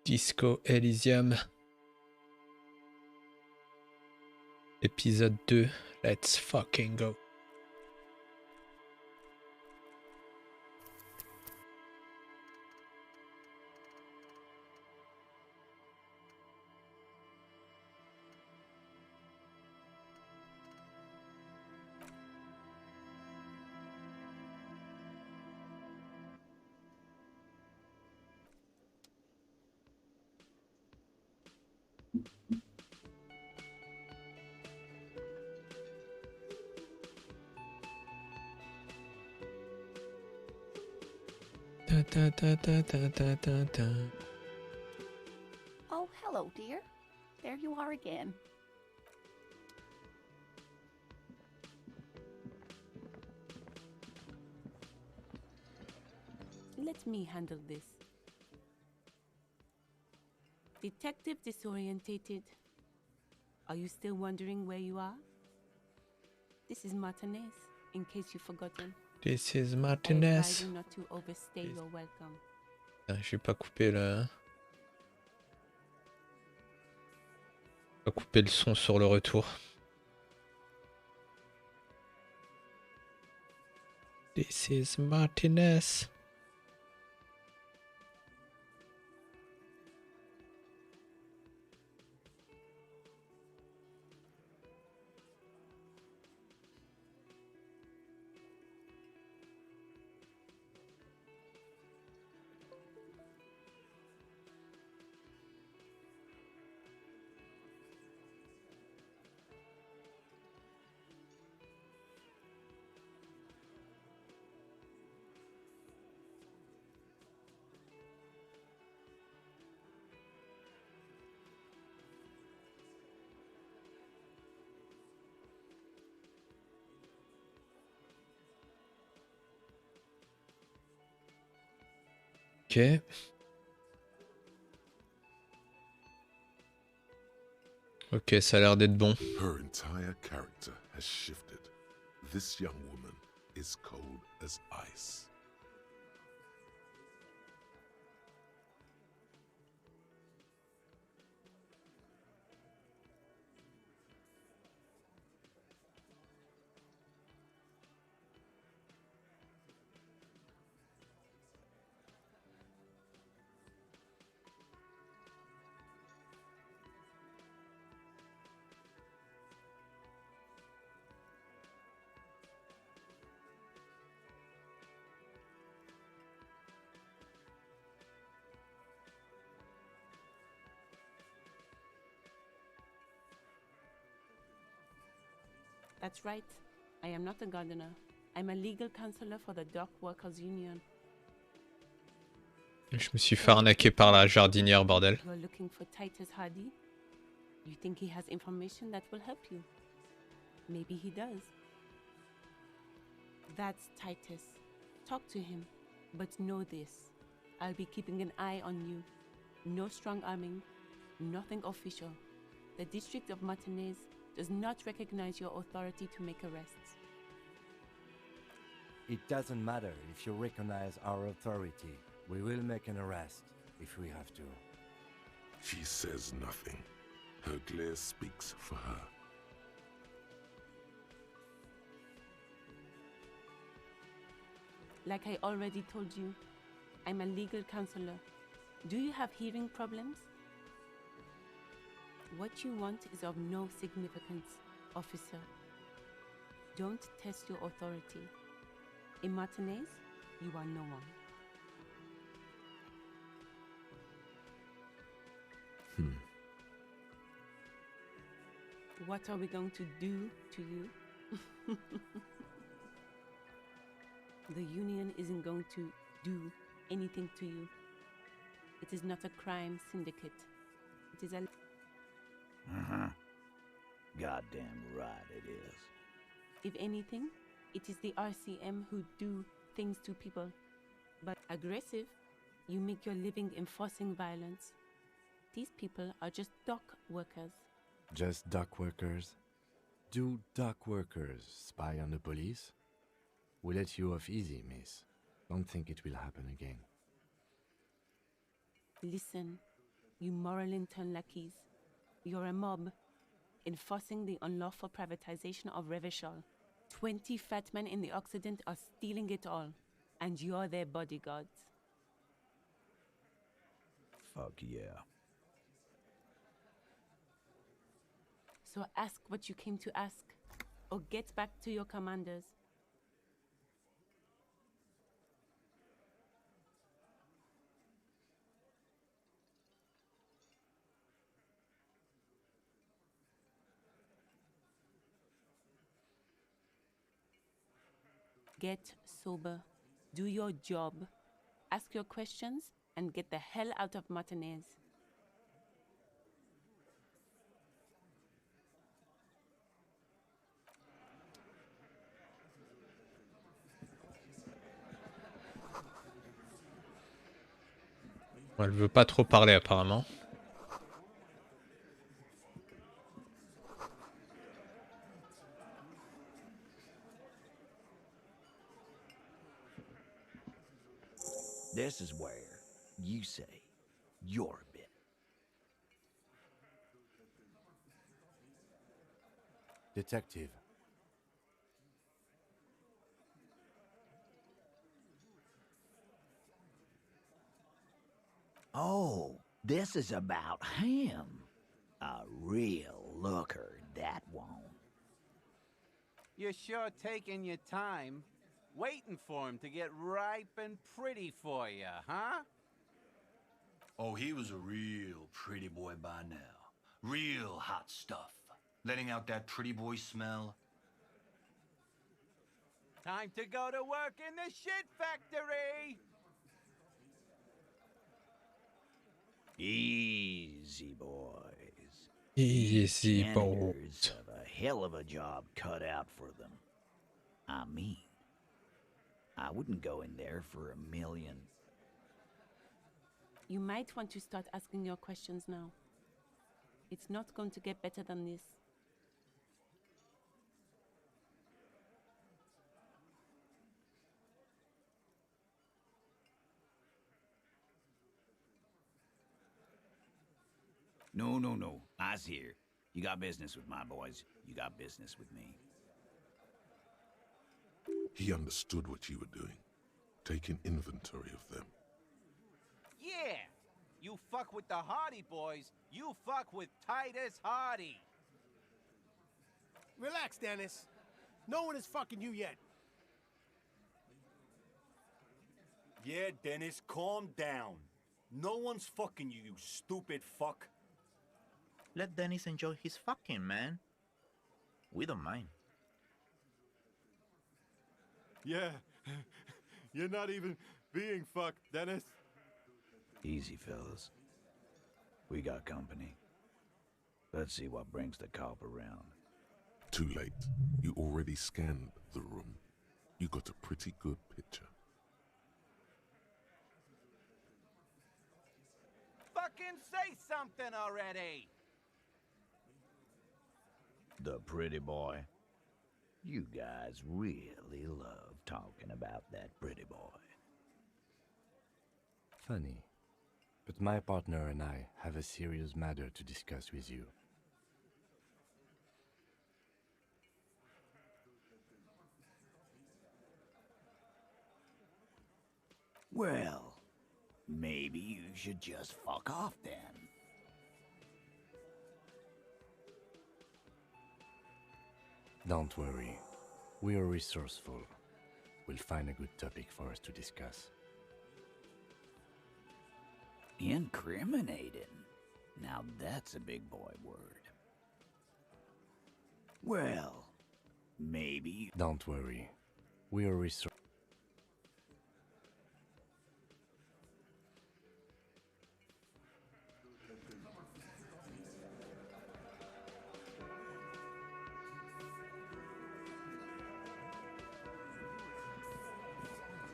Disco Elysium. Épisode 2. Let's fucking go. Oh, hello, dear. There you are again. Let me handle this. Detective disorientated. Are you still wondering where you are? This is Martinez, in case you've forgotten. This is I Martinez. advise you not to overstay your welcome. Je vais pas couper le... Pas couper le son sur le retour. This is Martinez. Ok. Ok, ça a l'air d'être bon. Her entire character has shifted. This young woman is cold as ice. That's right. I am not a gardener. I'm a legal counselor for the Dock Workers Union. Je me suis fait arnaquer par la jardinière, bordel. You're looking for Titus Hardy? You think he has information that will help you? Maybe he does. That's Titus. Talk to him. But know this. I'll be keeping an eye on you. No strong arming. Nothing official. The District of Martinez does not recognize your authority to make arrests. It doesn't matter if you recognize our authority. We will make an arrest if we have to. She says nothing. Her glare speaks for her. Like I already told you, I'm a legal counselor. Do you have hearing problems? What you want is of no significance, officer. Don't test your authority. In Martinez, you are no one. What are we going to do to you? The union isn't going to do anything to you. It is not a crime syndicate. It is a... Goddamn right it is. If anything, it is the RCM who do things to people. But aggressive, you make your living enforcing violence. These people are just dock workers. Just dock workers? Do dock workers spy on the police? We let you off easy, miss. Don't think it will happen again. Listen, You moral intern lackeys. You're a mob, enforcing the unlawful privatization of Revachol. 20 fat men in the Occident are stealing it all, and you're their bodyguards. Fuck yeah. So ask what you came to ask, or get back to your commanders. Get sober. Do your job. Ask your questions and get the hell out of Martinez. Elle veut pas trop parler apparemment. This is where you say your bit. Detective. Oh, this is about him. A real looker, that won't. You're sure taking your time, waiting for him to get ripe and pretty for you, huh? Oh, he was a real pretty boy by now. Real hot stuff. Letting out that pretty boy smell. Time to go to work in the shit factory! Easy, boys. Easy Janitors boat. have a hell of a job cut out for them. I mean, I wouldn't go in there for $1 million. You might want to start asking your questions now. It's not going to get better than this. No. I's here. You got business with my boys. You got business with me. He understood what you were doing, taking inventory of them. Yeah! You fuck with the Hardy boys, you fuck with Titus Hardy! Relax, Dennis. No one is fucking you yet. Yeah, Dennis, calm down. No one's fucking you, you stupid fuck. Let Dennis enjoy his fucking, man. We don't mind. Yeah, you're not even being fucked, Dennis. Easy, fellas. We got company. Let's see what brings the cop around. Too late. You already scanned the room. You got a pretty good picture. Fucking say something already! The pretty boy. You guys really love talking about that pretty boy. Funny. But my partner and I have a serious matter to discuss with you. Well, maybe you should just fuck off then. Don't worry. We are resourceful. We'll find a good topic for us to discuss. Incriminating. Now that's a big boy word. Well, maybe... Don't worry. We are resourceful.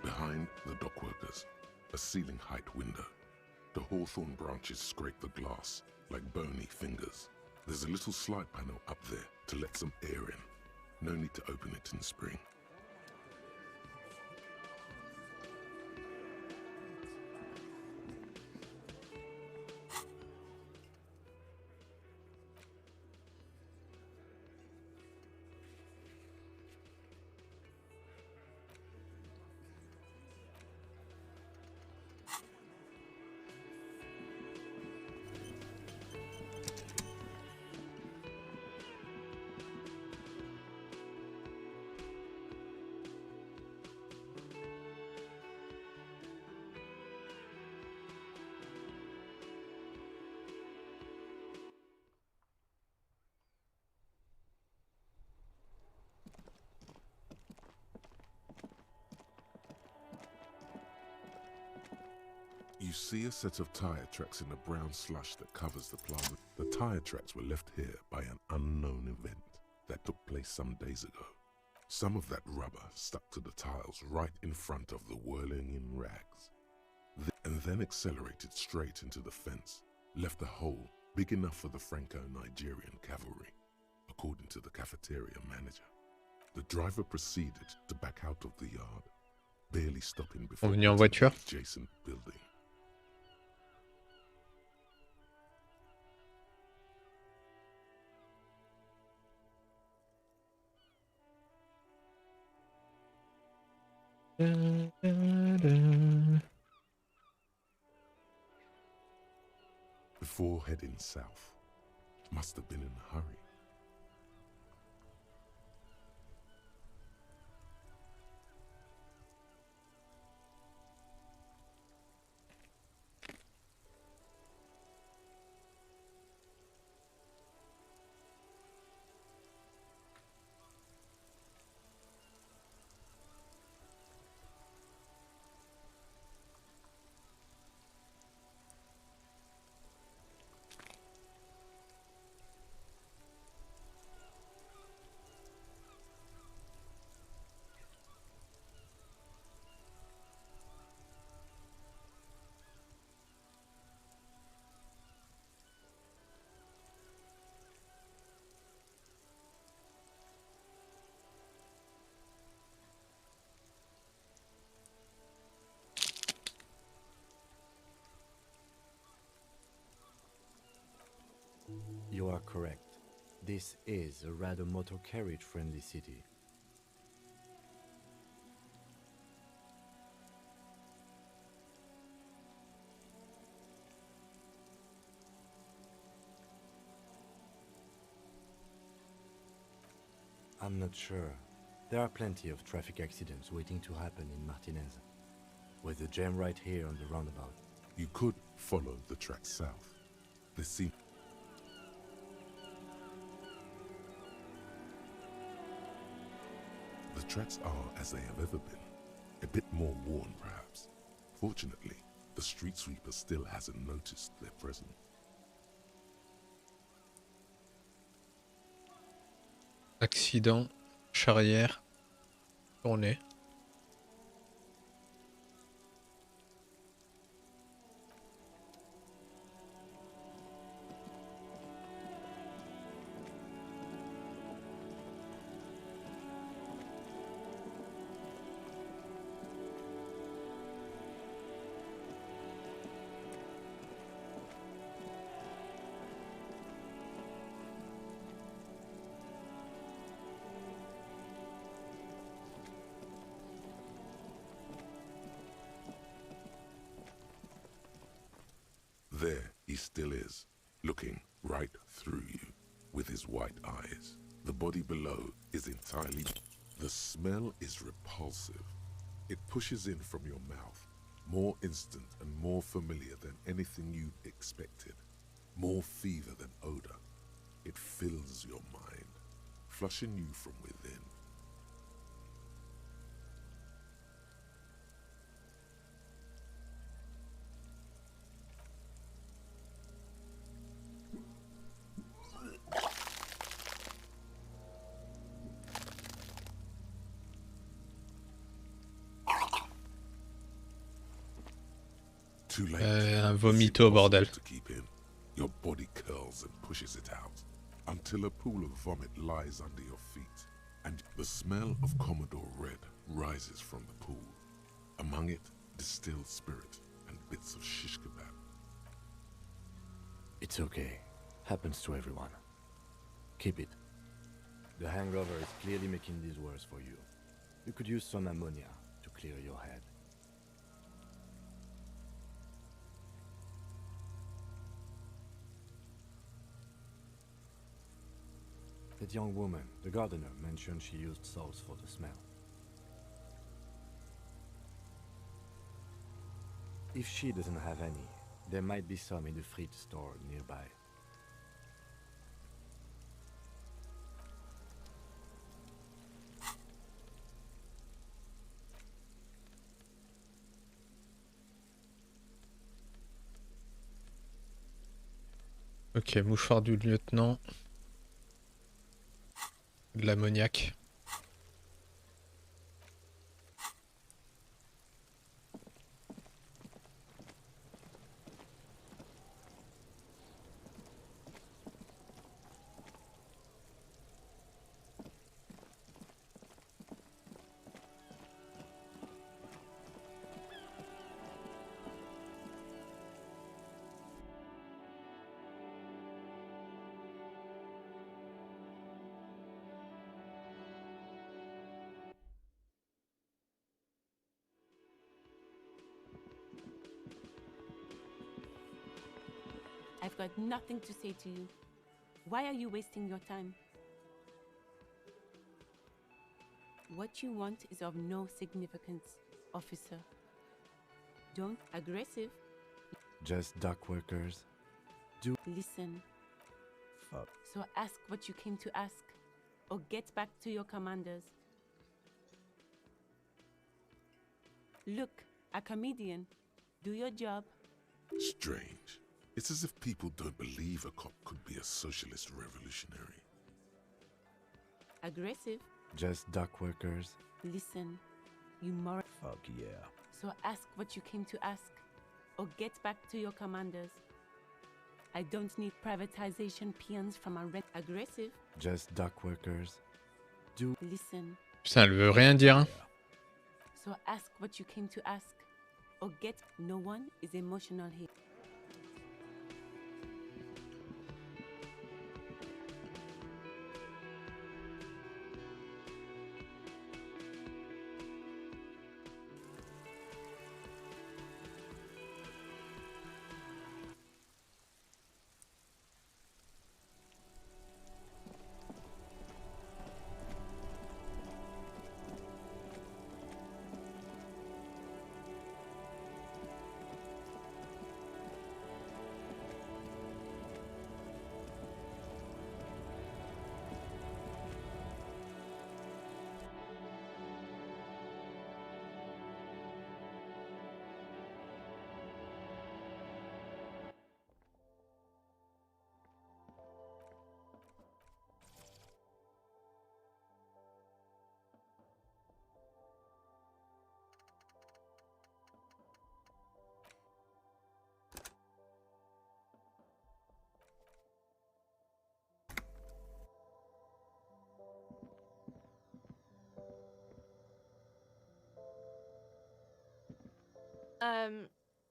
Behind the dockworkers, a ceiling height window. The hawthorn branches scrape the glass like bony fingers. There's a little slide panel up there to let some air in. No need to open it in spring. see a set of tire tracks in the brown slush that covers the plaza. The tire tracks were left here by an unknown event that took place some days ago. Some of that rubber stuck to the tiles right in front of the whirling in rags, and then accelerated straight into the fence, left a hole big enough for the Franco-Nigerian cavalry, according to the cafeteria manager. The driver proceeded to back out of the yard, barely stopping before On venait en voiture. the adjacent building. Before heading south, must have been in a hurry. You are correct. This is a rather motor carriage-friendly city. I'm not sure. There are plenty of traffic accidents waiting to happen in Martinez, with a jam right here on the roundabout. You could follow the track south. There seems the tracks are as they have ever been, a bit more worn perhaps. Fortunately, the street sweeper still hasn't noticed their presence. Accident, charrière, tournée. There he still is, looking right through you with his white eyes. The body below is entirely... The smell is repulsive. It pushes in from your mouth, more instant and more familiar than anything you'd expected. More fever than odor. It fills your mind, flushing you from within. Too late. Un vomito, bordel. To keep in. Your body curls and pushes it out until a pool of vomit lies under your feet, and the smell of Commodore Red rises from the pool. Among it, distilled spirit and bits of shish kebab. It's okay. Happens to everyone. Keep it. The hangover is clearly making this worse for you. You could use some ammonia to clear your head. That young woman, the gardener, mentioned she used salts for the smell. If she doesn't have any, there might be some in the fridge store nearby. Ok, mouchoir du lieutenant. De l'ammoniac. I've got nothing to say to you. Why are you wasting your time? What you want is of no significance, officer. Don't aggressive. Just dock workers. Listen. Fuck. So ask what you came to ask, or get back to your commanders. Look, a comedian. Do your job. Strange. It's as if people don't believe a cop could be a socialist revolutionary. Aggressive. Just dock workers. Listen, you moral. Fuck yeah. So ask what you came to ask, or get back to your commanders. I don't need privatization peons from a red. Aggressive. Just dock workers. Listen. Putain, elle veut rien dire. Hein. So ask what you came to ask, or get. No one is emotional here.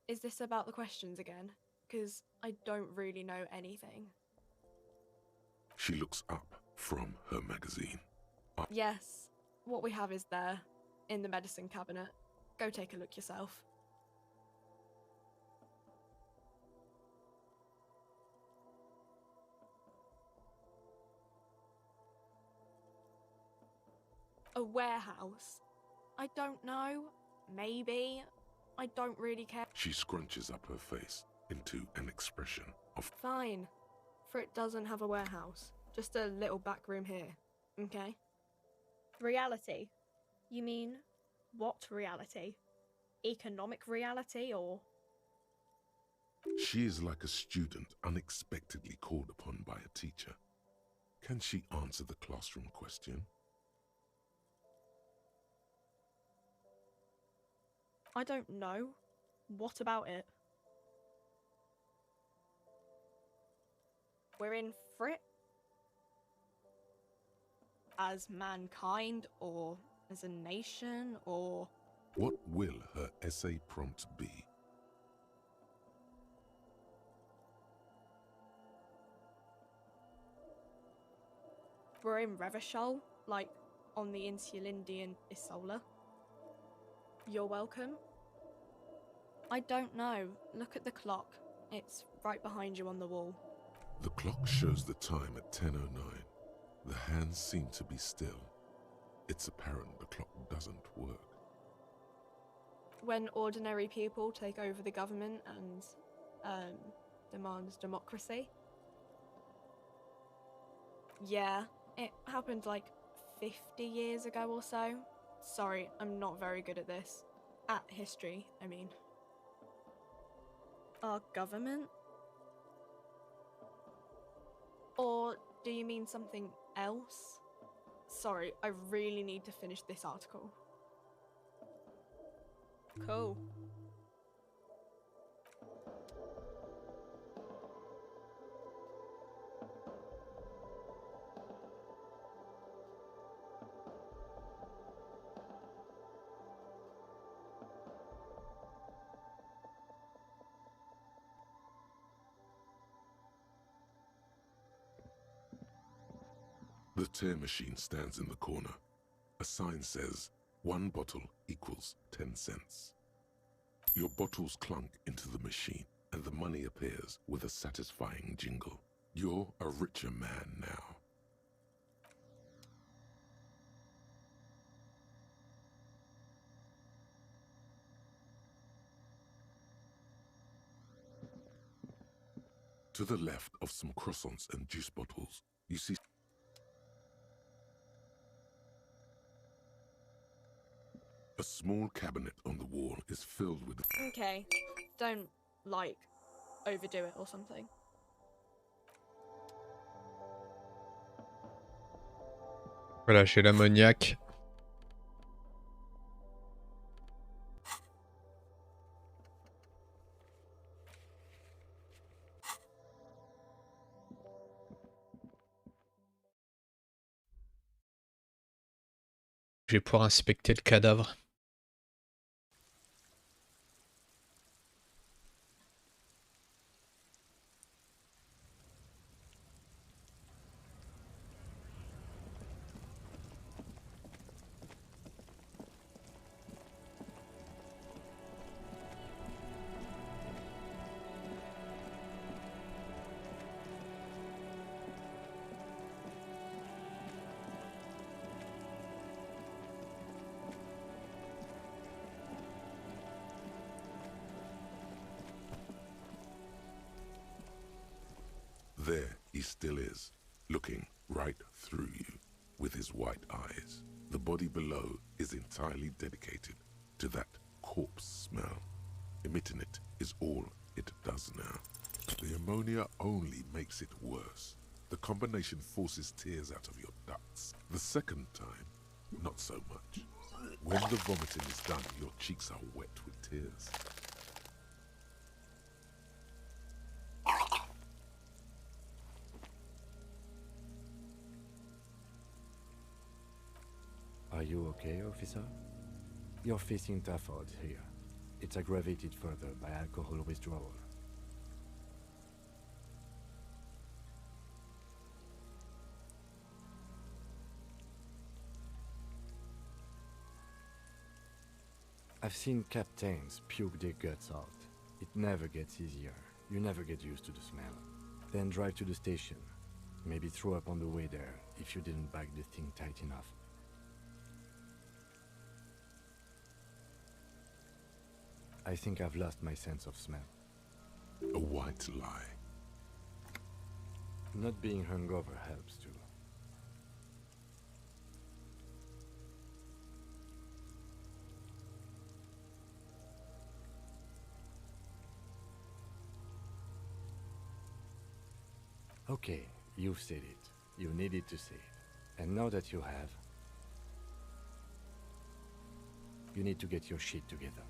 Is this about the questions again? Because I don't really know anything. She looks up from her magazine. Yes, what we have is there, in the medicine cabinet. Go take a look yourself. A warehouse? I don't know. Maybe. I don't really care. She scrunches up her face into an expression of... Fine. For it doesn't have a warehouse. Just a little back room here. Okay? Reality? You mean, what reality? Economic reality, or...? She is like a student unexpectedly called upon by a teacher. Can she answer the classroom question? I don't know. What about it? We're in for it? As mankind, or as a nation, or... What will her essay prompt be? We're in Revachol, like on the Insulindian Isola. You're welcome. I don't know. Look at the clock. It's right behind you on the wall. The clock shows the time at 10:09. The hands seem to be still. It's apparent the clock doesn't work. When ordinary people take over the government and demands democracy. Yeah, it happened like 50 years ago or so. Sorry, I'm not very good at this. At history, I mean. Our government? Or do you mean something else? Sorry, I really need to finish this article. Cool. The tear machine stands in the corner. A sign says, 1 bottle equals 10 cents. Your bottles clunk into the machine, and the money appears with a satisfying jingle. You're a richer man now. To the left of some croissants and juice bottles, you see a small cabinet on the wall is filled with... Okay, don't, like, overdo it or something. Voilà, j'ai l'ammoniaque. Je vais pouvoir inspecter le cadavre. There he still is, looking right through you with his white eyes. The body below is entirely dedicated to that corpse smell. Emitting it is all it does now. The ammonia only makes it worse. The combination forces tears out of your ducts. The second time, not so much. When the vomiting is done, your cheeks are wet with tears. Are you okay, officer? You're facing typhoid here. It's aggravated further by alcohol withdrawal. I've seen captains puke their guts out. It never gets easier. You never get used to the smell. Then drive to the station. Maybe throw up on the way there if you didn't bag the thing tight enough. I think I've lost my sense of smell. A white lie. Not being hungover helps too. Okay, you've said it. You needed to say it. And now that you have, you need to get your shit together.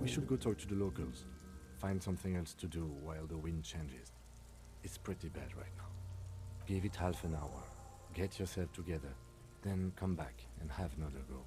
We should go talk to the locals. Find something else to do while the wind changes. It's pretty bad right now. Give it half an hour. Get yourself together. Then come back and have another go.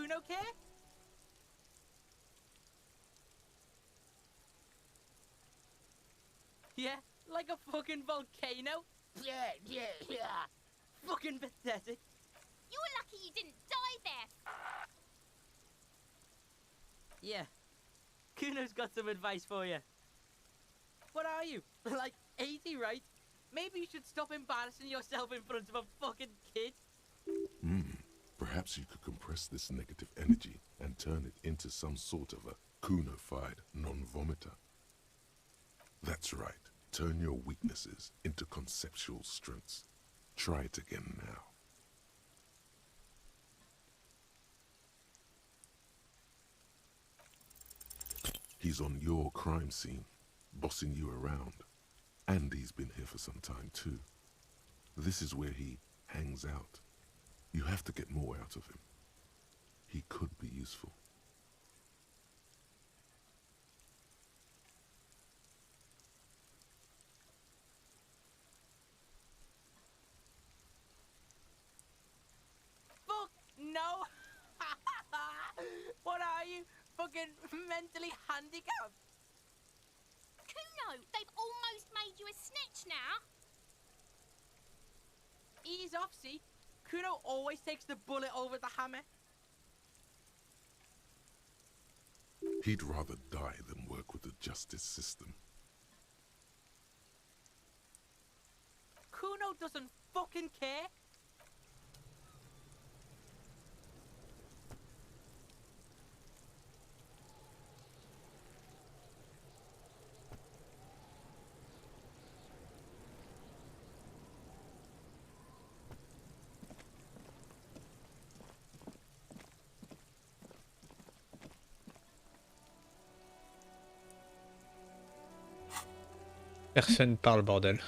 Kuno care? Yeah, like a fucking volcano? Yeah. Fucking pathetic. You were lucky you didn't die there. Yeah. Kuno's got some advice for you. What are you? Like 80, right? Maybe you should stop embarrassing yourself in front of a fucking kid. Perhaps you could compress this negative energy and turn it into some sort of a Kuno-fied non-vomiter. That's right. Turn your weaknesses into conceptual strengths. Try it again now. He's on your crime scene, bossing you around. And he's been here for some time too. This is where he hangs out. You have to get more out of him. He could be useful. Fuck no! What are you? Fucking mentally handicapped? Kuno, they've almost made you a snitch now. Ease off, see? Kuno always takes the bullet over the hammer. He'd rather die than work with the justice system. Kuno doesn't fucking care. Personne parle, bordel.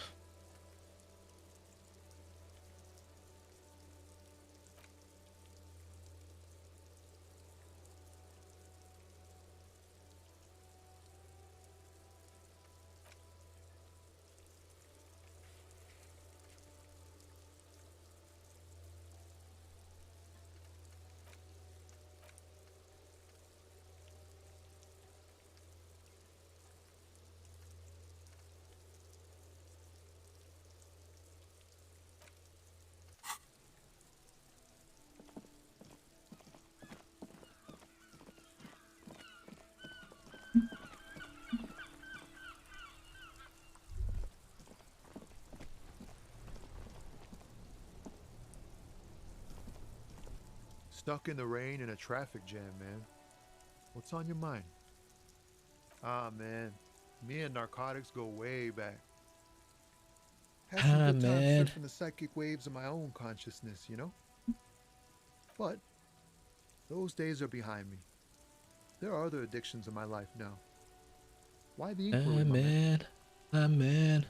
Stuck in the rain in a traffic jam, man. What's on your mind? Ah, man. Me and narcotics go way back. Had some good times surfing the psychic waves of my own consciousness, you know? But those days are behind me. There are other addictions in my life now. Why the inquiry, my man? Amen.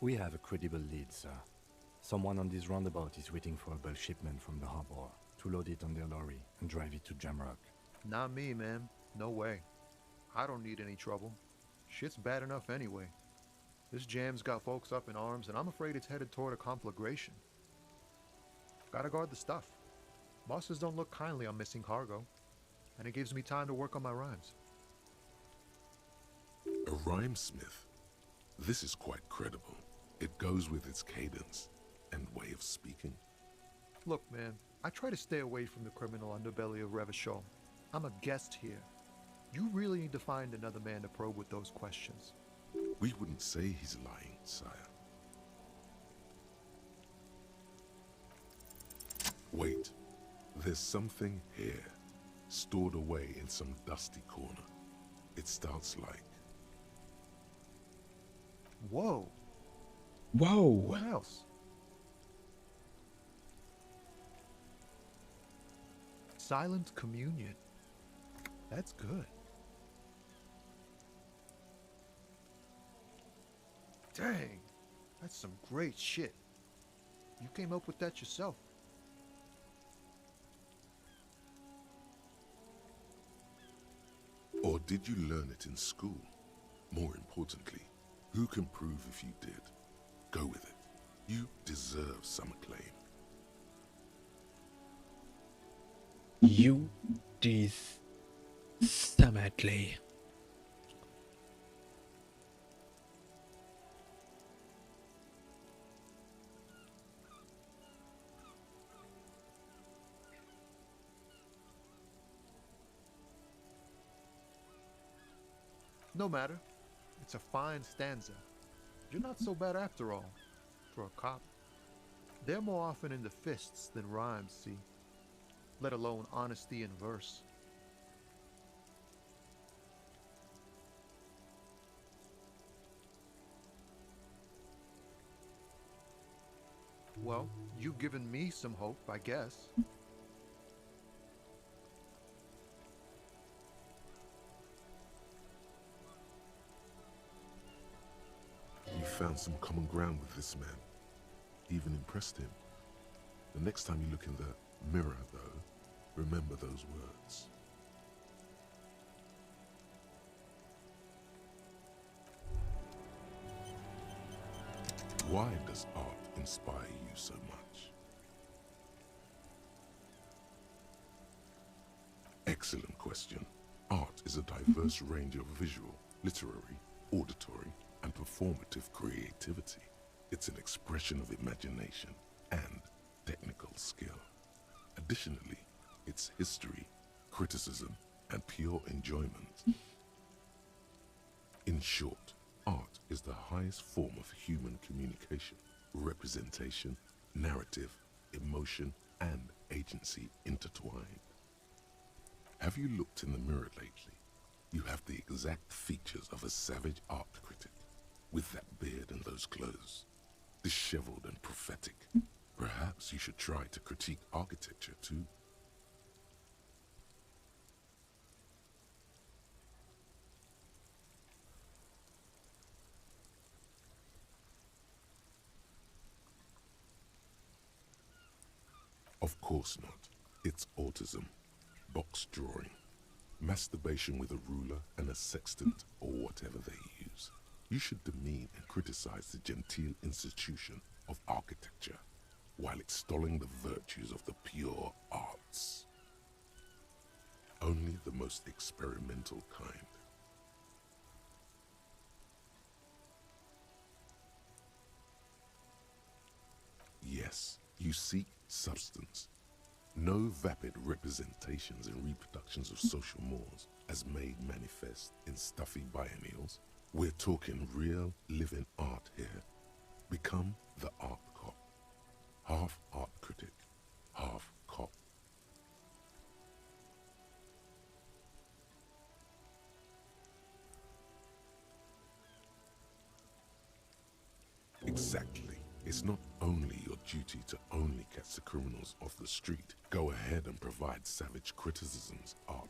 We have a credible lead, sir. Someone on this roundabout is waiting for a bulk shipment from the harbor to load it on their lorry and drive it to Jamrock. Not me, man. No way. I don't need any trouble. Shit's bad enough anyway. This jam's got folks up in arms, and I'm afraid it's headed toward a conflagration. Gotta guard the stuff. Bosses don't look kindly on missing cargo, and it gives me time to work on my rhymes. A rhymesmith? This is quite credible. It goes with its cadence and way of speaking. Look, man, I try to stay away from the criminal underbelly of Revachol. I'm a guest here. You really need to find another man to probe with those questions. We wouldn't say he's lying, sire. Wait, there's something here, stored away in some dusty corner. It starts like... Whoa. Whoa. What else? Silent communion. That's good. Dang, that's some great shit. You came up with that yourself. Or did you learn it in school? More importantly, who can prove if you did? Go with it. You deserve some acclaim. You deservedly. No matter. It's a fine stanza. You're not so bad after all, for a cop. They're more often in the fists than rhymes, see? Let alone honesty in verse. Well, you've given me some hope, I guess. You found some common ground with this man. Even impressed him. The next time you look in the mirror, though, remember those words. Why does art inspire you so much? Excellent question. Art is a diverse range of visual, literary, auditory, and performative creativity. It's an expression of imagination and technical skill. Additionally, it's history, criticism, and pure enjoyment. In short, art is the highest form of human communication, representation, narrative, emotion, and agency intertwined. Have you looked in the mirror lately? You have the exact features of a savage art critic, with that beard and those clothes, disheveled and prophetic. Perhaps you should try to critique architecture too. Of course not. It's autism, box drawing, masturbation with a ruler and a sextant or whatever they use. You should demean and criticize the genteel institution of architecture while extolling the virtues of the pure arts. Only the most experimental kind. Yes, you seek substance. No vapid representations and reproductions of social mores as made manifest in stuffy biennials. We're talking real living art here. Become the art cop. Half art critic, half cop. Exactly. It's not only your duty to only catch the criminals off the street. Go ahead and provide savage criticisms, art.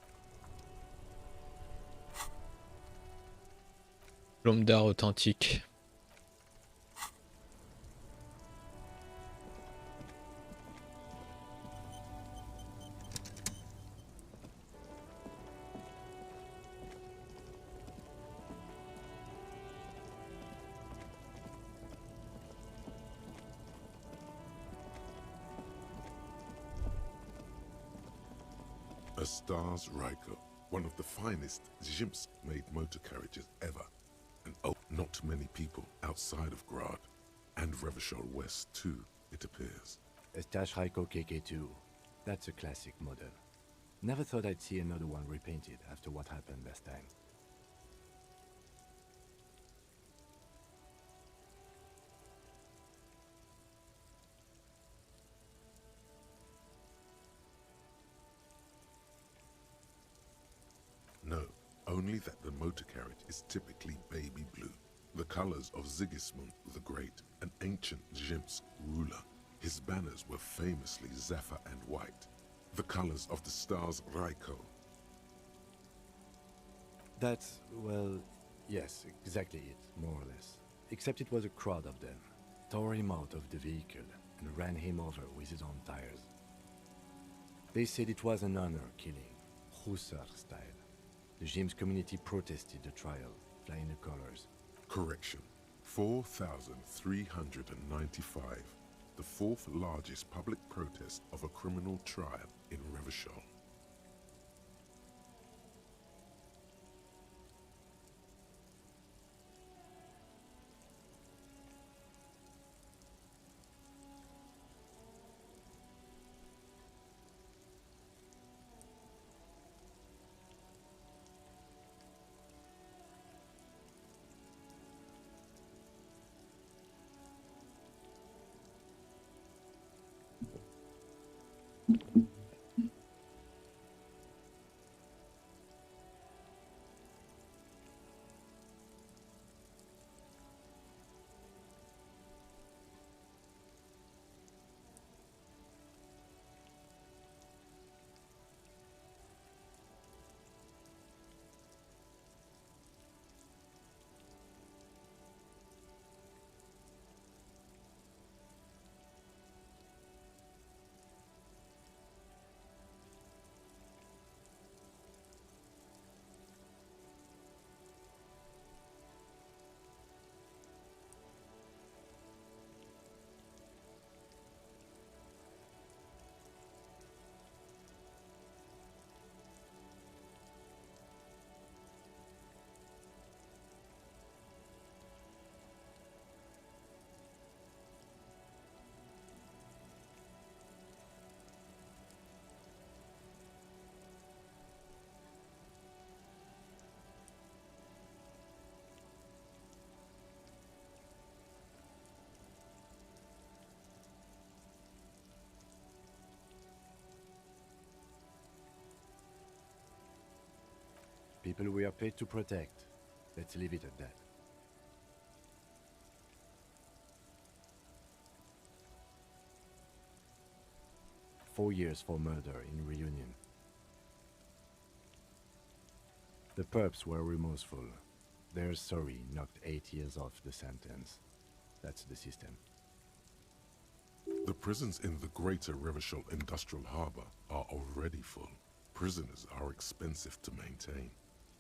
L'homme d'art authentique. A Stars Riker, one of the finest Zhimsk-made motor carriages ever. And oh, not many people outside of Grad, and Revachol West too, it appears. A Stash Raiko KK2. That's a classic model. Never thought I'd see another one repainted after what happened last time. No, only that the motor carriage is typically baby blue, the colors of Sigismund the Great, an ancient Zhimsk ruler. His banners were famously zephyr and white, the colors of the stars Raiko. That's, well, yes, exactly it, more or less. Except it was a crowd of them. Tore him out of the vehicle and ran him over with his own tires. They said it was an honor killing, Hussar style. The Jim's community protested the trial, flying the colors. Correction, 4,395, the fourth largest public protest of a criminal trial in Revachol. People we are paid to protect. Let's leave it at that. Four years for murder in Reunion. The perps were remorseful. Their sorry knocked 8 years off the sentence. That's the system. The prisons in the greater Revachol industrial harbor are already full. Prisoners are expensive to maintain.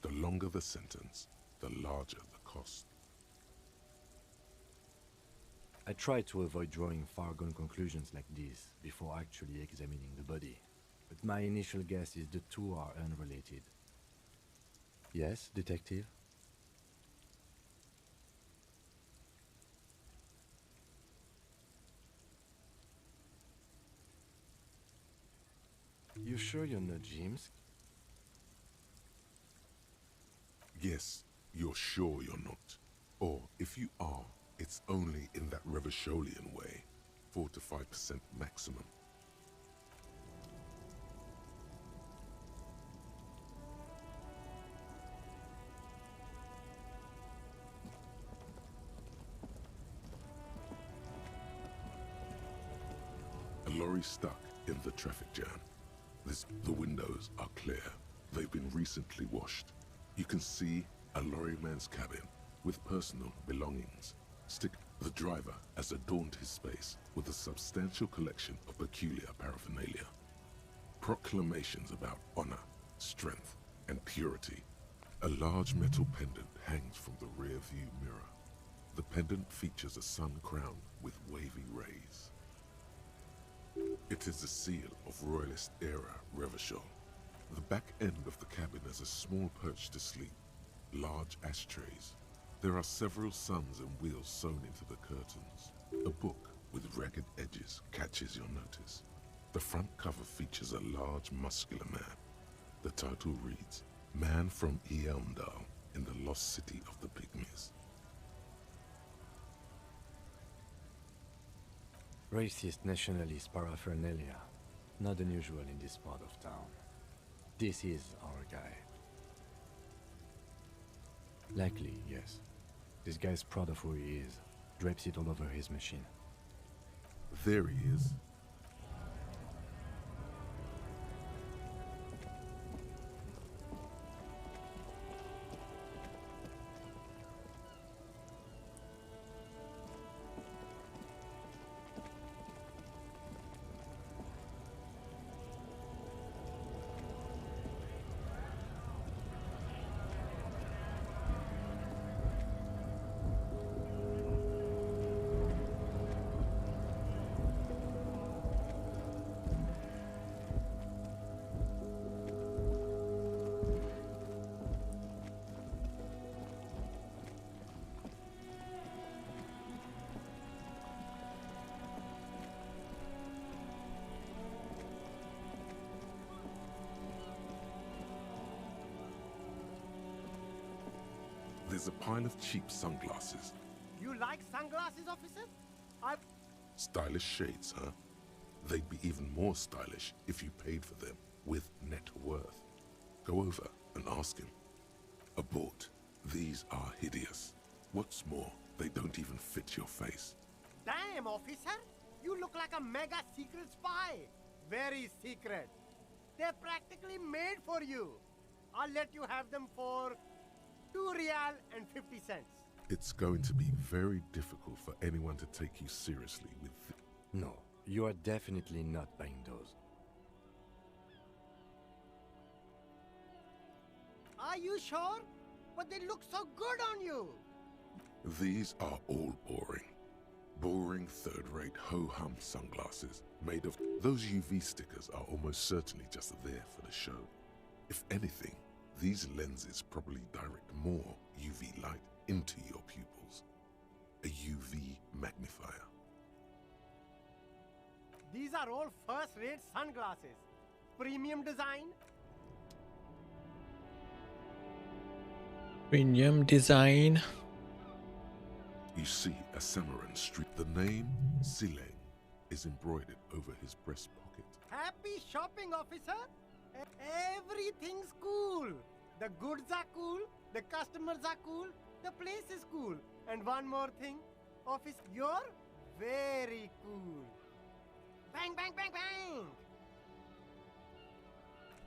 The longer the sentence, the larger the cost. I try to avoid drawing far-gone conclusions like these before actually examining the body, but my initial guess is the two are unrelated. Yes, detective? You sure you're not James? Yes, you're sure you're not. Or if you are, it's only in that Revacholian way, 4 to 5% maximum. A lorry stuck in the traffic jam. The windows are clear. They've been recently washed. You can see a lorryman's cabin with personal belongings. The driver has adorned his space with a substantial collection of peculiar paraphernalia. Proclamations about honor, strength, and purity. A large metal pendant hangs from the rear view mirror. The pendant features a sun crown with wavy rays. It is the seal of Royalist era Revachol. The back end of the cabin has a small perch to sleep, large ashtrays. There are several suns and wheels sewn into the curtains. A book with ragged edges catches your notice. The front cover features a large muscular man The title reads, Man from Eamdal in the Lost City of the Pygmies. Racist nationalist paraphernalia. Not unusual in this part of town. This is our guy. Likely, yes. This guy's proud of who he is. Drapes it all over his machine. There he is. There's a pile of cheap sunglasses. You like sunglasses, officer? Stylish shades, huh? They'd be even more stylish if you paid for them with net worth. Go over and ask him. Abort. These are hideous. What's more, they don't even fit your face. Damn, officer! You look like a mega secret spy. Very secret. They're practically made for you. I'll let you have them for 2 real and 50 cents. It's going to be very difficult for anyone to take you seriously with... No, you are definitely not buying those. Are you sure? But they look so good on you. These are all boring. Boring third-rate ho-hum sunglasses made of... Those UV stickers are almost certainly just there for the show. If anything, these lenses probably direct more UV light into your pupils. A UV magnifier. These are all first-rate sunglasses. Premium design. Premium design. You see a Samaran street. The name Sileng is embroidered over his breast pocket. Happy shopping, officer. Everything's cool. The goods are cool, the customers are cool, the place is cool. And one more thing, office, you're very cool. Bang, bang, bang, bang!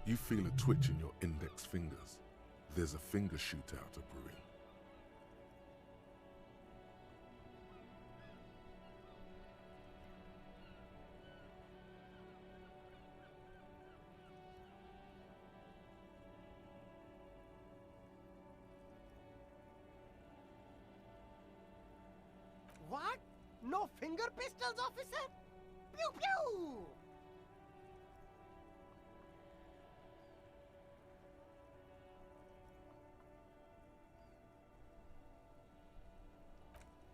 You feel a twitch in your index fingers. There's a finger shootout brewing. What? No finger pistols, officer? Pew pew!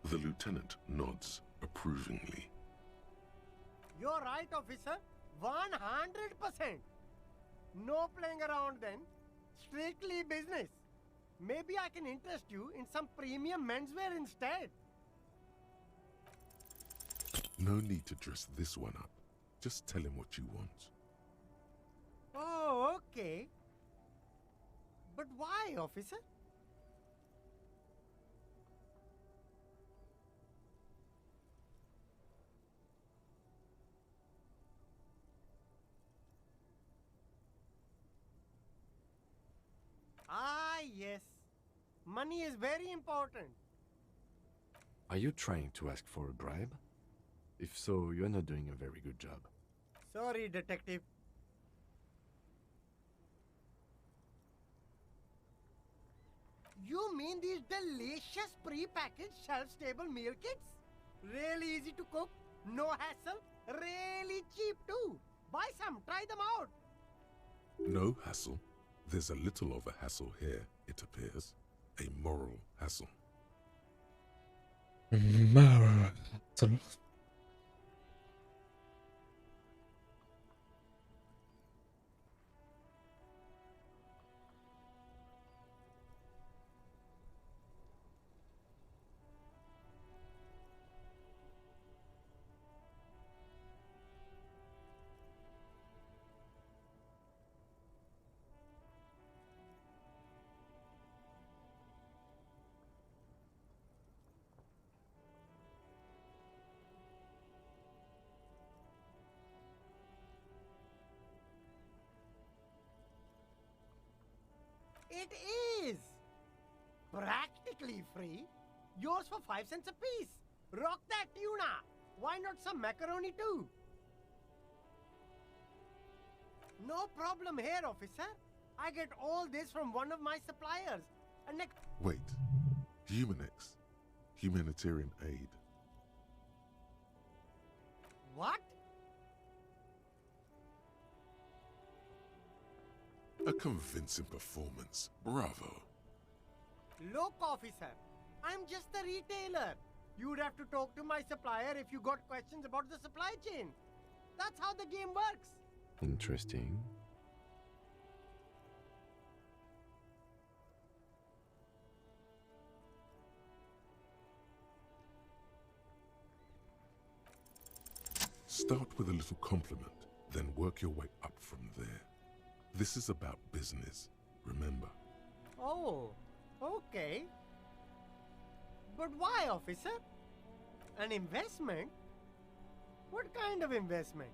The lieutenant nods approvingly. You're right, officer. 100%. No playing around then. Strictly business. Maybe I can interest you in some premium menswear instead. No need to dress this one up. Just tell him what you want. Oh, okay. But why, officer? Ah, yes. Money is very important. Are you trying to ask for a bribe? If so, you're not doing a very good job. Sorry, detective. You mean these delicious pre-packaged shelf-stable meal kits? Really easy to cook, no hassle, really cheap too. Buy some, try them out. No hassle. There's a little of a hassle here, it appears. A moral hassle. Moral hassle. It is! Practically free. Yours for 5 cents a piece. Rock that tuna! Why not some macaroni too? No problem here, officer. I get all this from one of my suppliers. And Wait. Humanix. Humanitarian aid. what? A convincing performance. Bravo. Look, officer. I'm just a retailer. You'd have to talk to my supplier if you got questions about the supply chain. That's how the game works. Interesting. Start with a little compliment, then work your way up from there. This is about business, remember. Oh, okay. But why, officer? An investment? What kind of investment?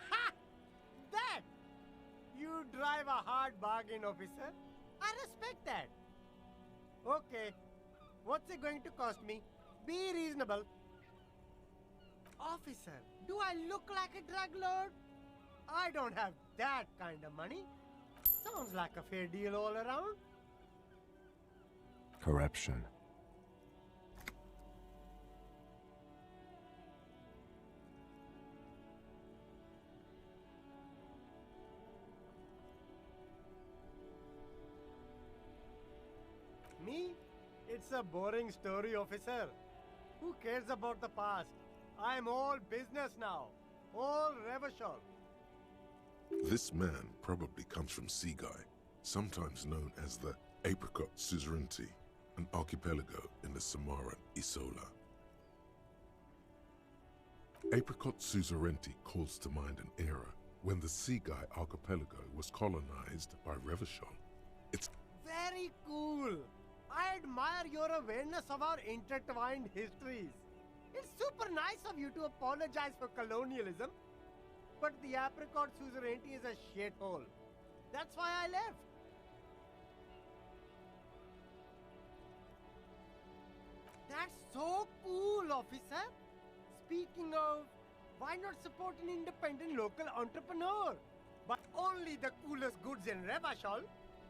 Ha! That! You drive a hard bargain, officer. I respect that. Okay. What's it going to cost me? Be reasonable. Officer, do I look like a drug lord? I don't have that kind of money. Sounds like a fair deal all around. Corruption. Me? It's a boring story, officer. Who cares about the past? I'm all business now. All Revachol. This man probably comes from Seaguy, sometimes known as the Apricot Suzerainty, an archipelago in the Samoan Isola. Apricot Suzerainty calls to mind an era when the Seaguy archipelago was colonized by Revachol. It's Very cool. I admire your awareness of our intertwined histories. It's super nice of you to apologize for colonialism, but the Apricot Suzerainty is a shithole. That's why I left. That's so cool, officer. Speaking of, why not support an independent local entrepreneur? But only the coolest goods in Revachol.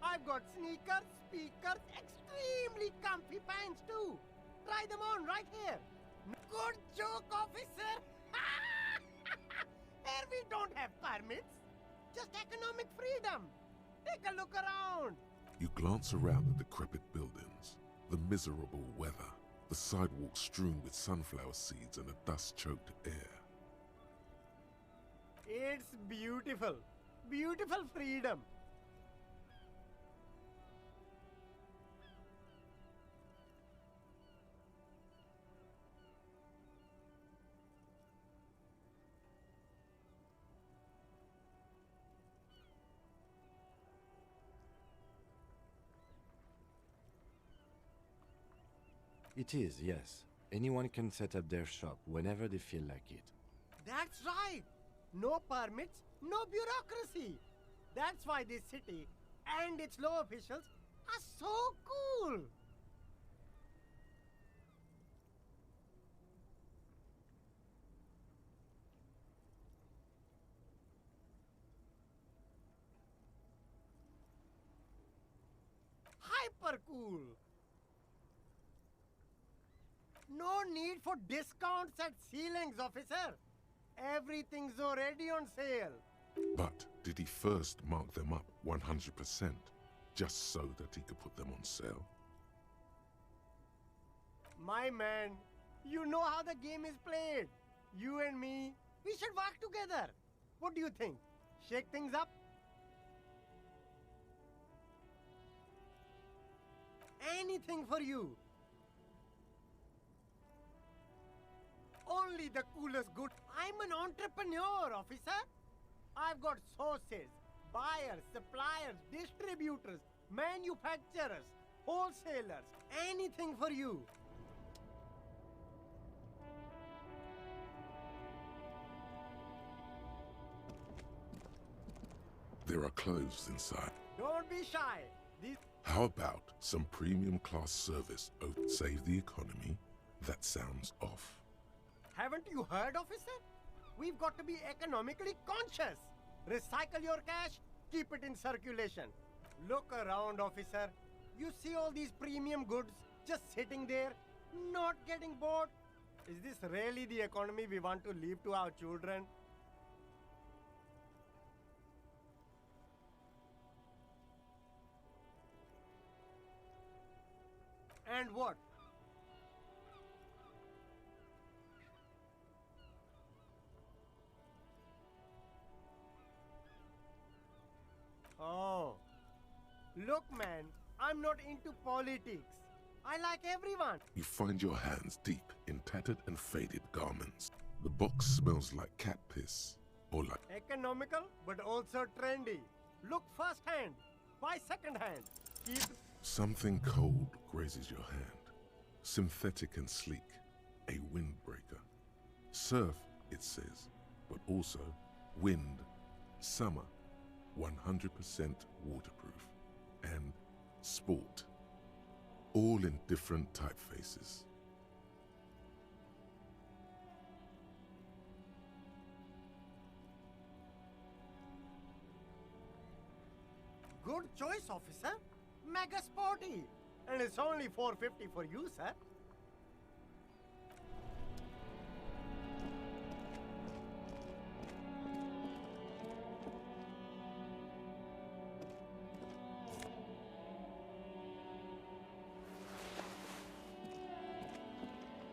I've got sneakers, speakers, extremely comfy pants too. Try them on right here. Good joke, officer. Here we don't have permits, just economic freedom. Take a look around. You glance around the decrepit buildings, the miserable weather, the sidewalks strewn with sunflower seeds and the dust-choked air. It's beautiful. Beautiful freedom. It is, yes. Anyone can set up their shop whenever they feel like it. That's right. No permits, no bureaucracy. That's why this city and its law officials are so cool. Hyper cool. No need for discounts at ceilings, officer. Everything's already on sale. But did he first mark them up 100%, just so that he could put them on sale? My man, you know how the game is played. You and me, we should work together. What do you think? Shake things up? Anything for you. Only the coolest good. I'm an entrepreneur, officer. I've got sauces, buyers, suppliers, distributors, manufacturers, wholesalers, anything for you. There are clothes inside. Don't be shy. These How about some premium class service? Oh, save the economy? That sounds off. haven't you heard, officer? We've got to be economically conscious. Recycle your cash, keep it in circulation. Look around, officer. You see all these premium goods just sitting there, not getting bought? Is this really the economy we want to leave to our children? And what? Oh. Look, man, I'm not into politics. I like everyone. You find your hands deep in tattered and faded garments. The box smells like cat piss, or like Economical, but also trendy. Look first hand, buy second hand. Keep something cold grazes your hand. Synthetic and sleek, a windbreaker. Surf, it says, but also wind, summer, 100% waterproof, and sport. All in different typefaces. good choice, officer. Mega sporty. And it's only $4.50 for you, sir.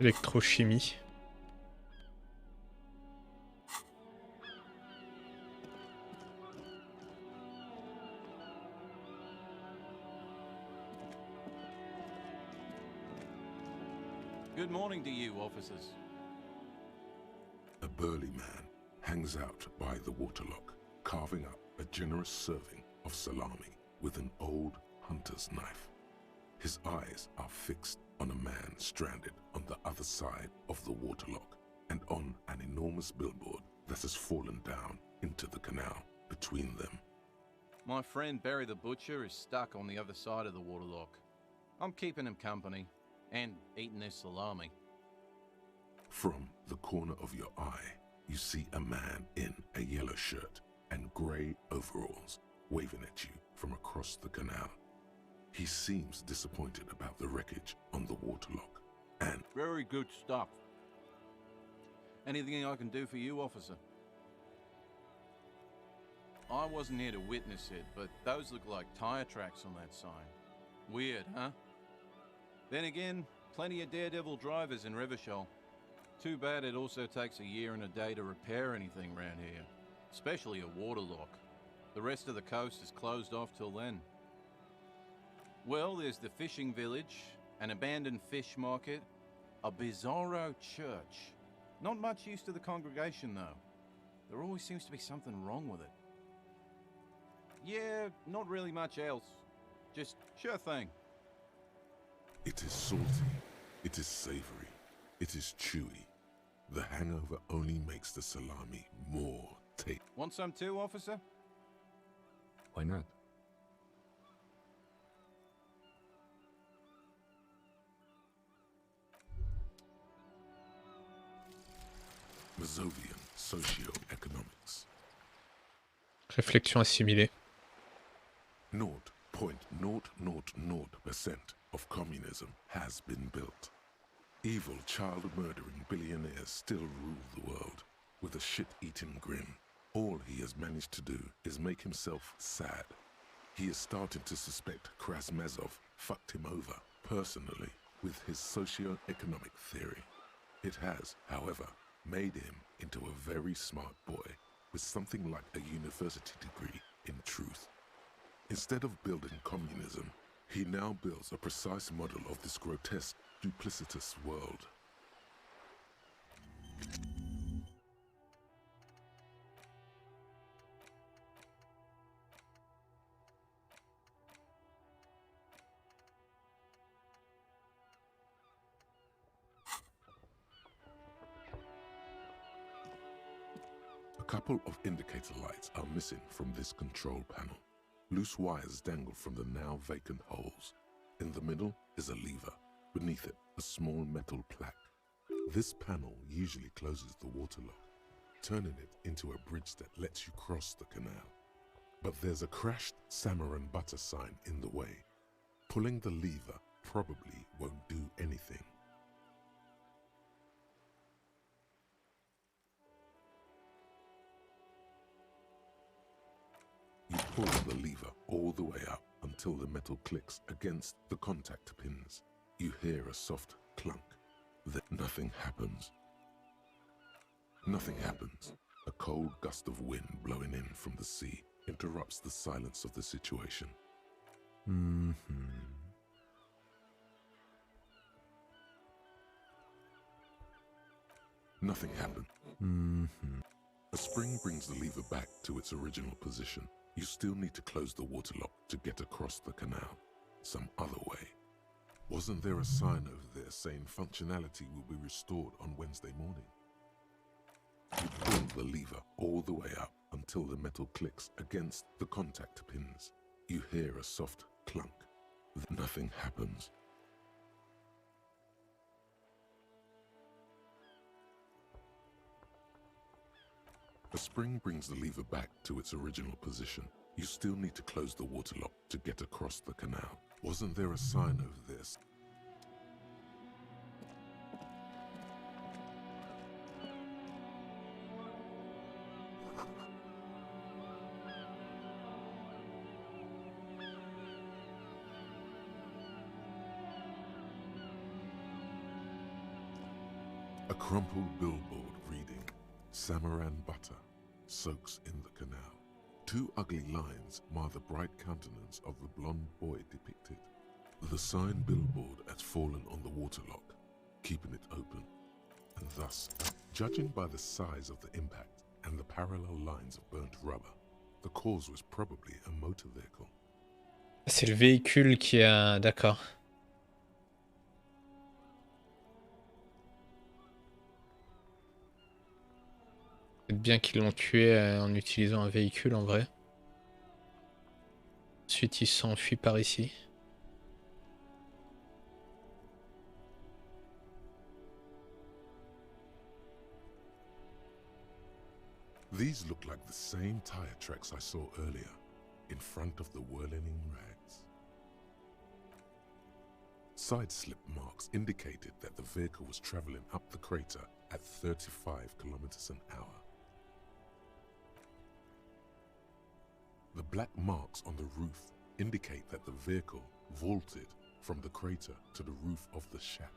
Électrochimie. Good morning to you, officers. A burly man hangs out by the waterlock, carving up a generous serving of salami with an old hunter's knife. His eyes are fixed on a man stranded on the other side of the waterlock and on an enormous billboard that has fallen down into the canal between them. My friend Barry the Butcher is stuck on the other side of the waterlock. I'm keeping him company and eating his salami. From the corner of your eye, you see a man in a yellow shirt and grey overalls waving at you from across the canal. He seems disappointed about the wreckage on the waterlock and... Very good stuff. Anything I can do for you, officer? I wasn't here to witness it, but those look like tire tracks on that sign. Weird, huh? Then again, plenty of daredevil drivers in Revachol. Too bad it also takes a year and a day to repair anything around here, especially a waterlock. The rest of the coast is closed off till then. Well, there's the fishing village, an abandoned fish market, a bizarro church. Not much use to the congregation, though. There always seems to be something wrong with it. Yeah, not really much else. Just sure thing. It is salty, it is savory, it is chewy. The hangover only makes the salami more tasty. Want some too, officer? Why not? Mazovian socio-economics. Réflexion assimilée. 0.000% of communism has been built. Evil child-murdering billionaires still rule the world with a shit-eating grin. All he has managed to do is make himself sad. He is starting to suspect Krasmazov fucked him over personally with his socio-economic theory. It has, however, made him into a very smart boy with something like a university degree in truth. Instead of building communism, he now builds a precise model of this grotesque, duplicitous world. couple of indicator lights are missing from this control panel. Loose wires dangle from the now vacant holes. In the middle is a lever. Beneath it, a small metal plaque. This panel usually closes the water lock, turning it into a bridge that lets you cross the canal. But there's a crashed salmon and butter sign in the way. Pulling the lever probably won't do anything. You pull the lever all the way up until the metal clicks against the contact pins. You hear a soft clunk. Then nothing happens. Nothing happens. A cold gust of wind blowing in from the sea interrupts the silence of the situation. Nothing happened. A spring brings the lever back to its original position. You still need to close the water lock to get across the canal. Some other way. Wasn't there a sign over there saying functionality will be restored on Wednesday morning? You pull the lever all the way up until the metal clicks against the contact pins. You hear a soft clunk. Nothing happens. A spring brings the lever back to its original position. You still need to close the water lock to get across the canal. Wasn't there a sign over this? A crumpled billboard reading, Samaran butter soaks in the canal. Two ugly lines mar the bright countenance of the blonde boy depicted. The sign billboard has fallen on the waterlock, keeping it open, and thus, judging by the size of the impact and the parallel lines of burnt rubber, the cause was probably a motor vehicle. C'est le véhicule qui a... D'accord. C'est bien qu'ils l'ont tué en utilisant un véhicule en vrai. Ensuite, il s'enfuit par ici. These look like the same tire tracks I saw earlier, in front of the whirling rags. Side slip marks indicated that the vehicle was traveling up the crater at 35 kilometers an hour. The black marks on the roof indicate that the vehicle vaulted from the crater to the roof of the shack.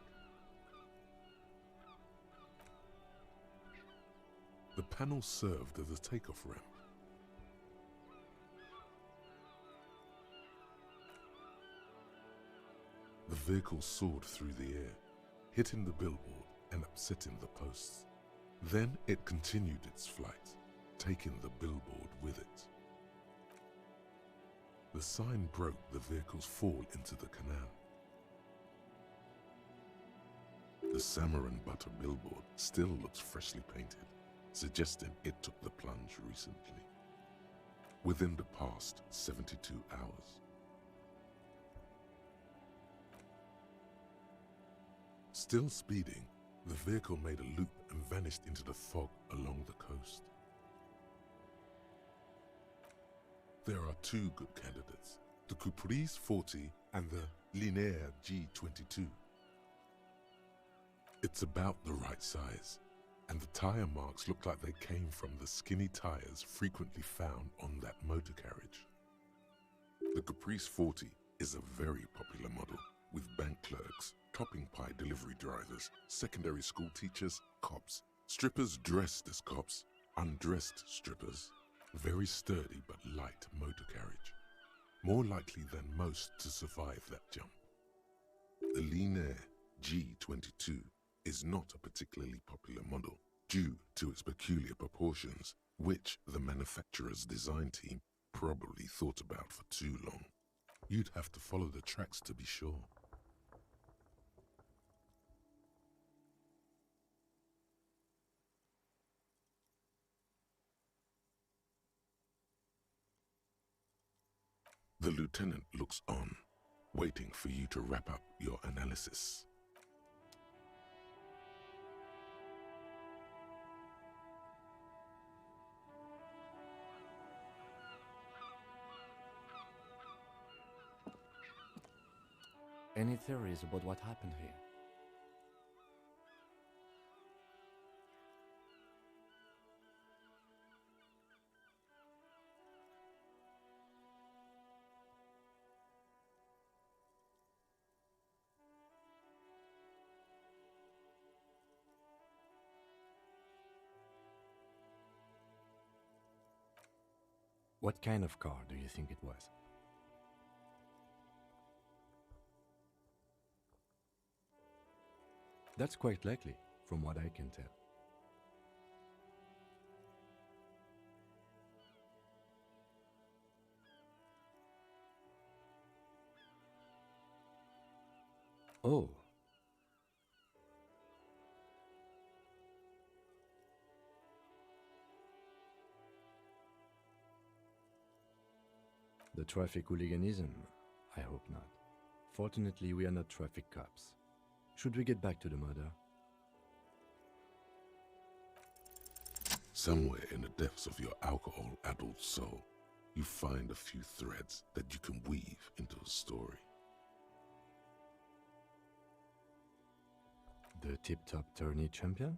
The panel served as a takeoff ramp. The vehicle soared through the air, hitting the billboard and upsetting the posts. Then it continued its flight, taking the billboard with it. The sign broke the vehicle's fall into the canal. The Samaran butter billboard still looks freshly painted, suggesting it took the plunge recently, within the past 72 hours. Still speeding, the vehicle made a loop and vanished into the fog along the coast. There are two good candidates, the Caprice 40 and the Linéaire G22. It's about the right size, and the tire marks look like they came from the skinny tires frequently found on that motor carriage. The Caprice 40 is a very popular model, with bank clerks, topping pie delivery drivers, secondary school teachers, cops, strippers dressed as cops, undressed strippers. Very sturdy but light motor carriage, more likely than most to survive that jump. The Linéaire G22 is not a particularly popular model due to its peculiar proportions, which the manufacturer's design team probably thought about for too long. You'd have to follow the tracks to be sure. The lieutenant looks on, waiting for you to wrap up your analysis. Any theories about what happened here? What kind of car do you think it was? That's quite likely, from what I can tell. Oh. The traffic hooliganism? I hope not. Fortunately, we are not traffic cops. Should we get back to the murder? Somewhere in the depths of your alcohol-addled soul, you find a few threads that you can weave into a story. The tip-top tourney champion?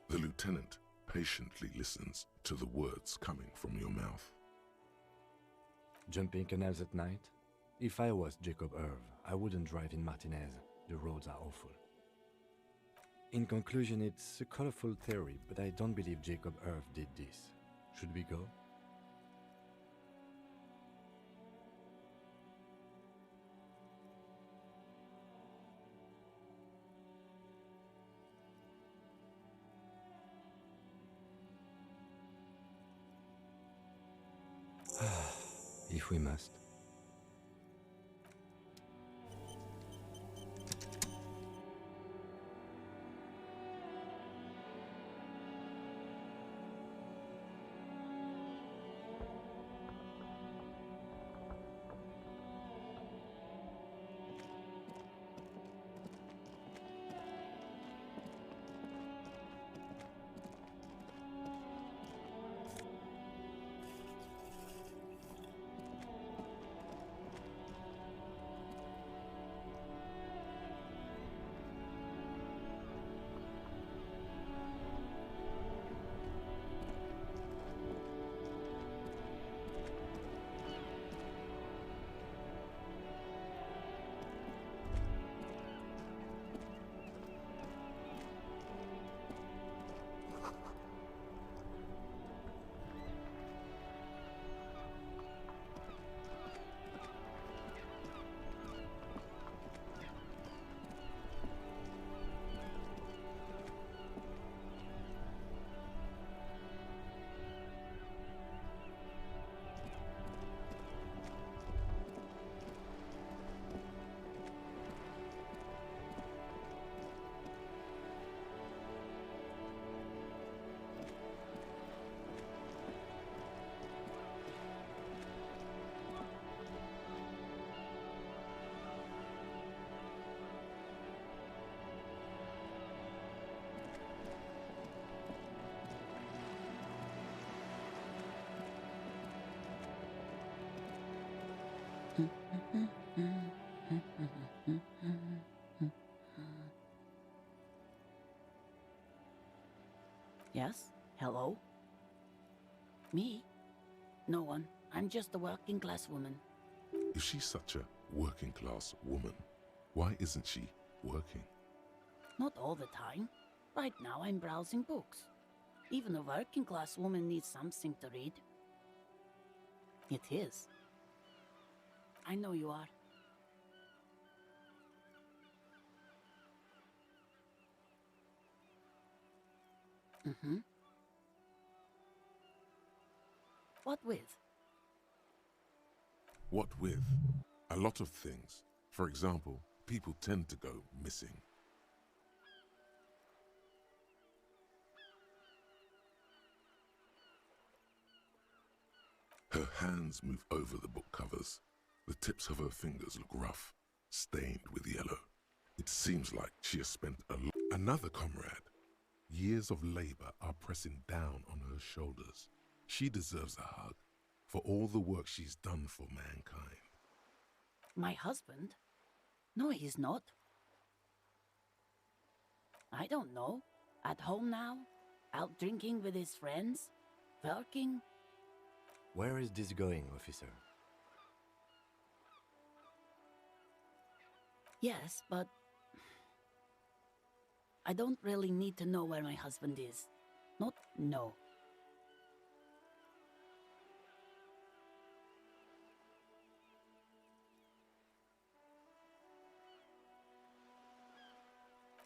The lieutenant patiently listens to the words coming from your mouth. Jumping canals at night? If I was Jacob Irv, I wouldn't drive in Martinez. The roads are awful. In conclusion, it's a colorful theory, but I don't believe Jacob Irv did this. Should we go? If we must. Yes? Hello? Me? No one. I'm just a working class woman. If she's such a working class woman, why isn't she working? Not all the time. Right now I'm browsing books. Even a working class woman needs something to read. It is. I know you are. Mm-hmm. What with? What with? A lot of things. For example, people tend to go missing. Her hands move over the book covers. The tips of her fingers look rough, stained with yellow. It seems like she has spent another comrade. Years of labor are pressing down on her shoulders. She deserves a hug for all the work she's done for mankind. My husband? No, he's not. I don't know. At home now? Out drinking with his friends? Working? Where is this going, officer? Yes, but I don't really need to know where my husband is. Not no.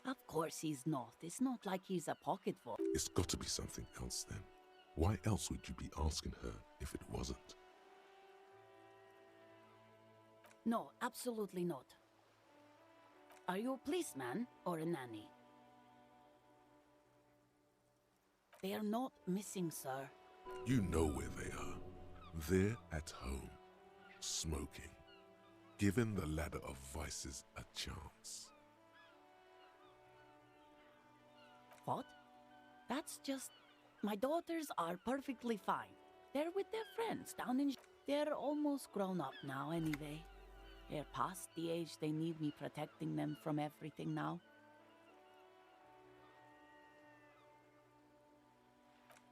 Of course he's not. It's not like he's a pocket full. It's got to be something else then. Why else would you be asking her if it wasn't? No, absolutely not. Are you a policeman or a nanny? They are not missing, sir. You know where they are. They're at home, smoking, giving the ladder of vices a chance. What? That's just... My daughters are perfectly fine. They're with their friends down in... They're almost grown up now anyway. They're past the age they need me protecting them from everything now.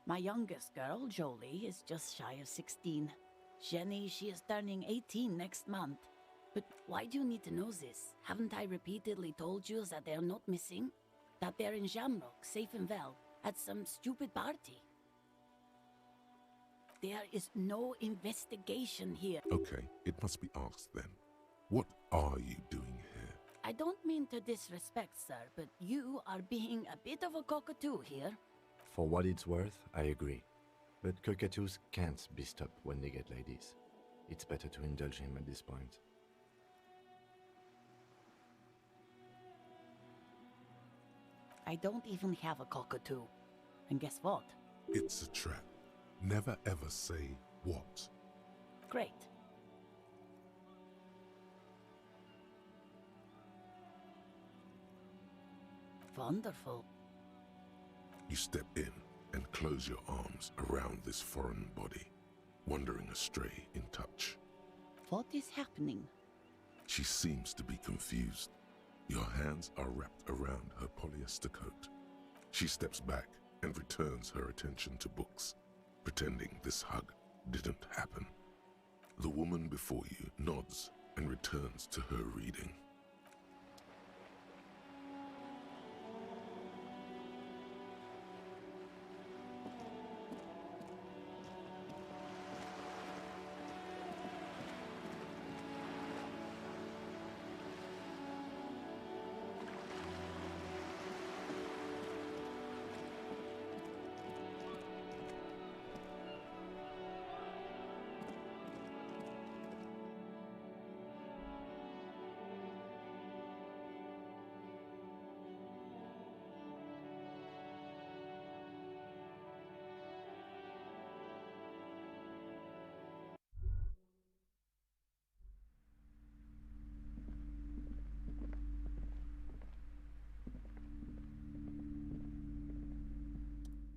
My youngest girl, Jolie, is just shy of 16. Jenny, she is turning 18 next month. But why do you need to know this? Haven't I repeatedly told you that they're not missing? That they're in Jamrock, safe and well, at some stupid party? There is no investigation here. Okay, it must be asked then. What are you doing here? I don't mean to disrespect, sir, but you are being a bit of a cockatoo here. For what it's worth, I agree. But cockatoos can't be stopped when they get ladies. It's better to indulge him at this point. I don't even have a cockatoo. And guess what? It's a trap. Never ever say what. Great. Wonderful. You step in and close your arms around this foreign body, wandering astray in touch. What is happening? She seems to be confused. Your hands are wrapped around her polyester coat. She steps back and returns her attention to books, pretending this hug didn't happen. The woman before you nods and returns to her reading.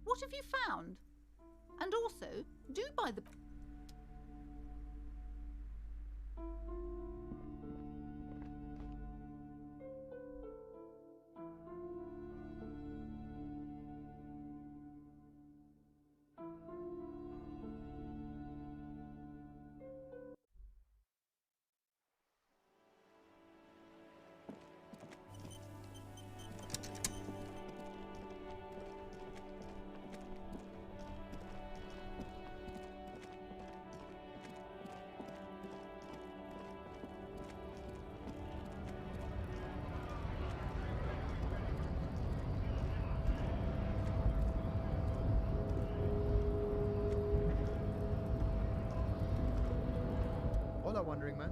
What have you found? And also, do buy the... Hola, Wandering Man.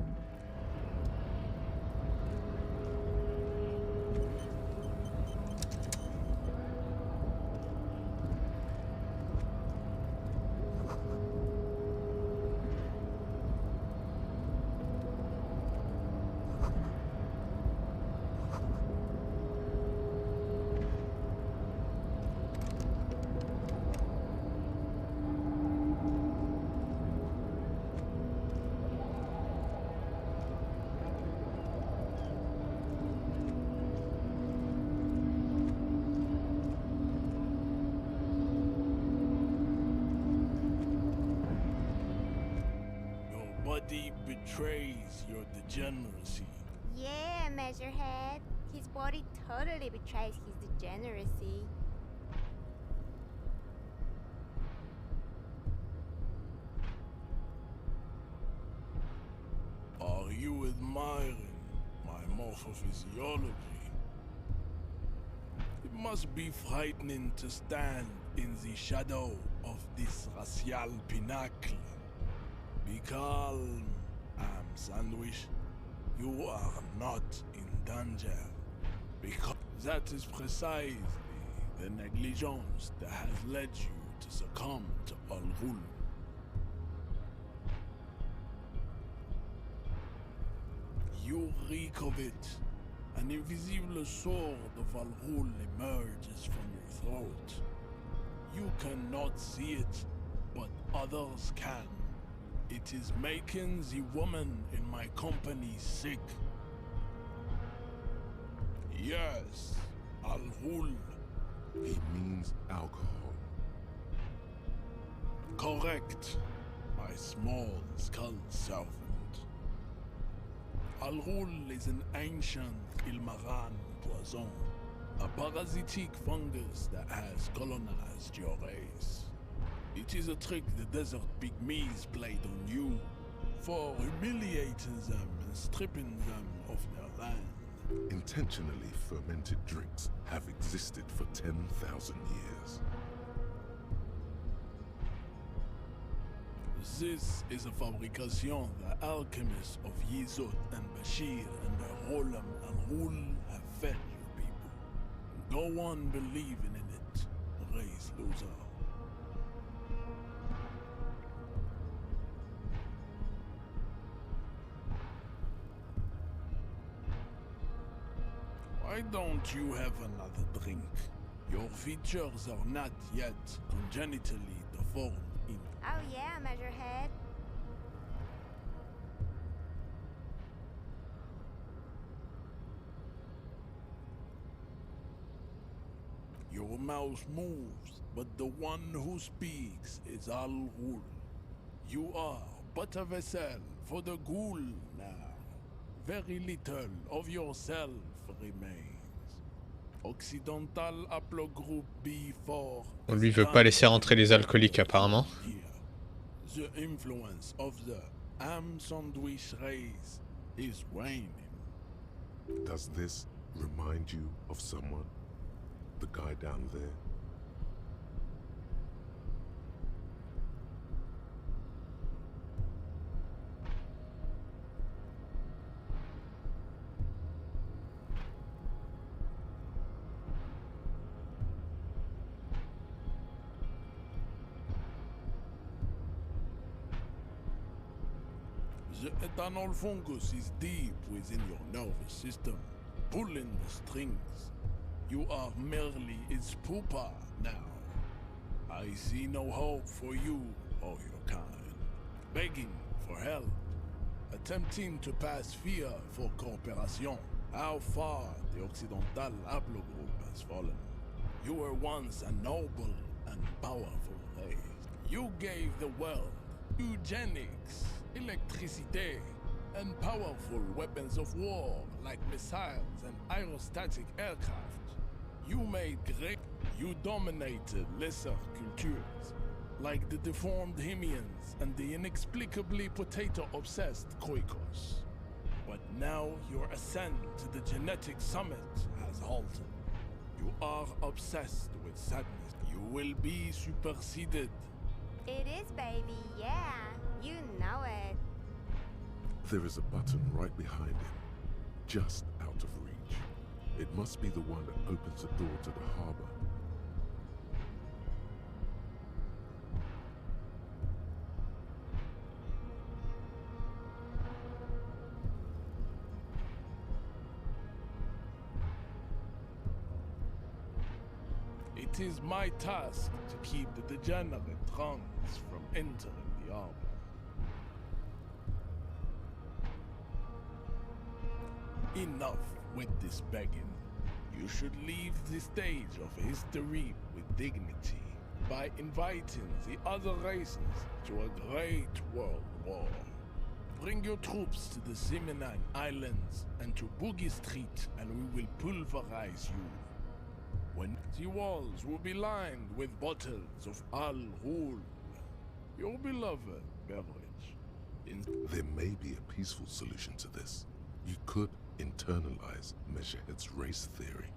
body betrays your degeneracy. Yeah, Measurehead. His body totally betrays his degeneracy. Are you admiring my morphophysiology? It must be frightening to stand in the shadow of this racial pinnacle. Be calm, Sandwich. You are not in danger. Because that is precisely the negligence that has led you to succumb to Al-Ghul. You reek of it. An invisible sword of Al-Ghul emerges from your throat. You cannot see it, but others can. It is making the woman in my company sick. Yes, Al-Ghul. He means alcohol. Correct, my small skull servant. Al-Ghul is an ancient Ilmaran poison, a parasitic fungus that has colonized your race. It is a trick the desert pygmies played on you for humiliating them and stripping them of their land. Intentionally fermented drinks have existed for 10,000 years. This is a fabrication the alchemists of Yizot and Bashir and the Rolam and Rul have fed you people. Go on believing in it, race loser. Why don't you have another drink? Your features are not yet congenitally deformed in... Oh yeah, Measurehead. Your mouth moves, but the one who speaks is Al-Ghul. You are but a vessel for the Ghul now. Very little of yourself remains. Occidental haplogroup B4. On lui veut pas laisser rentrer les alcooliques apparemment. The influence of the sandwich race is waning. Does this remind you of someone? The guy down there? The ethanol fungus is deep within your nervous system, pulling the strings. You are merely its pupa now. I see no hope for you or your kind. Begging for help, attempting to pass fear for cooperation. How far the Occidental haplogroup has fallen. You were once a noble and powerful race. You gave the world eugenics, electricity, and powerful weapons of war like missiles and aerostatic aircraft. You made great. You dominated lesser cultures, like the deformed Hemians and the inexplicably potato-obsessed Khoikos. But now your ascent to the genetic summit has halted. You are obsessed with sadness. You will be superseded. It is, baby, yeah. You know it. There is a button right behind him, just out of reach. It must be the one that opens the door to the harbor. It is my task to keep the degenerate drunks from entering the harbor. Enough with this begging. You should leave the stage of history with dignity by inviting the other races to a great world war. Bring your troops to the Semenine Islands and to Boogie Street, and we will pulverize you. When the walls will be lined with bottles of Al-Ghul, your beloved beverage. There may be a peaceful solution to this. You could internalize Measurehead's race theory.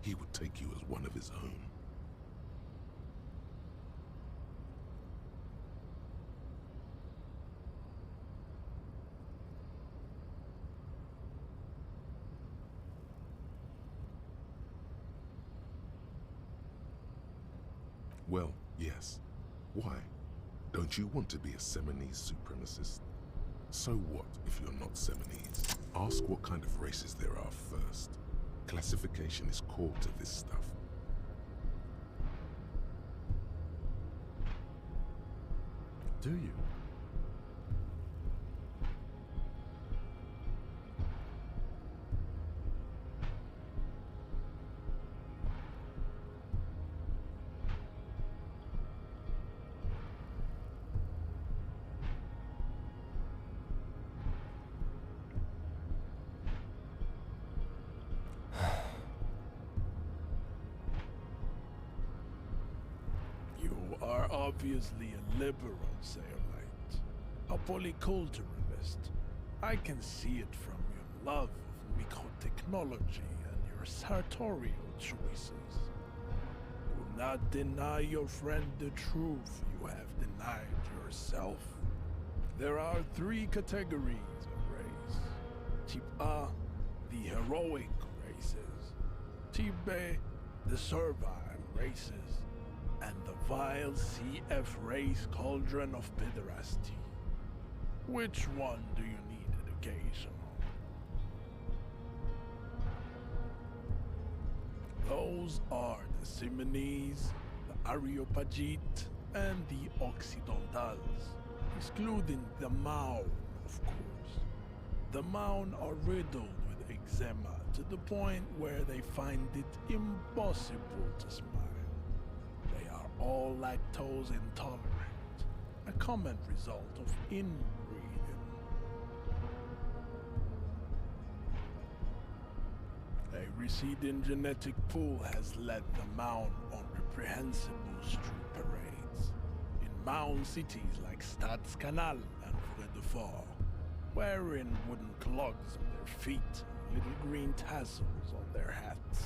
He would take you as one of his own. Well, yes. Why? Don't you want to be a Seminese supremacist? So what if you're not Seminese? Ask what kind of races there are first. Classification is core to this stuff. Do you? Obviously a liberal, Sayolite. A polyculturalist. I can see it from your love of microtechnology and your sartorial choices. Do not deny your friend the truth you have denied yourself. There are 3 categories of race. Type A, the heroic races. Type B, the servile races. And the vile CF race cauldron of pederasty. Which one do you need education on? Those are the Simonese, the Areopagite, and the Occidentals, excluding the Maun, of course. The Maun are riddled with eczema to the point where they find it impossible to smile. All lactose intolerant, a common result of inbreeding. A receding genetic pool has led the Maun on reprehensible street parades in Maun cities like Stadskanal and Fredefort, wearing wooden clogs on their feet and little green tassels on their hats.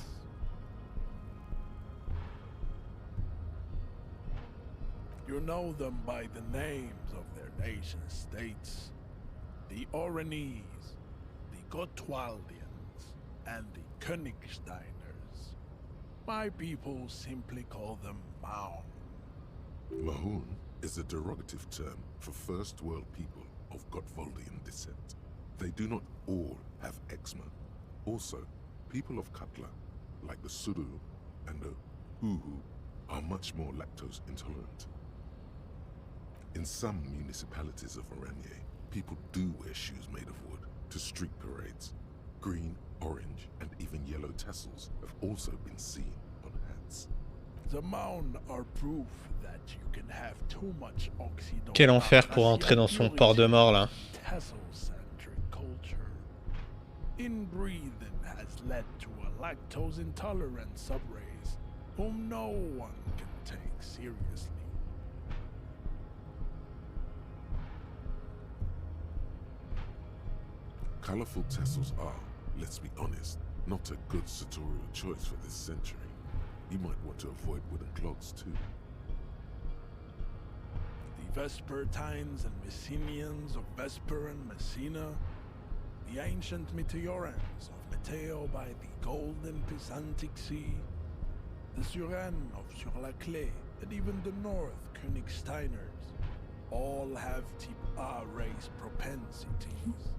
You know them by the names of their nation states. The Oranese, the Gotwaldians, and the Königsteiners. My people simply call them Maun. Mahun is a derogative term for first world people of Gotwaldian descent. They do not all have eczema. Also, people of Katla, like the Suru and the Uhu, are much more lactose intolerant. In some municipalities of Oranje, people do wear shoes made of wood to street parades. Green, orange, and even yellow tassels have also been seen on hats. The Maun are proof that you can have too much Occidental. Quel enfer pour entrer dans son port de mort là. Tassel-centric culture. Inbreeding has led to a lactose-intolerant subrace whom no one can take seriously. Colorful tassels are, let's be honest, not a good sartorial choice for this century. You might want to avoid wooden clogs too. The Vespertines and Messenians of Vesper and Messina, the ancient Meteorans of Meteo by the golden Pisantic Sea, the Suren of Sur-la-Clé, and even the North Königsteiners, all have type A race propensities.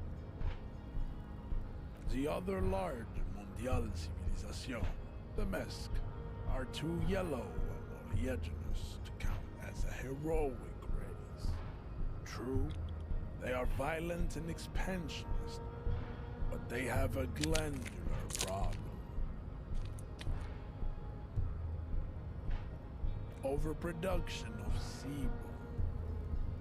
The other large mondiale civilization, the Mesk, are too yellow and oleaginous to count as a heroic race. True, they are violent and expansionist, but they have a glandular problem. Overproduction of sebum.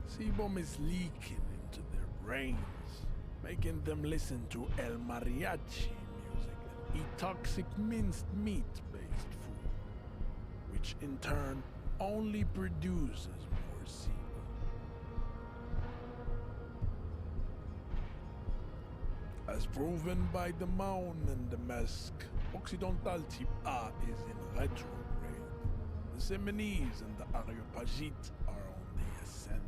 Sebum is leaking into their brains, making them listen to El Mariachi music and eat toxic minced meat-based food, which in turn only produces more sebum. As proven by the mound and the mask, Occidental type A is in retrograde. The Seminese and the Areopagites are on the ascent.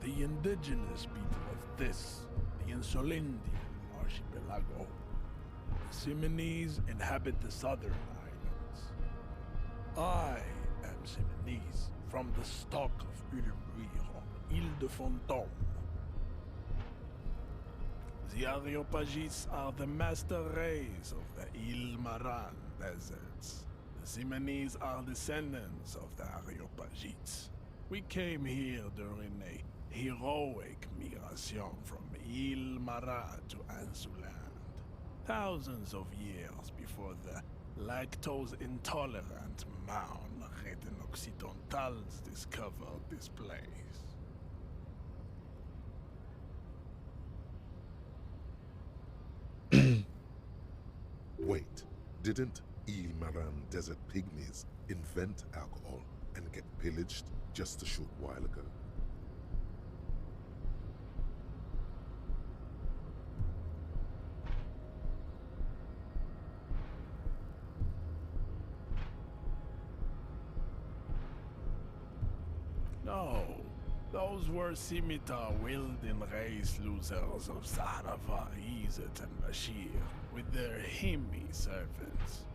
The indigenous people of this, the Insulindian archipelago. The Seminese inhabit the southern islands. I am Seminese, from the stock of Ulumbuir on Ile de Fantôme. The Areopagites are the master race of the Ile Maran deserts. The Seminese are descendants of the Areopagites. We came here during a heroic migration from Ile Maran to Ansuland, thousands of years before the lactose-intolerant Marne Reten Occidentals discovered this place. Wait, didn't Ile Maran desert pygmies invent alcohol and get pillaged just a short while ago? No, those were scimitar-wielding race losers of Zahrava, Izzet, and Bashir, with their Himmi servants.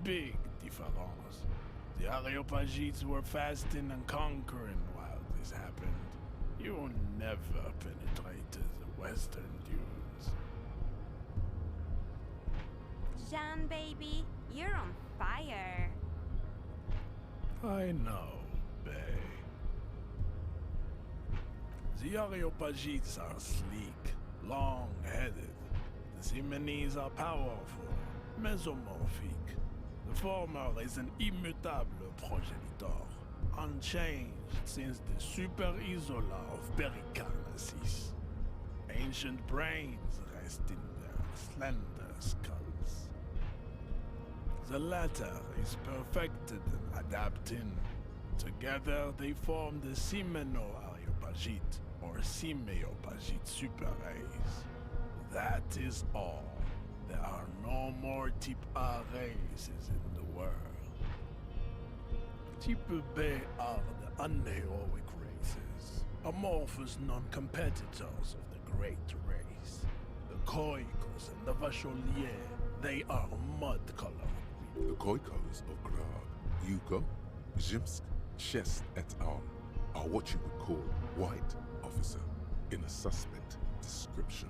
Big difference. The Areopagites were fasting and conquering while this happened. You never penetrated the western dunes. Jean, baby, you're on fire. I know, bae. The Areopagites are sleek, long-headed. The Seminese are powerful, mesomorphic. The former is an immutable progenitor, unchanged since the Super Isola of Pericarnassus. Ancient brains rest in their slender skulls. The latter is perfected and adapting. Together they form the Simeno-Areopagite, or Simeopagite super-race. That is all. There are no more Type A races in the world. Type B are the unheroic races, amorphous non-competitors of the great race. The Khoikos and the Vacholier, they are mud-colored. The Khoikos of Grad, Yugo, Zhimsk, Chest et al. Are what you would call white, officer, in a suspect description.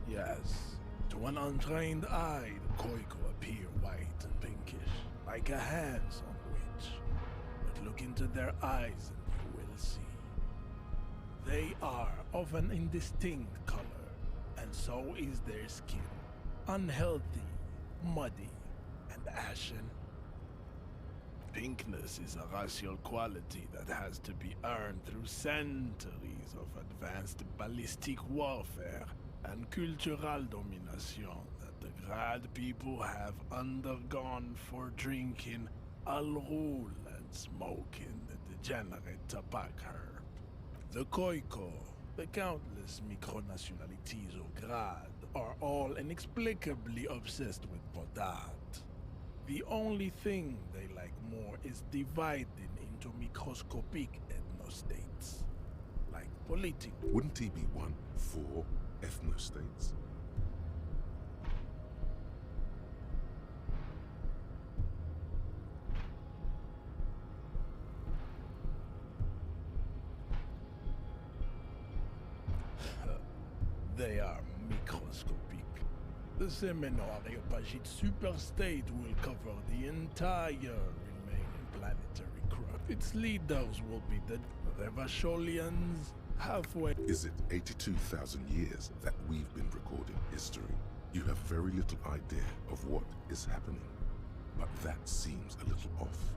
Yes, to an untrained eye, the Khoiko appear white and pinkish, like a hands-on witch. But look into their eyes and you will see. They are of an indistinct color, and so is their skin. Unhealthy, muddy, and ashen. Pinkness is a racial quality that has to be earned through centuries of advanced ballistic warfare and cultural domination that the Grad people have undergone for drinking Al-Rul and smoking the degenerate tobacco herb. The Khoiko, the countless micronationalities of Grad, are all inexplicably obsessed with Vodat. The only thing they like more is dividing into microscopic ethnostates, like political. Wouldn't he be one for ethnostates? They are microscopic. The Semeno-Areopagite superstate will cover the entire remaining planetary crust. Its leaders will be the Revacholians, halfway. Is it 82,000 years that we've been recording history? You have very little idea of what is happening. but that seems a little off.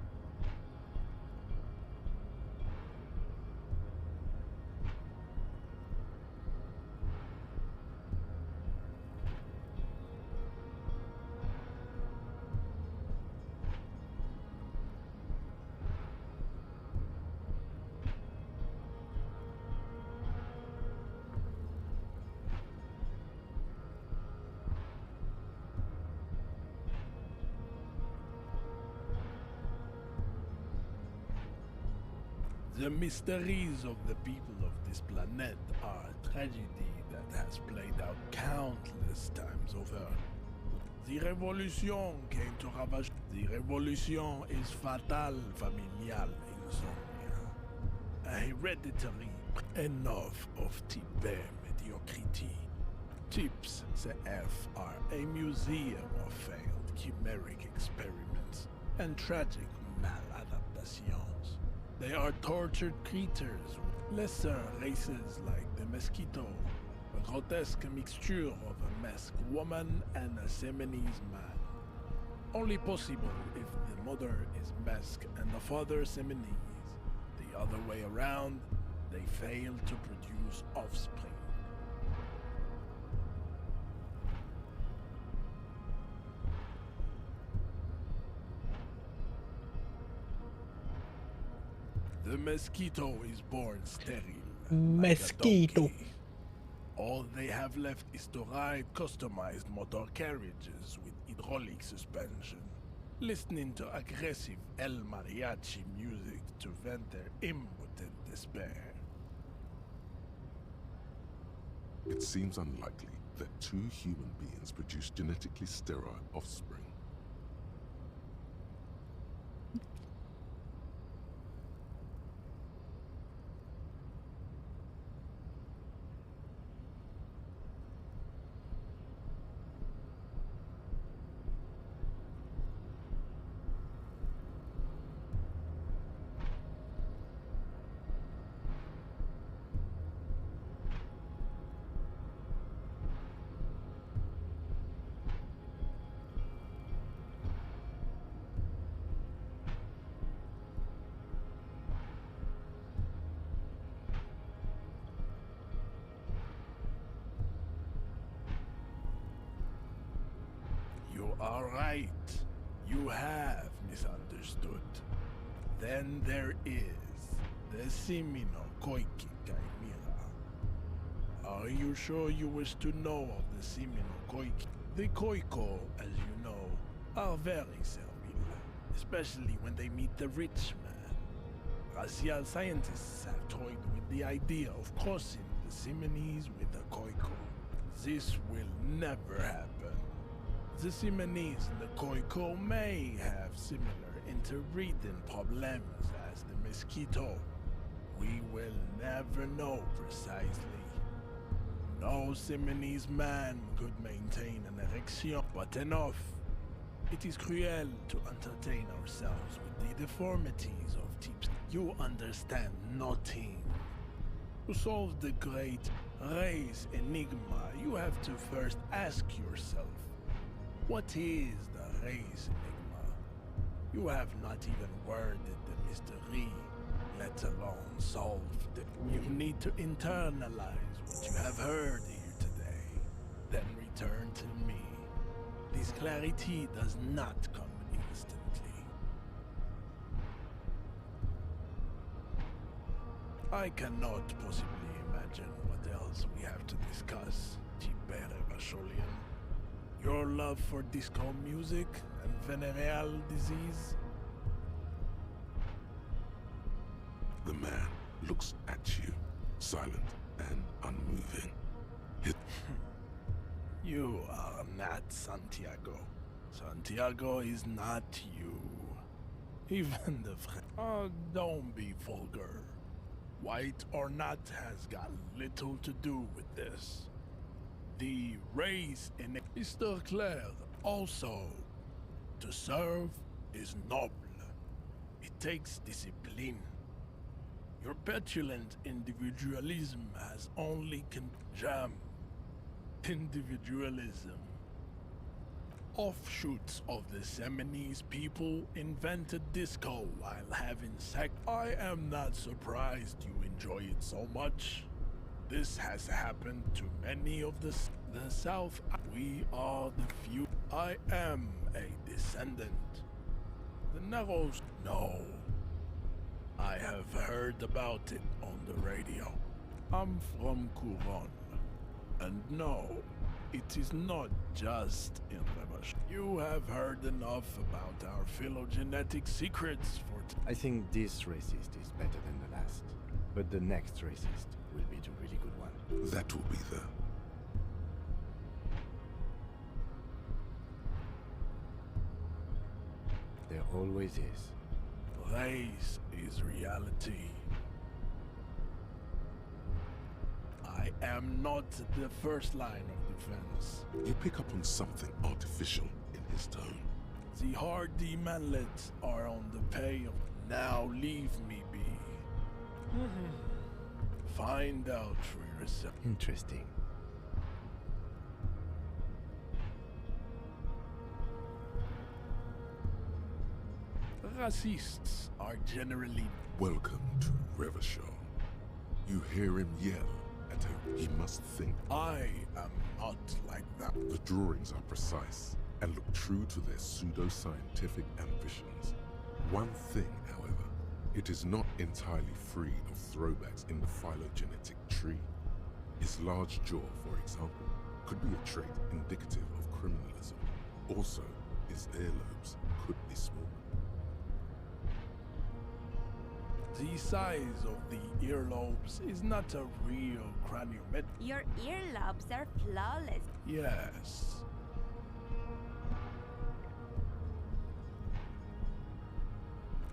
The mysteries of the people of this planet are a tragedy that has played out countless times over. The revolution came to ravage. The revolution is fatal familial insomnia. A hereditary enough of type mediocrity. Tips CF are a museum of failed chimeric experiments and tragic maladaptations. They are tortured creatures, lesser races like the mosquito, a grotesque mixture of a masked woman and a Seminese man. Only possible if the mother is masked and the father Seminese. The other way around, they fail to produce offspring. The mosquito is born sterile. Mosquito. Like all they have left is to ride customized motor carriages with hydraulic suspension, listening to aggressive El Mariachi music to vent their impotent despair. It seems unlikely that two human beings produce genetically sterile offspring. You are right. You have misunderstood. Then there is the Simino Koiki Chimera. Are you sure you wish to know of the Simino Koiki? The Koiko, as you know, are very servile, especially when they meet the rich man. Racial scientists have toyed with the idea of crossing the Simonese with the Koiko. This will never happen. The Simonese and the Koiko may have similar interbreeding problems as the mosquito. We will never know precisely. No Simonese man could maintain an erection, but enough. It is cruel to entertain ourselves with the deformities of tips. You understand nothing. To solve the great race enigma, you have to first ask yourself, what is the race enigma? You have not even worded the mystery, let alone solved it. You need to internalize what you have heard here today, then return to me. This clarity does not come instantly. I cannot possibly imagine what else we have to discuss, RE-va-sholian. Your love for disco music and venereal disease? The man looks at you, silent and unmoving. You are not Santiago. Santiago is not you. Even the Oh, don't be vulgar. White or not has got little to do with this. The race in Mr. Claire also. To serve is noble. It takes discipline. Your petulant individualism has only jam. Individualism. offshoots of the Seminoles people invented disco while having sex. I am not surprised you enjoy it so much. This has happened to many of the South. We are the few. I am a descendant. The Narrows, no. I have heard about it on the radio. I'm from Couronne. And no, it is not just in Revachol. You have heard enough about our phylogenetic secrets for I think this racist is better than the last. But the next racist will be the really good one. That will be the... There always is. Race is reality. I am not the first line of defense. You pick up on something artificial in his tone. The hardy manlets are on the pay of... Now leave me be. Find out for yourself. Interesting. Racists are generally... Welcome to Revachol. You hear him yell at him. He must think. I am not like that. The drawings are precise and look true to their pseudo-scientific ambitions. One thing, however, it is not entirely free of throwbacks in the phylogenetic tree. His large jaw, for example, could be a trait indicative of criminalism. Also, his earlobes could be small. The size of the earlobes is not a real craniomet. Your earlobes are flawless. Yes.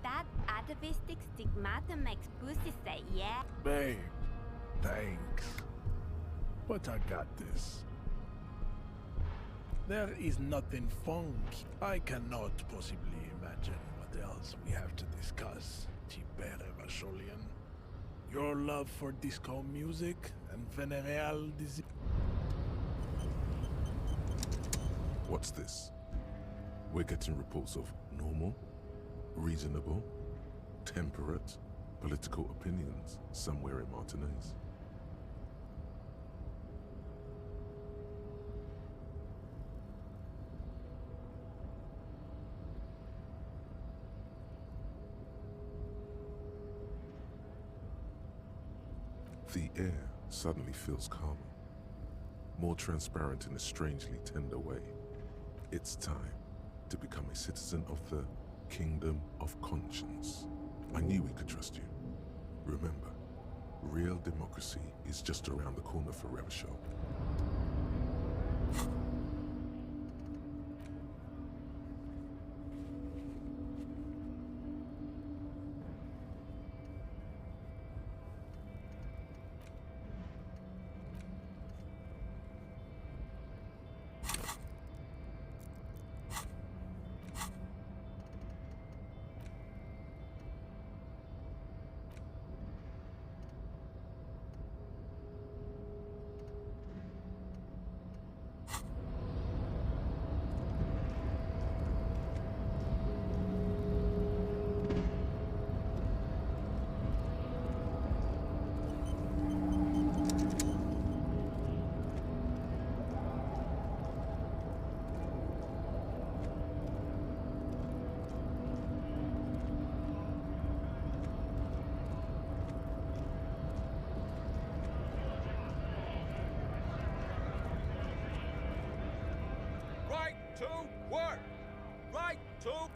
That atavistic stigmata makes pussy say yeah. Babe, thanks. But I got this. There is nothing funky. I cannot possibly imagine what else we have to discuss. Revacholian. Your love for disco music and venereal disease. What's this? We're getting reports of normal, reasonable, temperate, political opinions somewhere in Martinez. The air suddenly feels calmer, more transparent in a strangely tender way. It's time to become a citizen of the Kingdom of Conscience. I knew we could trust you. Remember, real democracy is just around the corner for Revachol.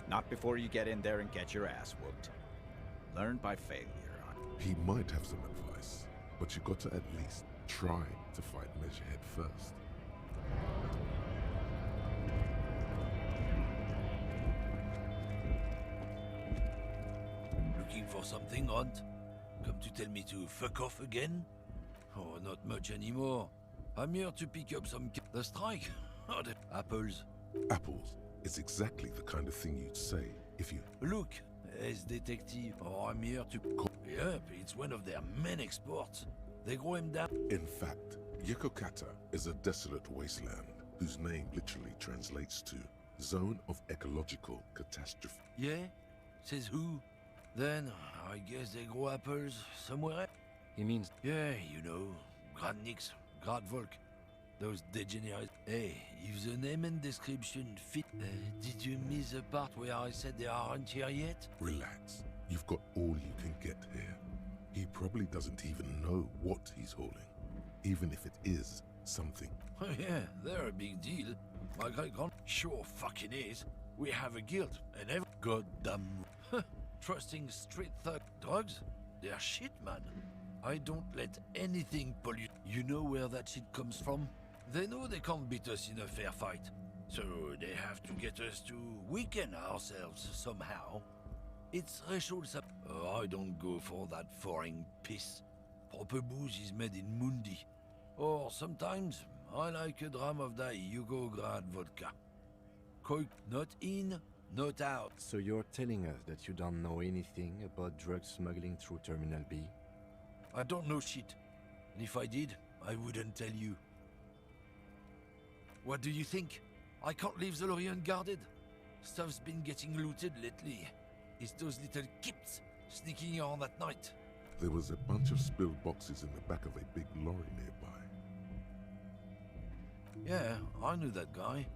Not before you get in there and get your ass whooped. Learn by failure. He might have some advice, but you got to at least try to fight Measurehead first. Looking for something, Hunt? Come to tell me to fuck off again? Oh, not much anymore. I'm here to pick up some... The strike? Oh, the apples. Apples is exactly the kind of thing you'd say if you... Look, as detective. Oh, I'm here to... Yep, it's one of their main exports. They grow him down. In fact, Yekokata is a desolate wasteland whose name literally translates to Zone of ecological catastrophe. Yeah? Says who? Then, I guess they grow apples somewhere. He means... Yeah, you know, Grand Nix, Grand Volk. Those degenerates. Hey, if the name and description fit... did you miss the part where I said they aren't here yet? Relax. You've got all you can get here. He probably doesn't even know what he's hauling, even if it is something. Oh yeah, they're a big deal. My great-grand sure fucking is. We have a guild, and every goddamn... Trusting street thug drugs? They're shit, man. I don't let anything pollute. You know where that shit comes from? They know they can't beat us in a fair fight. So they have to get us to weaken ourselves somehow. It's Revachol. I don't go for that foreign piss. Proper booze is made in Mundi. Or sometimes, I like a dram of that Yugo-Grad vodka. Coik not in, not out. So you're telling us that you don't know anything about drug smuggling through Terminal B? I don't know shit. And if I did, I wouldn't tell you. What do you think? I can't leave the lorry unguarded. Stuff's been getting looted lately. It's those little kips sneaking on at night. There was a bunch of spilled boxes in the back of a big lorry nearby. Yeah, I knew that guy.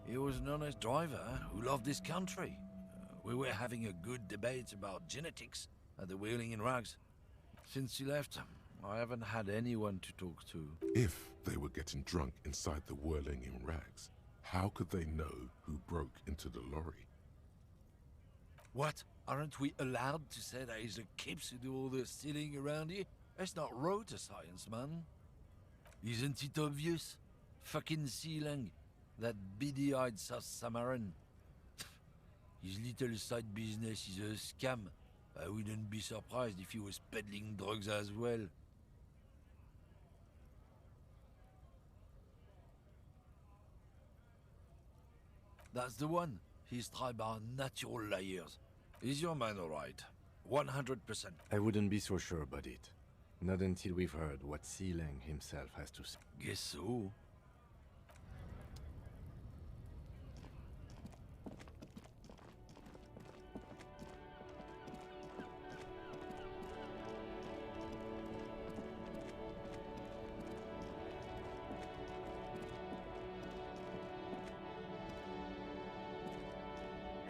He was an honest driver who loved this country. We were having a good debate about genetics at the Wheeling in Rags. Since he left, I haven't had anyone to talk to. If they were getting drunk inside the Whirling in Rags, how could they know who broke into the lorry? What? Aren't we allowed to say that it's the kips who do all the stealing around here? That's not road science, man. Isn't it obvious? Fucking Sealang, that beady-eyed South Samaran. His little side business is a scam. I wouldn't be surprised if he was peddling drugs as well. That's the one. His tribe are natural liars. Is your man alright? 100%. I wouldn't be so sure about it. Not until we've heard what Sealang himself has to say. Guess so.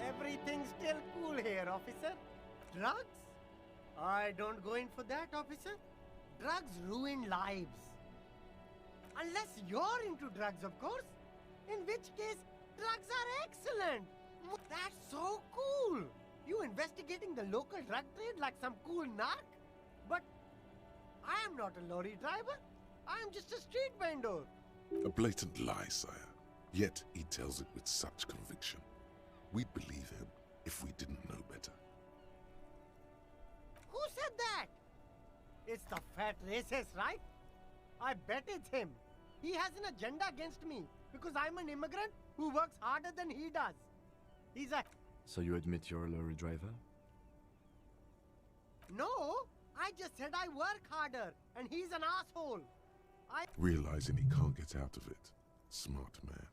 Everything's still cool here, officer. Drugs? I don't go in for that, officer. Drugs ruin lives. Unless you're into drugs, of course. In which case, drugs are excellent. That's so cool. You investigating the local drug trade like some cool narc? But I am not a lorry driver. I am just a street vendor. A blatant lie, sire. Yet he tells it with such conviction. We'd believe him if we didn't know better. Who said that? It's the fat racist, right? I bet it's him. He has an agenda against me because I'm an immigrant who works harder than he does. He's a... So you admit you're a lorry driver? No, I just said I work harder and he's an asshole. Realizing he can't get out of it. Smart man.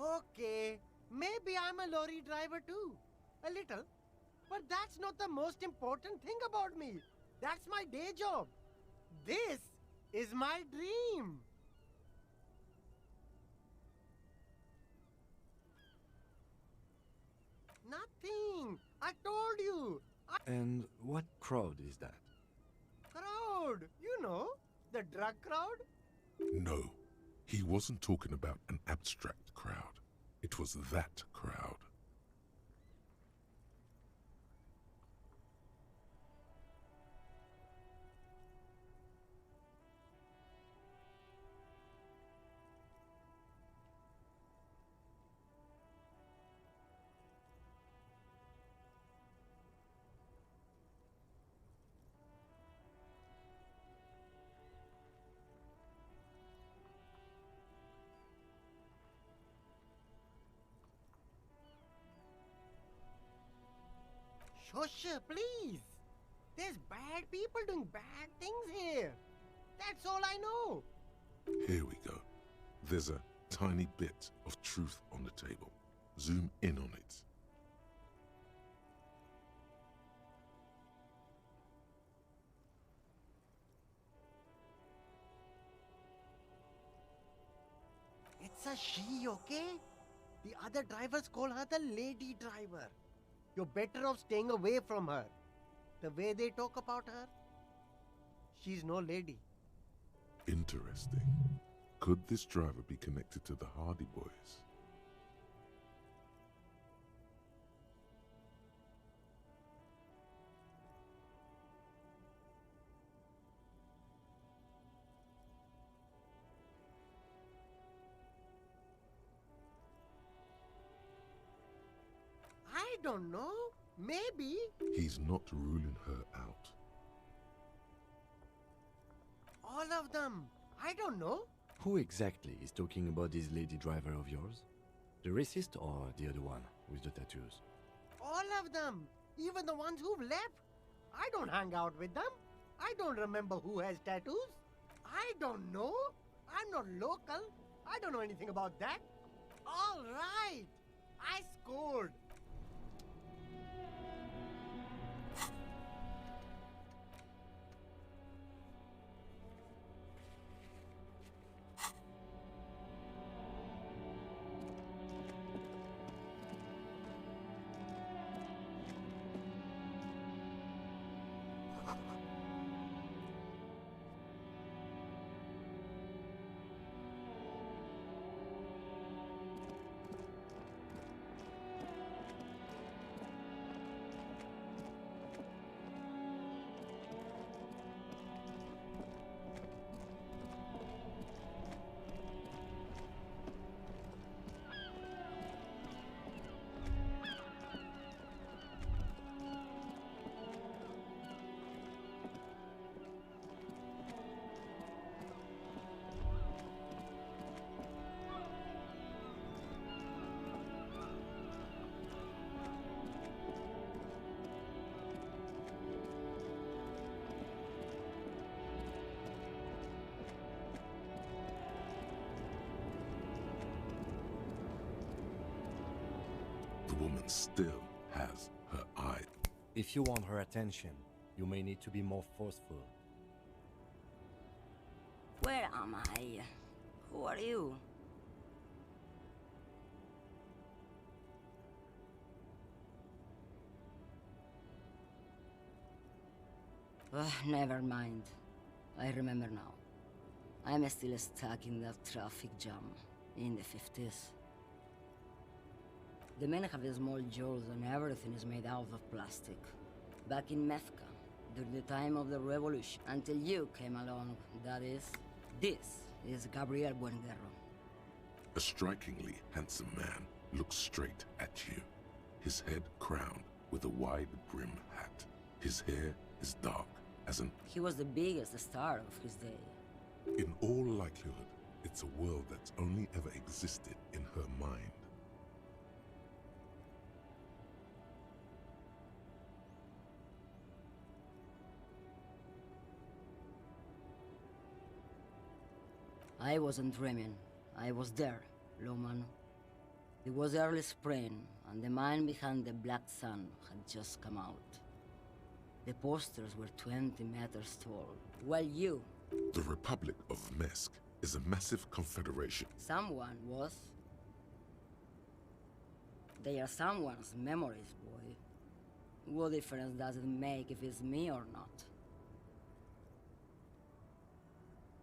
Okay, maybe I'm a lorry driver too. A little. But that's not the most important thing about me. That's my day job. This is my dream. Nothing. I told you. And what crowd is that? Crowd. You know, the drug crowd. No, he wasn't talking about an abstract crowd. It was that crowd. Shush, please. There's bad people doing bad things here. That's all I know. Here we go. There's a Tiny bit of truth on the table. Zoom in on it. It's a she, okay? The other drivers call her the lady driver. You're better off staying away from her. The way they talk about her, she's no lady. Interesting. Could this driver be connected to the Hardy Boys? I don't know. Maybe. He's not ruling her out. All of them. I don't know. Who exactly is talking about this lady driver of yours? The racist or the other one with the tattoos? All of them. Even the ones who've left. I don't hang out with them. I don't remember who has tattoos. I don't know. I'm not local. I don't know anything about that. All right. I scored. The woman still has her eye. If you want her attention, you may need to be more forceful. Where am I? Who are you? Never mind. I remember now. I'm still stuck in that traffic jam in the 50s. The men have small jaws and everything is made out of plastic. Back in Methka, during the time of the revolution, until you came along, that is. This is Gabriel Buenguerro. A strikingly handsome man looks straight at you. His head crowned with a wide brim hat. His hair is dark as an... He was the biggest star of his day. In all likelihood, it's a world that's only ever existed in her mind. I wasn't dreaming. I was there, Loman. It was early spring, and the man behind the Black Sun had just come out. The posters were 20 meters tall, while you... The Republic of Mesk is a massive confederation. Someone was... They are someone's memories, boy. What difference does it make if it's me or not?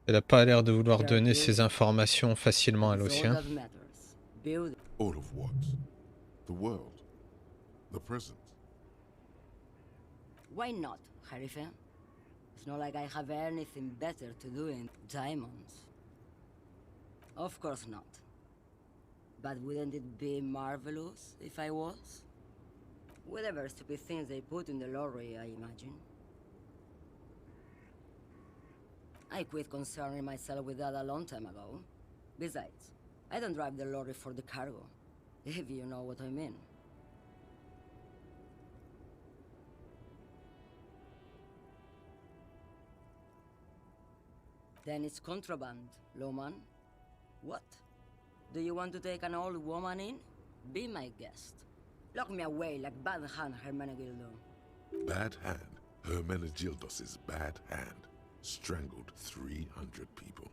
Elle a pas l'air de vouloir donner ces informations facilement à l'Ossien. All of what? The world? The present? Why not, Harife? It's not like I have anything better to do in diamonds. Of course not. But wouldn't it be marvelous if I was? Whatever stupid things they put in the lorry, I imagine. I quit concerning myself with that a long time ago. Besides, I don't drive the lorry for the cargo, if you know what I mean. Then it's contraband, Loman. What? Do you want to take an old woman in? Be my guest. Lock me away like Bad Hand Hermenegildo. Bad Hand? Hermenegildos' bad hand strangled 300 people.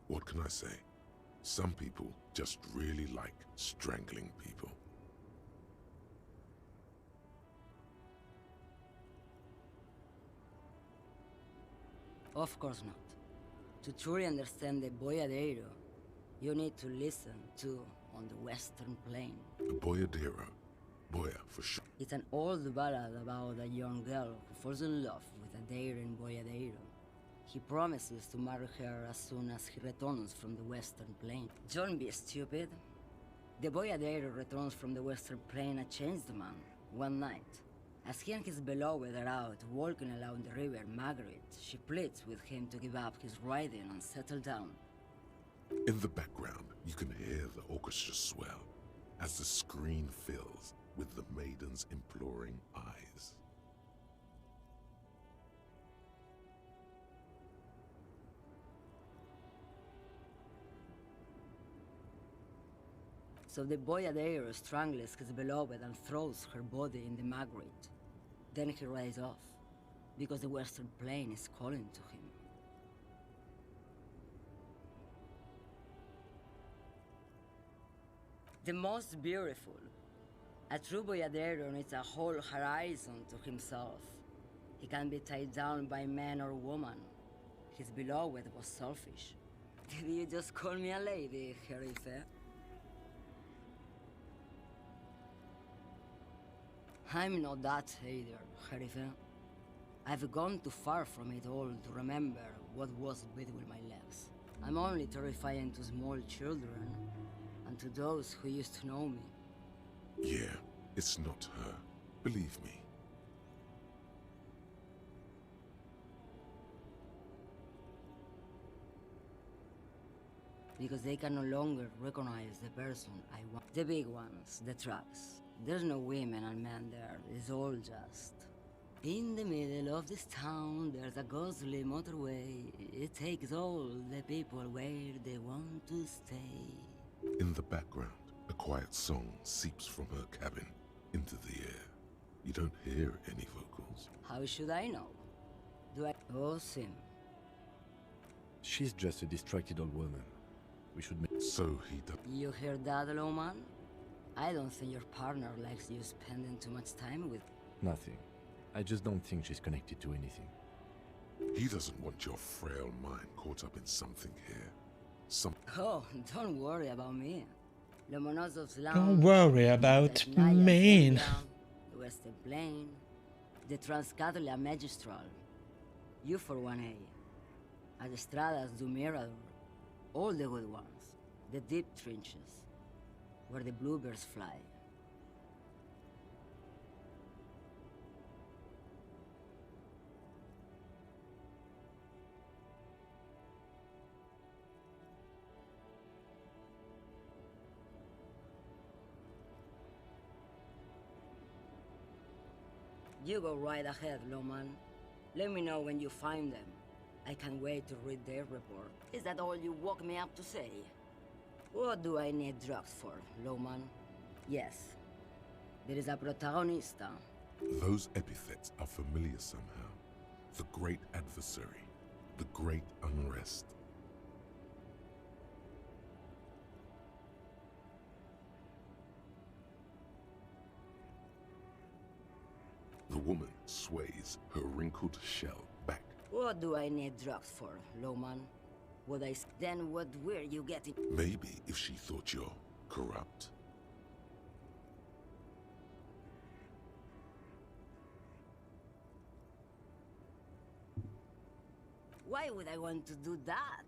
What can I say? Some people just really like strangling people. Of course not. To truly understand the boyadero, you need to listen to On the Western Plain. The boyadero. Boya, for sure. It's an old ballad about a young girl who falls in love with a daring boyadero. He promises to marry her as soon as he returns from the Western Plain. Don't be stupid. The boyadero returns from the Western Plain a changed man, one night. As he and his beloved are out walking along the river Margaret, she pleads with him to give up his riding and settle down. In the background, you can hear the orchestra swell as the screen fills with the maiden's imploring eyes. So the boyadero strangles his beloved and throws her body in the Margaret. Then he rides off, because the Western Plain is calling to him. The most beautiful. A true boyadero needs a whole horizon to himself. He can be tied down by man or woman. His beloved was selfish. Did you just call me a lady, Jerife? I'm not that either, Jerife. I've gone too far from it all to remember what was between my legs. I'm only terrifying to small children, and to those who used to know me. Yeah, it's not her. Believe me. Because they can no longer recognize the person I want. The big ones, the trucks. There's no women and men there, it's all just... In the middle of this town, there's a ghostly motorway. It takes all the people where they want to stay. In the background, a quiet song seeps from her cabin into the air. You don't hear any vocals. How should I know? Do I... Oh, Sim. She's just a distracted old woman. We should make... So he does... You hear that, Lowman? I don't think your partner likes you spending too much time with... Nothing. I just don't think she's connected to anything. He doesn't want your frail mind caught up in something here. Oh, don't worry about me. Don't worry about me. The Western Plain, the Transcatlia Magistral. You for 1A. Adestradas do Mirador. All the good ones. The deep trenches, where the bluebirds fly. You go right ahead, Lowman. Let me know when you find them. I can't wait to read their report. Is that all you woke me up to say? What do I need drugs for, Lowman? Yes, there is a protagonista. Those epithets are familiar somehow. The great adversary, the great unrest. The woman sways her wrinkled shell back. What do I need drugs for, Lowman? Then what were you getting? Maybe if she thought you're corrupt. Why would I want to do that?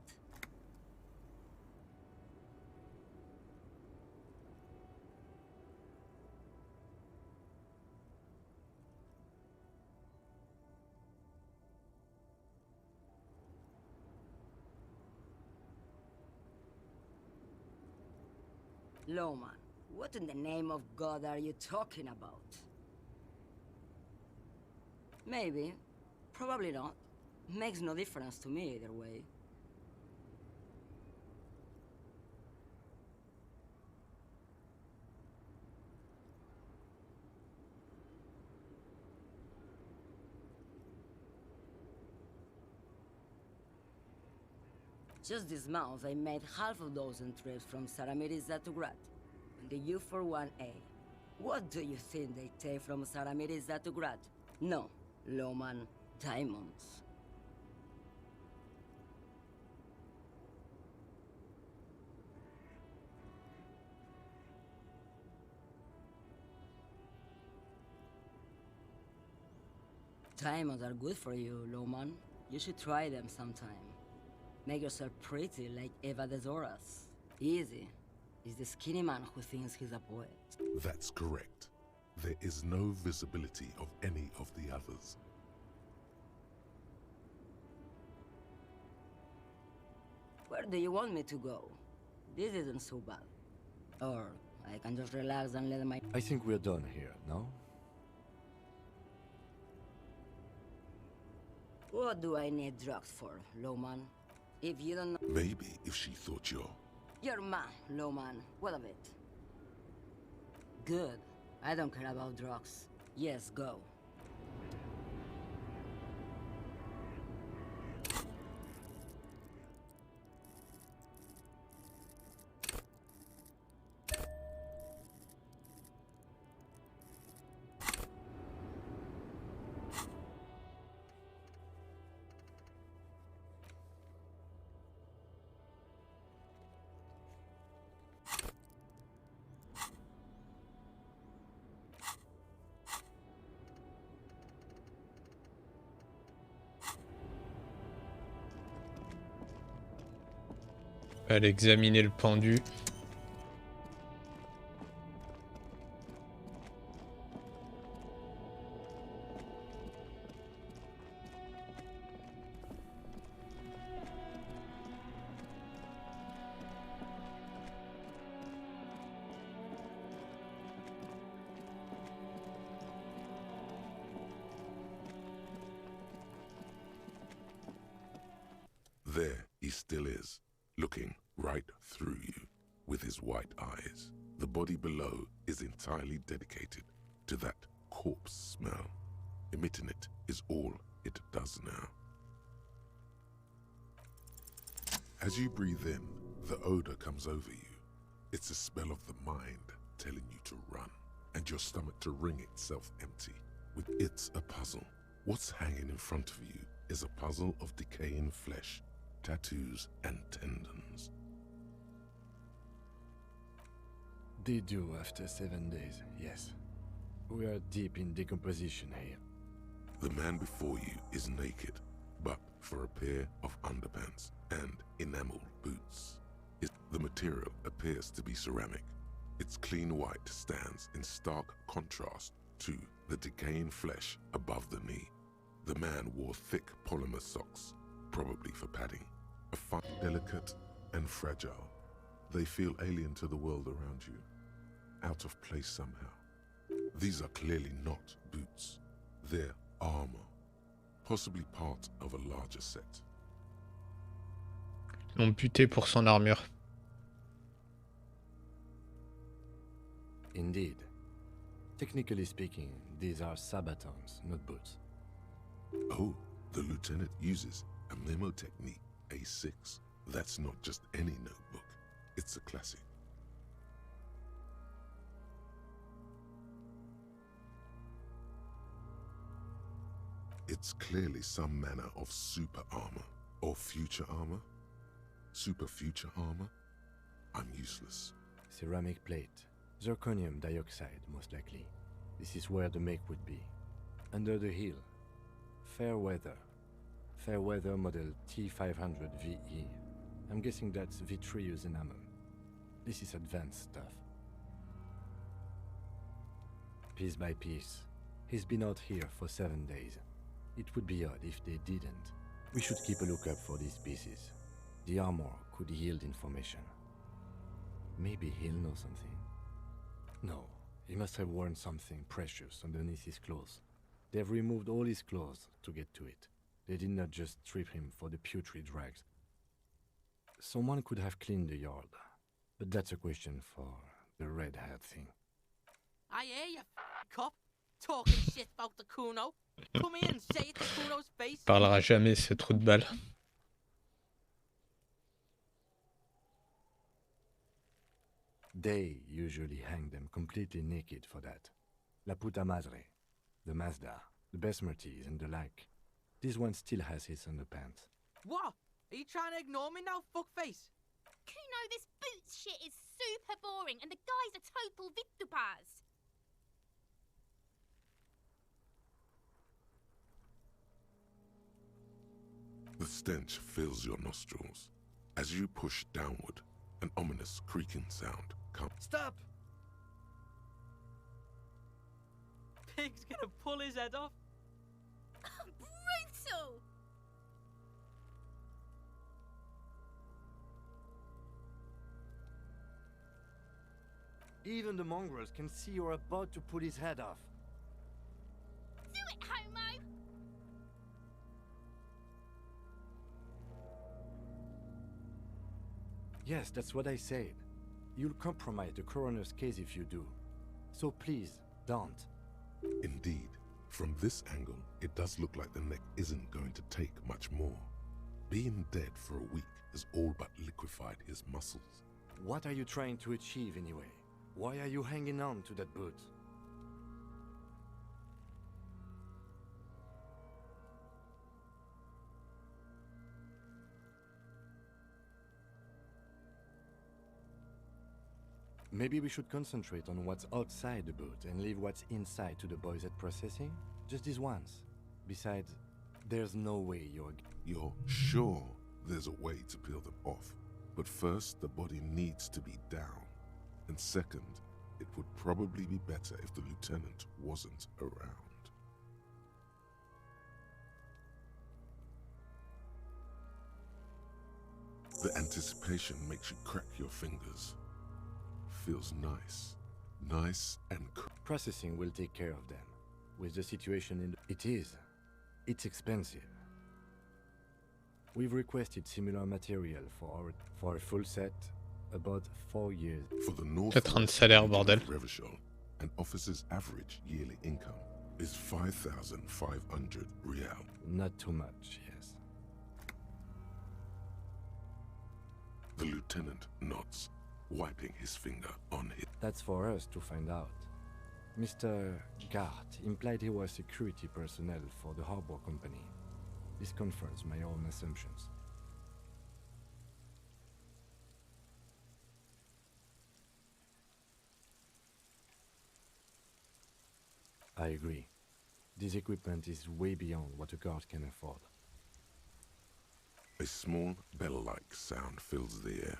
Lowman, what in the name of God are you talking about? Maybe. Probably not. Makes no difference to me either way. Just this month, I made half a dozen trips from Saramiriza to Grat. And the U41A. What do you think they take from Saramiriza to Grat? No, Loman, diamonds. Diamonds are good for you, Loman. You should try them sometime. Make yourself pretty like Eva de Zoras. Easy. He's the skinny man who thinks he's a poet. That's correct. There is no visibility of any of the others. Where do you want me to go? This isn't so bad. Or I can just relax and let my... I think we're done here, no? What do I need drugs for, Loman? If you don't know... Maybe if she thought you're... You're mad, Loman. What of it? Good. I don't care about drugs. Yes, go. Elle examiner le pendu. There he still is, looking right through you with his white eyes. The body below is entirely dedicated to that corpse smell. Emitting it is all it does now. As you breathe in, the odor comes over you. It's a smell of the mind telling you to run, and your stomach to wring itself empty. It's a puzzle. What's hanging in front of you is a puzzle of decaying flesh, tattoos and tendons. They do after 7 days, yes. We are deep in decomposition here. The man before you is naked, but for a pair of underpants and enameled boots. The material appears to be ceramic. Its clean white stands in stark contrast to the decaying flesh above the knee. The man wore thick polymer socks, probably for padding. A fine, delicate and fragile. They feel alien to the world around you, out of place somehow. These are clearly not boots. They're armor, possibly part of a larger set. L'ont buté pour son armure. Indeed. Technically speaking, these are sabatons, not boots. Oh, the lieutenant uses a memo technique, A6. That's not just any notebook, it's a classic. It's clearly some manner of super armor, or future armor. Super future armor? I'm useless. Ceramic plate. Zirconium dioxide, most likely. This is where the make would be. Under the hill. Fair weather. Fair weather model T500VE. I'm guessing that's vitreous enamel. This is advanced stuff. Piece by piece. He's been out here for 7 days. It would be odd if they didn't. We should keep a lookout for these pieces. The armor could yield information. Maybe he'll know something. No, he must have worn something precious underneath his clothes. They've removed all his clothes to get to it. They did not just strip him for the putrid rags. Someone could have cleaned the yard, but that's a question for the red-haired thing. I hear you, cop, talking shit about the Kuno. Come here and say it to Kuno's face. Parlera jamais ce trou de balle. They usually hang them completely naked for that. La puta madre, the Mazda, the Besmerties and the like. This one still has his underpants. What? Are you trying to ignore me now, fuckface? Kuno, this boots shit is super boring and the guy's a total vitupaz. The stench fills your nostrils. As you push downward, an ominous creaking sound comes. Stop! Pig's gonna pull his head off. Brutal! Even the mongrels can see you're about to pull his head off. Do it, homo! Yes, that's what I said. You'll compromise the coroner's case if you do. So please, don't. Indeed, from this angle, it does look like the neck isn't going to take much more. Being dead for a week has all but liquefied his muscles. What are you trying to achieve anyway? Why are you hanging on to that boot? Maybe we should concentrate on what's outside the boot and leave what's inside to the boys at processing? Just this once. Besides, there's no way You're sure there's a way to peel them off, but first the body needs to be down. And second, it would probably be better if the lieutenant wasn't around. The anticipation makes you crack your fingers. Feels nice. Nice and Processing will take care of them. With the situation in It's expensive. We've requested similar material for a full set, about 4 years. For the North Peut-être un salaire, bordel. Revachol, an officer's average yearly income is 5,500 real. Not too much, yes. The lieutenant nods, wiping his finger on it. That's for us to find out. Mr. Gart implied he was security personnel for the harbor company. This confirms my own assumptions. I agree. This equipment is way beyond what a guard can afford. A small bell-like sound fills the air,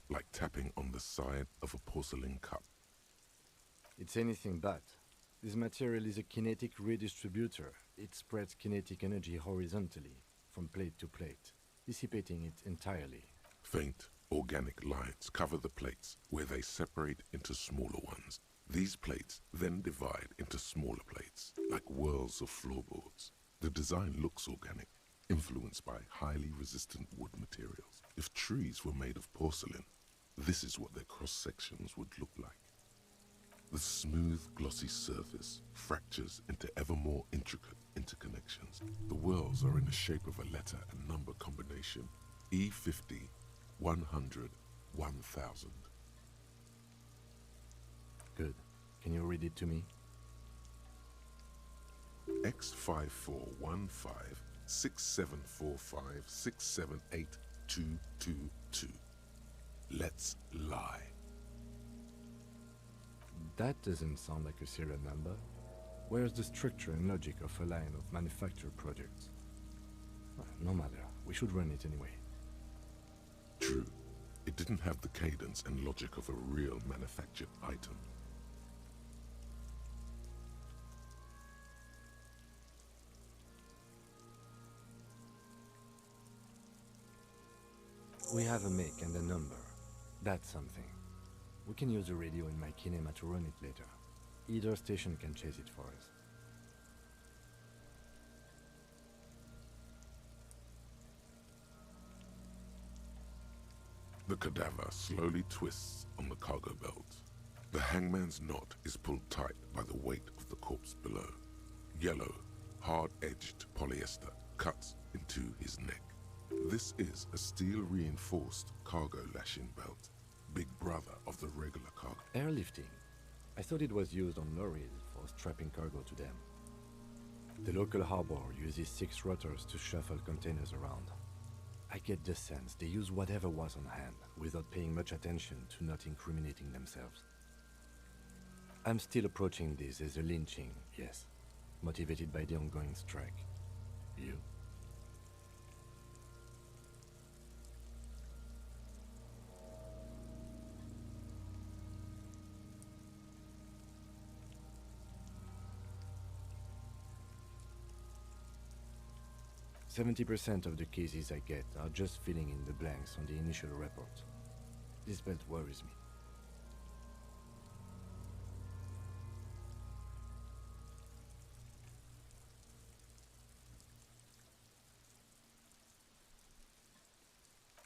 like tapping on the side of a porcelain cup. It's anything but. This material is a kinetic redistributor. It spreads kinetic energy horizontally, from plate to plate, dissipating it entirely. Faint, organic lines cover the plates, where they separate into smaller ones. These plates then divide into smaller plates, like whirls of floorboards. The design looks organic, influenced by highly resistant wood materials. If trees were made of porcelain, this is what their cross-sections would look like. The smooth, glossy surface fractures into ever more intricate interconnections. The whirls are in the shape of a letter and number combination: E50, 100, 1000. Good. Can you read it to me? X5415 6745 678222. Let's lie. That doesn't sound like a serial number. Where's the structure and logic of a line of manufactured products? Well, no matter. We should run it anyway. True. It didn't have the cadence and logic of a real manufactured item. We have a make and a number. That's something. We can use the radio in my kinema to run it later. Either station can chase it for us. The cadaver slowly twists on the cargo belt. The hangman's knot is pulled tight by the weight of the corpse below. Yellow, hard-edged polyester cuts into his neck. This is a steel-reinforced cargo lashing belt. big brother of the regular cargo. Airlifting. I thought it was used on lorries for strapping cargo to them. The local harbor uses 6 rotors to shuffle containers around. I get the sense they use whatever was on hand without paying much attention to not incriminating themselves. I'm still approaching this as a lynching, yes, motivated by the ongoing strike. You? %70 of the cases I get are just filling in the blanks on the initial report. This belt worries me.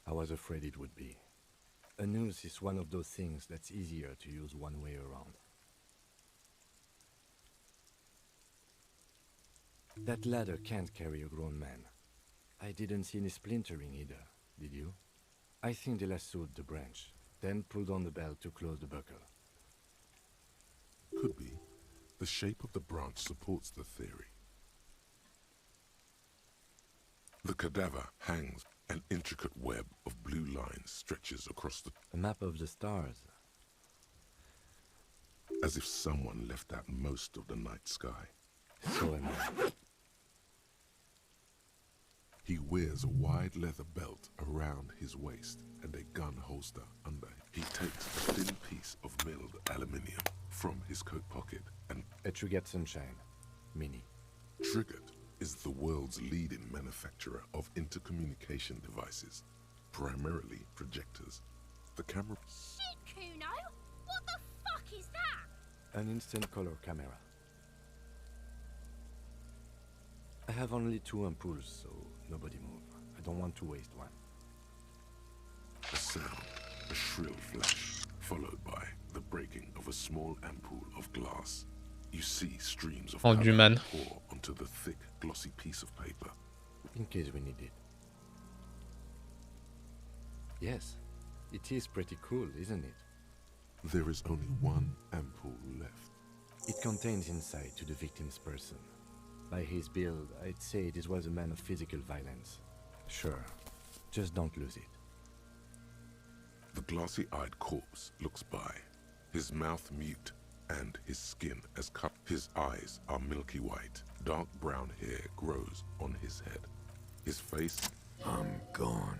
I was afraid it would be. A noose is one of those things that's easier to use one way around. That ladder can't carry a grown man. I didn't see any splintering either, did you? I think they lassoed the branch, then pulled on the belt to close the buckle. Could be. The shape of the branch supports the theory. The cadaver hangs. An intricate web of blue lines stretches across the... A map of the stars. As if someone left out most of the night sky. So am I. He wears a wide leather belt around his waist and a gun holster under. He takes a thin piece of milled aluminium from his coat pocket and... A Trigger Sunshine. Mini. Triggered is the world's leading manufacturer of intercommunication devices, primarily projectors. The camera... Shit, Kuno! What the fuck is that? An instant color camera. I have only 2 ampoules, so nobody move. I don't want to waste one. A sound, a shrill flash, followed by the breaking of a small ampoule of glass. You see streams of du man. pour onto the thick, glossy piece of paper. In case we need it. Yes, it is pretty cool, isn't it? There is only one ampoule left. It contains insight to the victim's person. By his build, I'd say this was a man of physical violence. Sure, just don't lose it. The glossy-eyed corpse looks by, his mouth mute, and his skin as cut. His eyes are milky white. Dark brown hair grows on his head. His face... I'm gone.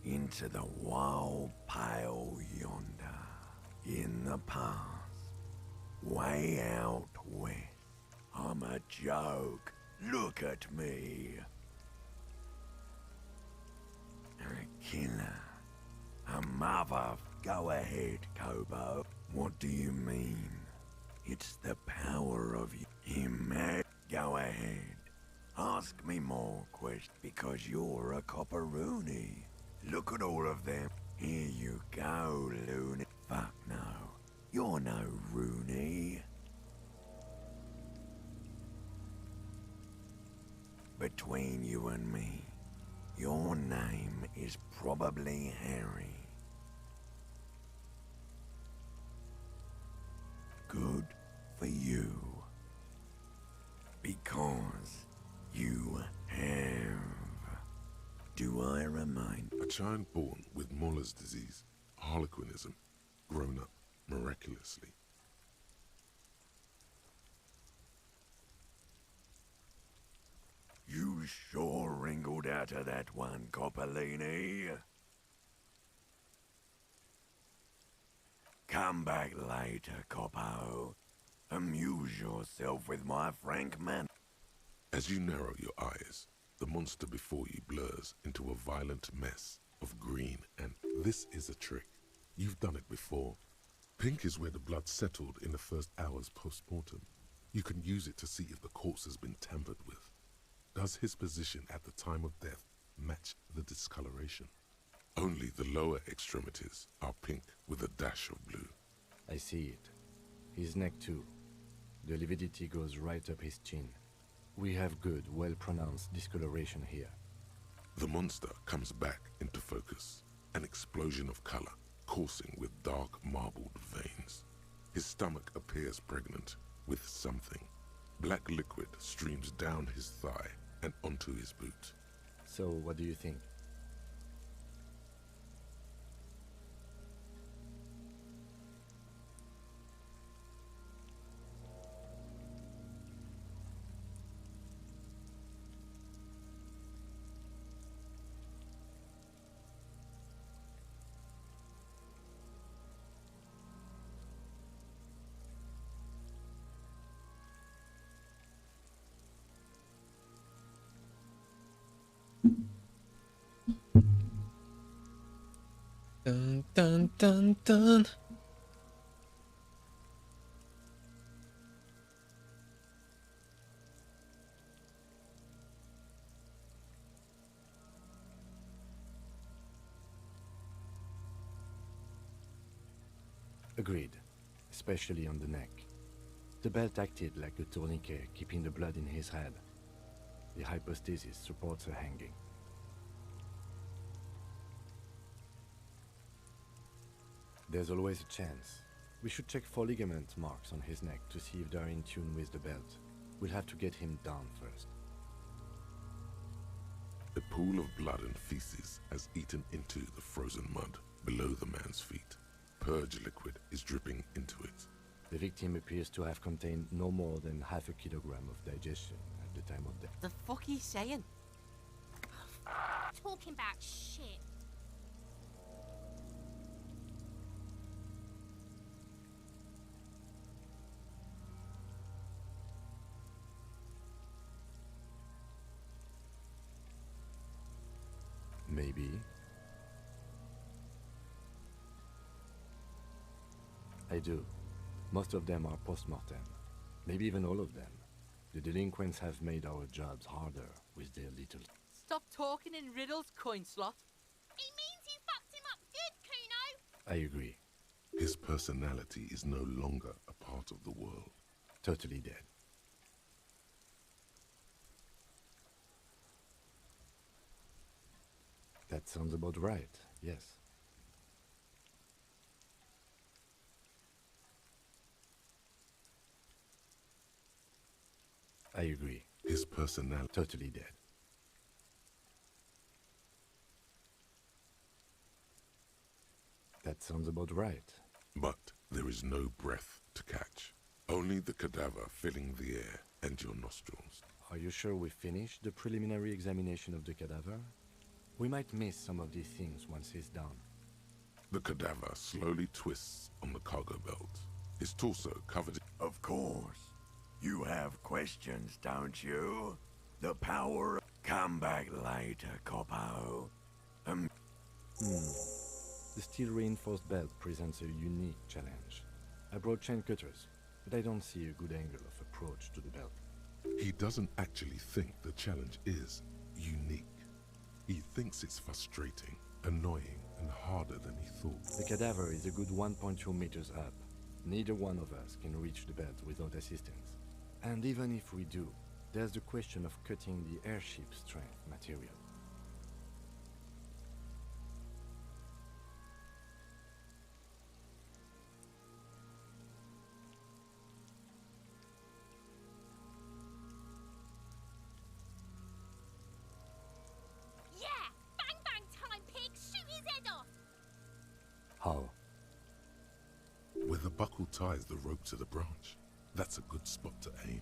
Into the wild pale yonder. In the past. Way out west. I'm a joke. Look at me. A killer. A mother. Go ahead, Kobo. What do you mean? It's the power of him. Go ahead. Ask me more questions because you're a copperoony. Look at all of them. Here you go, loony. Fuck no. You're no Rooney. Between you and me, your name is probably Harry. Good for you. Because you have. Do I remind? A child born with Muller's disease, harlequinism, grown up miraculously. You sure wrinkled out of that one, Coppolini. Come back later, Coppo. Amuse yourself with my frank man. As you narrow your eyes, the monster before you blurs into a violent mess of green, and this is a trick. You've done it before. Pink is where the blood settled in the first hours post-mortem. You can use it to see if the corpse has been tampered with. Does his position at the time of death match the discoloration? Only the lower extremities are pink with a dash of blue. I see it. His neck too. The lividity goes right up his chin. We have good, well-pronounced discoloration here. The monster comes back into focus, an explosion of color, coursing with dark marbled veins. His stomach appears pregnant with something. Black liquid streams down his thigh and onto his boot. So, what do you think? Dun dun dun dun. Agreed, especially on the neck. The belt acted like a tourniquet, keeping the blood in his head. The hypostasis supports a hanging. There's always a chance. We should check for ligament marks on his neck to see if they're in tune with the belt. We'll have to get him down first. A pool of blood and feces has eaten into the frozen mud below the man's feet. Purge liquid is dripping into it. The victim appears to have contained no more than half a kilogram of digestion at the time of death. The fuck are you saying? Talking about shit. Maybe. I do. Most of them are post-mortem. Maybe even all of them. The delinquents have made our jobs harder with their little... Stop talking in riddles, coin slot. He means you fucked him up good, Kuno. I agree. His personality is no longer a part of the world. Totally dead. That sounds about right, yes. I agree. His personality... Totally dead. That sounds about right. But there is no breath to catch. Only the cadaver filling the air and your nostrils. Are you sure we finished the preliminary examination of the cadaver? We might miss some of these things once he's done. The cadaver slowly twists on the cargo belt. His torso covered in... Of course. You have questions, don't you? The power... Come back later, Copo. The steel-reinforced belt presents a unique challenge. I brought chain cutters, but I don't see a good angle of approach to the belt. He doesn't actually think the challenge is unique. He thinks it's frustrating, annoying, and harder than he thought. The cadaver is a good 1.2 meters up. Neither one of us can reach the belt without assistance. And even if we do, there's the question of cutting the airship strength material. How? Where the buckle ties the rope to the branch. That's a good spot to aim.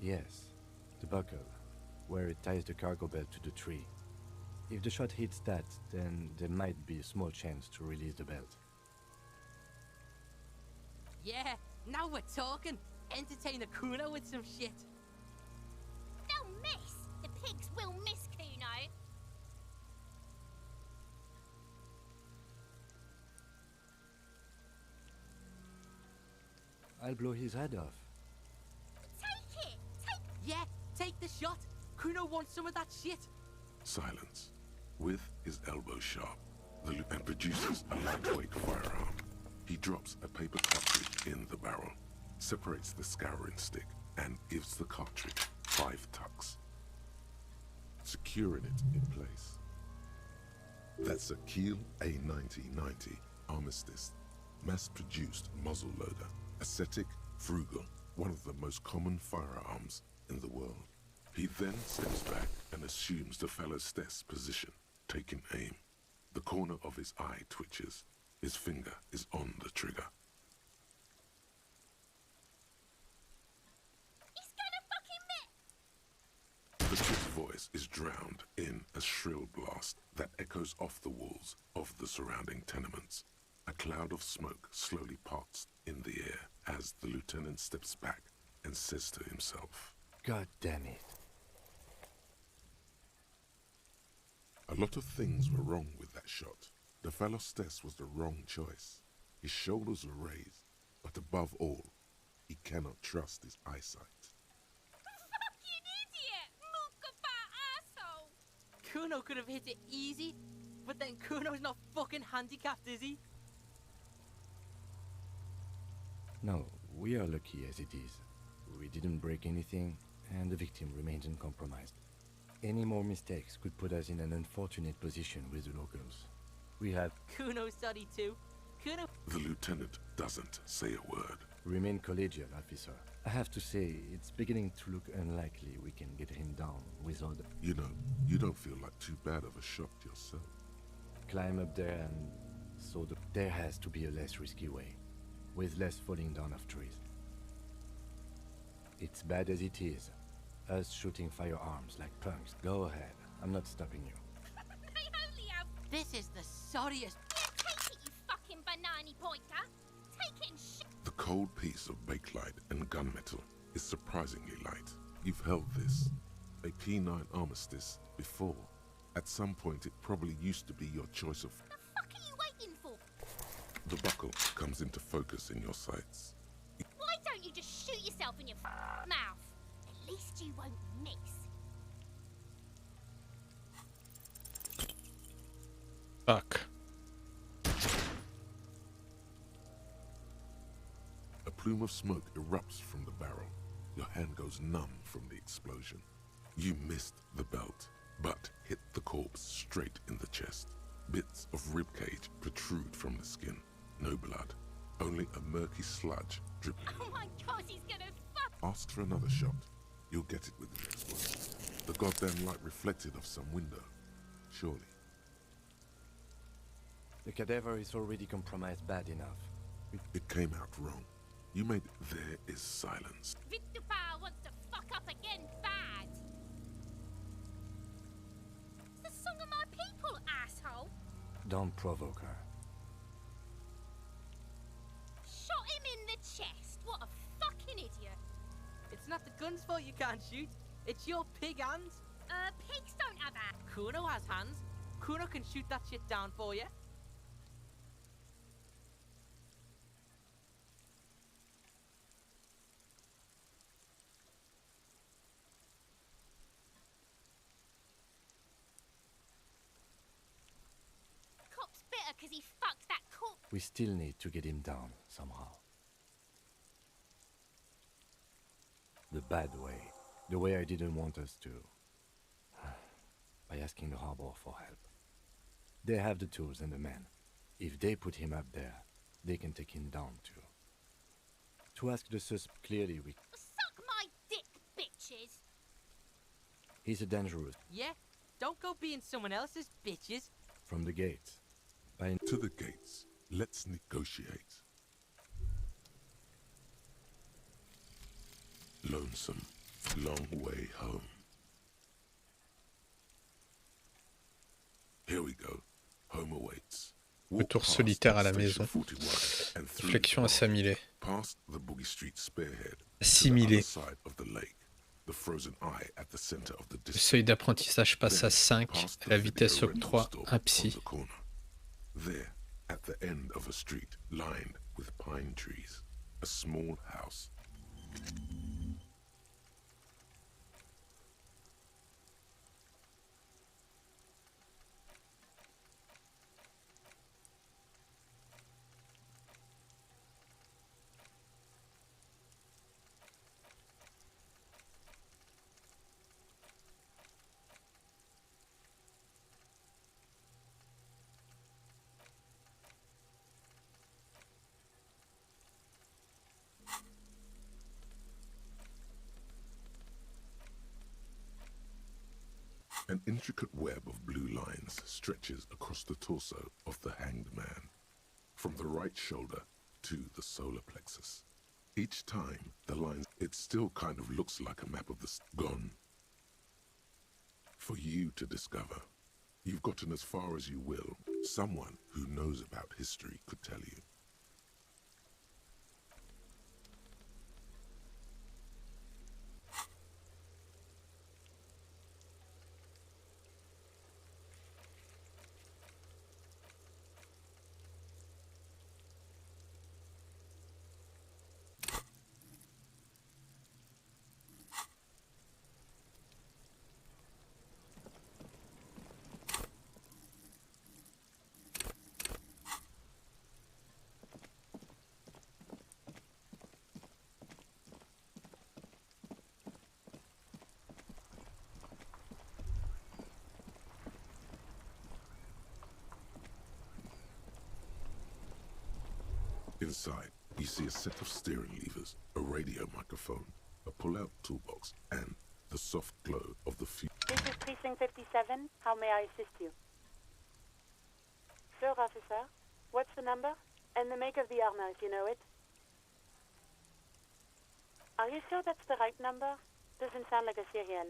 Yes, the buckle, where it ties the cargo belt to the tree. If the shot hits that, then there might be a small chance to release the belt. Yeah, now we're talking. Entertain a Kuno with some shit. They'll miss. The pigs will miss Kuno. I'll blow his head off. Take it. Yeah, take the shot. Kuno wants some of that shit. Silence. With his elbow sharp, the lieutenant produces a lightweight firearm. He drops a paper cartridge in the barrel, separates the scouring stick, and gives the cartridge 5 tucks, securing it in place. That's a Kiel A9090 Armistice, mass-produced muzzleloader, ascetic, frugal, one of the most common firearms in the world. He then steps back and assumes the fellow's test position, taking aim. The corner of his eye twitches. His finger is on the trigger. He's gonna fucking miss! The kid's voice is drowned in a shrill blast that echoes off the walls of the surrounding tenements. A cloud of smoke slowly parts in the air as the lieutenant steps back and says to himself, God damn it. A lot of things were wrong with that shot. The fellow's test was the wrong choice. His shoulders were raised, but above all, he cannot trust his eyesight. Fucking idiot! Mookaba asshole! Kuno could have hit it easy, but then Kuno's not fucking handicapped, is he? No, we are lucky as it is. We didn't break anything, and the victim remains uncompromised. Any more mistakes could put us in an unfortunate position with the locals. We have... Kuno's sorry too. Kuno... The lieutenant doesn't say a word. Remain collegial, officer. I have to say, it's beginning to look unlikely we can get him down without... You know, you don't feel like too bad of a shot yourself. Climb up there and... there has to be a less risky way, with less falling down of trees. It's bad as it is. Us shooting firearms like punks. Go ahead. I'm not stopping you. They only have... This is the sorriest... Yeah, take it, you fucking banana pointer! Take it and The cold piece of bakelite and gunmetal is surprisingly light. You've held this, a P9 Armistice, before. At some point it probably used to be your choice of... The fuck are you waiting for? The buckle comes into focus in your sights. Why don't you just shoot yourself in your mouth? At least you won't miss. Fuck. A plume of smoke erupts from the barrel. Your hand goes numb from the explosion. You missed the belt, but hit the corpse straight in the chest. Bits of ribcage protrude from the skin. No blood, only a murky sludge dripping. Oh my god, he's gonna fuck! Ask for another shot. You'll get it with the next one. The goddamn light reflected off some window. Surely. The cadaver is already compromised bad enough. It came out wrong. You made there is silence. Vittupa wants to fuck up again bad. It's the song of my people, asshole. Don't provoke her. Shot him in the chest. What a fucking idiot. It's not the gun's fault you can't shoot. It's your pig hands. Pigs don't have hands. Kuno has hands. Kuno can shoot that shit down for you. Cop's bitter because he fucked that corpse. We still need to get him down somehow. The bad way. The way I didn't want us to. By asking the harbor for help. They have the tools and the men. If they put him up there, they can take him down too. To ask the suspect clearly, we... Suck my dick, bitches. He's a dangerous. Yeah, don't go being someone else's bitches. From the gates. To the gates. Let's negotiate. Lonesome, long way home. Here we go. Home awaits. Retour solitaire à la maison. Réflexion assimilée. Past the Boogie Street spearhead. Assimilée. The frozen eye at the center of the Le seuil d'apprentissage passe à 5. La vitesse octroie un psy. There, at the end of a street lined with pine trees, a small house. An intricate web of blue lines stretches across the torso of the hanged man, from the right shoulder to the solar plexus. Each time the lines, it still kind of looks like a map of the gone. For you to discover. You've gotten as far as you will. Someone who knows about history could tell you. Inside, you see a set of steering levers, a radio microphone, a pull-out toolbox, and the soft glow of the fuel. This is Precinct 57. How may I assist you? Sure, officer. What's the number? And the make of the armor, if you know it. Are you sure that's the right number? Doesn't sound like a serial.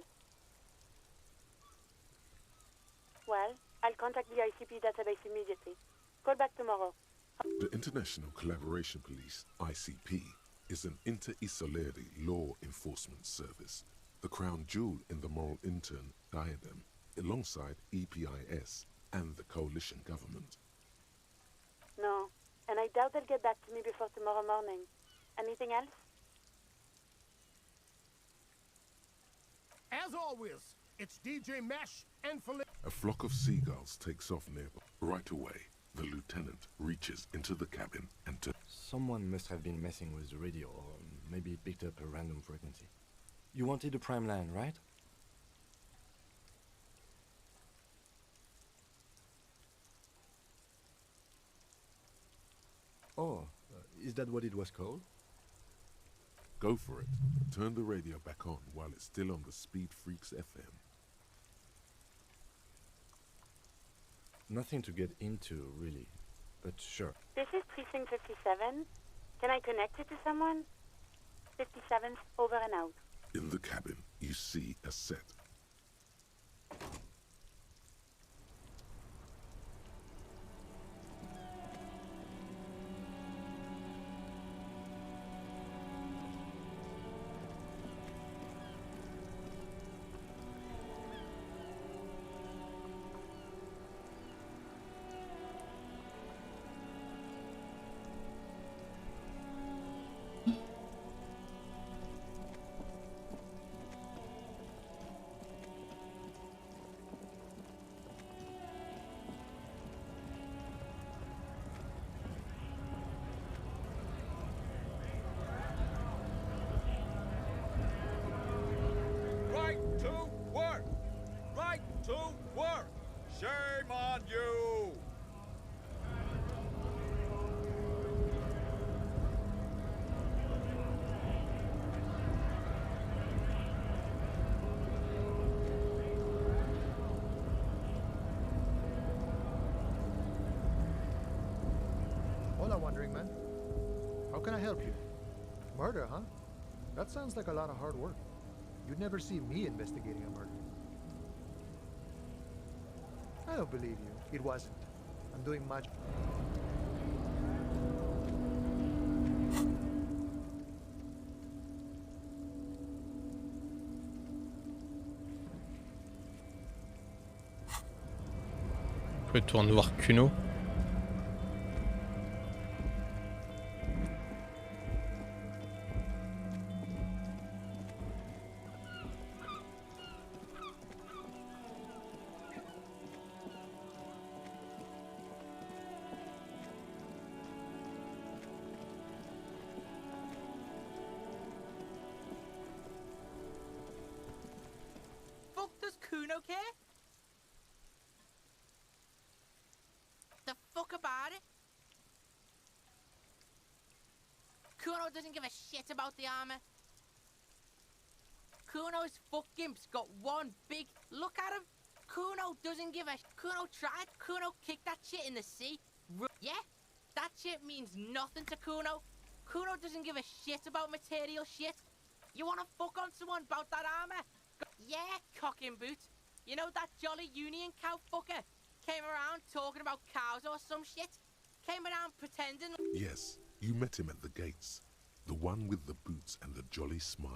Well, I'll contact the ICP database immediately. Call back tomorrow. The International Collaboration Police, ICP, is an inter-Isolari law enforcement service, the crown jewel in the moral intern diadem, alongside EPIS and the coalition government. No, and I doubt they'll get back to me before tomorrow morning. Anything else? As always, it's DJ Mesh and Philip. A flock of seagulls takes off nearby. Right away, the lieutenant reaches into the cabin and Someone must have been messing with the radio, or maybe it picked up a random frequency. You wanted a prime line, right? Oh, is that what it was called? Go for it. Turn the radio back on while it's still on the Speed Freaks FM. Nothing to get into, really, but sure. This is Precinct 57. Can I connect it to someone? 57's over and out. In the cabin, you see a set. Right to work! Right to work! Shame on you! Hola, Wandering Man. How can I help you? Murder, huh? That sounds like a lot of hard work. You'd never see me investigating a murder. I don't believe you. It wasn't. I'm doing much. On peut tourner voir Kuno. Fuck does Kuno care? The fuck about it? Kuno doesn't give a shit about the armor. Kuno's fuck gimp's got one big look at him. Kuno doesn't give a Kuno tried. Kuno kicked that shit in the sea. Yeah? That shit means nothing to Kuno. Kuno doesn't give a shit about material shit. You wanna fuck on someone about that armor? Yeah, cocking boot. You know that jolly union cow fucker? Came around talking about cows or some shit? Came around pretending... Yes, you met him at the gates. The one with the boots and the jolly smile.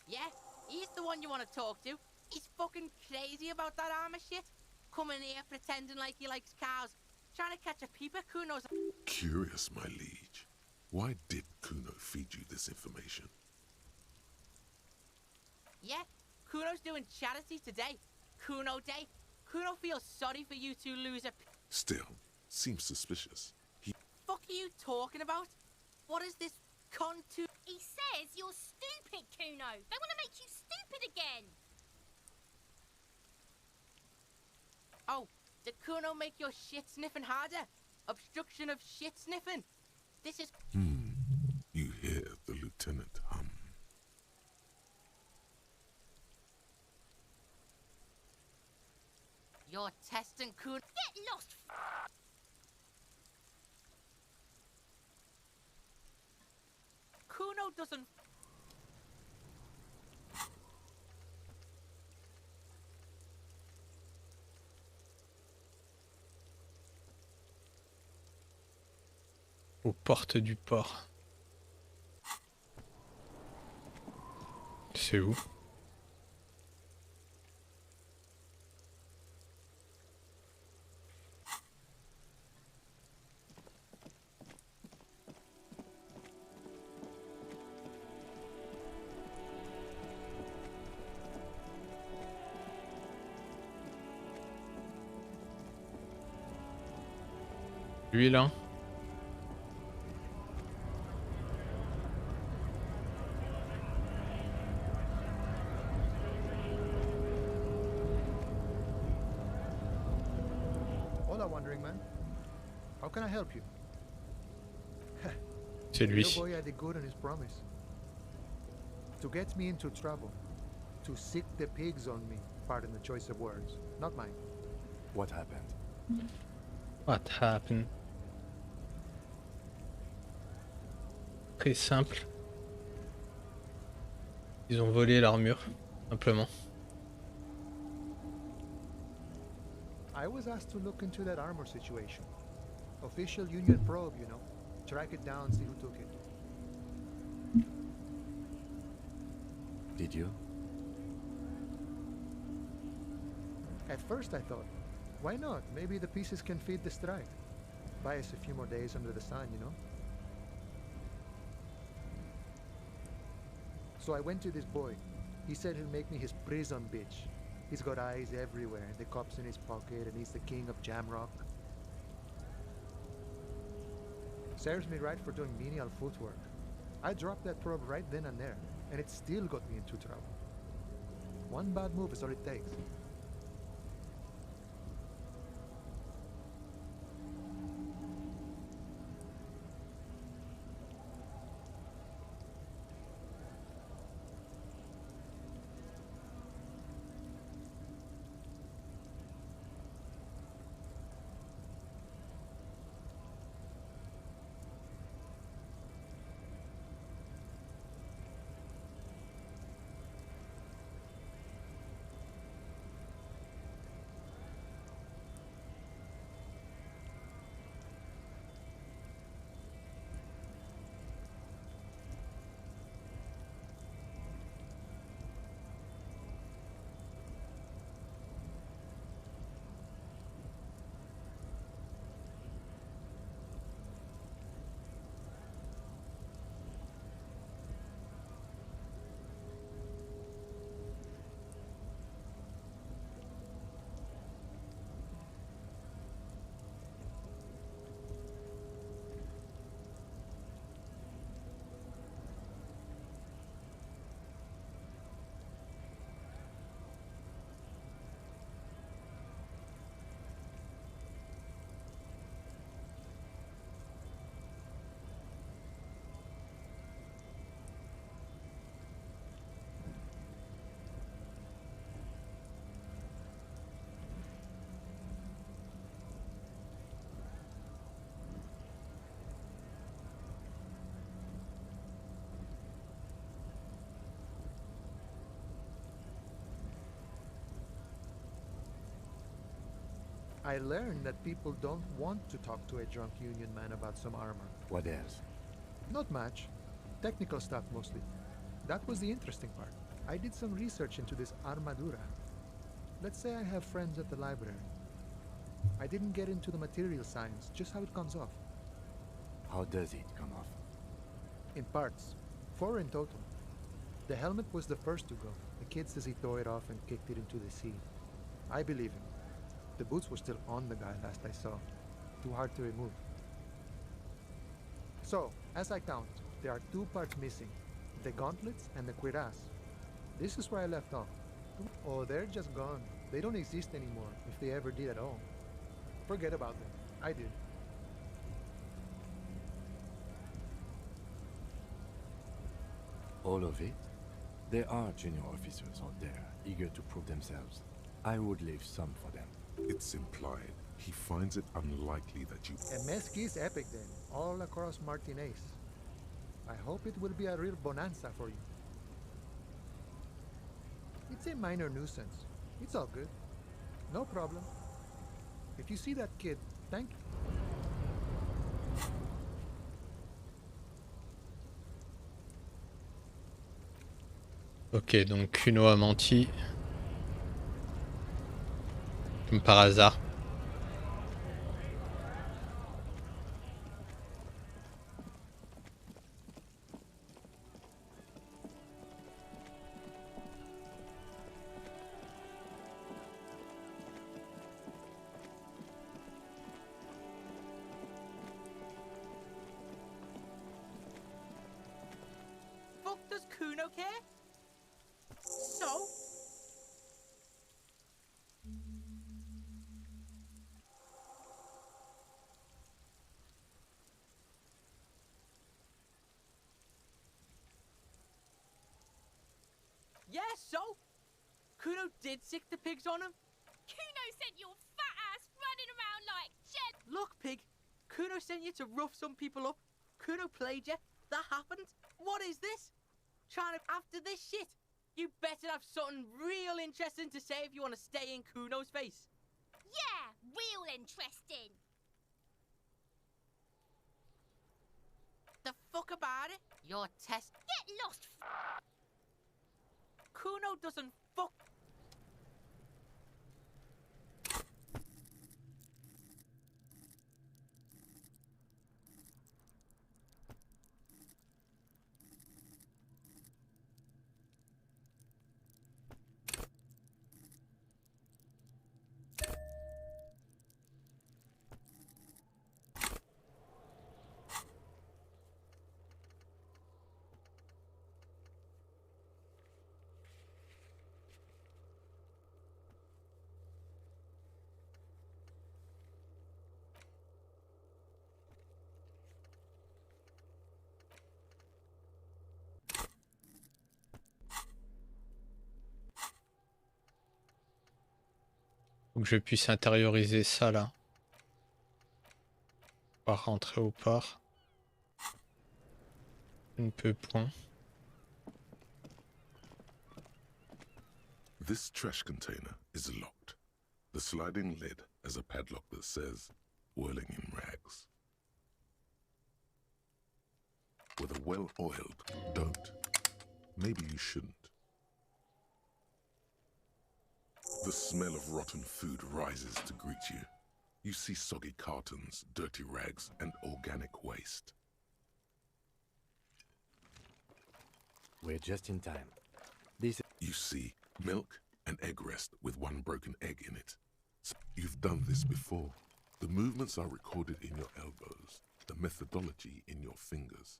Yeah, he's the one you want to talk to. He's fucking crazy about that armor shit. Coming here pretending like he likes cows. Trying to catch a peeper, Kuno's... Curious, my liege. Why did Kuno feed you this information? Yeah, Kuno's doing charity today. Kuno Day. Kuno feels sorry for you two loser... Still, seems suspicious. Fuck are you talking about? What is this contour? He says you're stupid, Kuno. They want to make you stupid again. Oh, did Kuno make your shit sniffing harder? Obstruction of shit sniffing. This is... You hear the lieutenant hum. You're testing Kuno... Get lost! Kuno doesn't... Aux portes du port. C'est où? Lui là. Hola, wandering man. How can I help you? C'est lui. The boy had the good on his promise. To get me into trouble. To sick the pigs on me. Pardon the choice of words. Not mine. What happened? What happened? Très simple. Ils ont volé l'armure, simplement. I was asked to look into that armor situation. Official Union probe, you know. Track it down, see who took it. Did you? At first I thought, why not? Maybe the pieces can feed the strike. Buy us a few more days under the sun, you know? So I went to this boy. He said he'll make me his prison bitch. He's got eyes everywhere, the cops in his pocket, and he's the king of Jamrock. Serves me right for doing menial footwork. I dropped that probe right then and there, and it still got me into trouble. One bad move is all it takes. I learned that people don't want to talk to a drunk union man about some armor. What else? Not much. Technical stuff mostly. That was the interesting part. I did some research into this armadura. Let's say I have friends at the library. I didn't get into the material science, just how it comes off. How does it come off? In parts. 4 in total. The helmet was the first to go. The kid says he tore it off and kicked it into the sea. I believe him. The boots were still on the guy last I saw. Too hard to remove. So, as I count, there are 2 parts missing. The gauntlets and the cuirass. This is where I left off. Oh, they're just gone. They don't exist anymore, if they ever did at all. Forget about them. I did. All of it? There are junior officers out there, eager to prove themselves. I would leave some for them. It's implied. He finds it unlikely that you... A mesquite epic then, all across Martinez. I hope it will be a real bonanza for you. It's a minor nuisance. It's all good. No problem. If you see that kid, thank you. Ok, donc Kuno a menti. Comme par hasard. Fuck does Kuno care? So? Yeah, so? Kuno did sick the pigs on him? Kuno sent your fat ass running around like Jen. Look, pig. Kuno sent you to rough some people up. Kuno played you. That happened. What is this? Trying to after this shit? You better have something real interesting to say if you want to stay in Kuno's face. Yeah, real interesting. The fuck about it? Your test. Get lost. Kuno doesn't fuck. Faut que je puisse intérioriser ça là. Pas rentrer au port. Je ne peux point. This trash container is locked. The sliding lid has a padlock that says, whirling in rags. With a well-oiled, don't. Maybe you shouldn't. The smell of rotten food rises to greet you. You see soggy cartons, dirty rags, and organic waste. We're just in time. You see milk and egg rest with one broken egg in it. You've done this before. The movements are recorded in your elbows, the methodology in your fingers.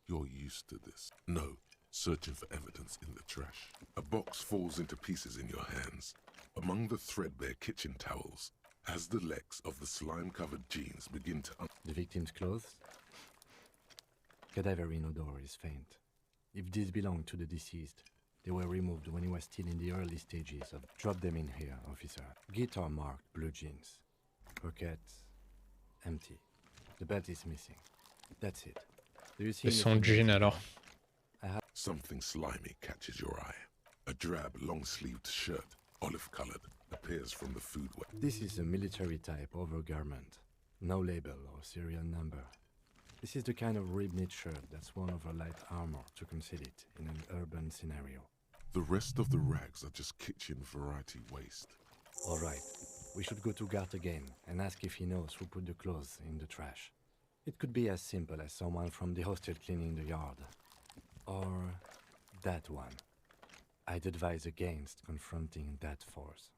You're used to this. No, searching for evidence in the trash. A box falls into pieces in your hands. Among the threadbare kitchen towels, as the legs of the slime-covered jeans begin to The victim's clothes? Cadaver odor is faint. If these belong to the deceased, they were removed when he was still in the early stages of... Drop them in here, officer. Guitar marked blue jeans. Pockets empty. The belt is missing. That's it. Do you see Et son jean alors. Something slimy catches your eye. A drab, long-sleeved shirt, olive-colored, a appears from the food web. This is a military type overgarment. No label or serial number. This is the kind of ribbed shirt that's worn over light armor to conceal it in an urban scenario. The rest of the rags are just kitchen variety waste. All right, we should go to Gart again and ask if he knows who put the clothes in the trash. It could be as simple as someone from the hostel cleaning the yard. Or that one. I'd advise against confronting that force.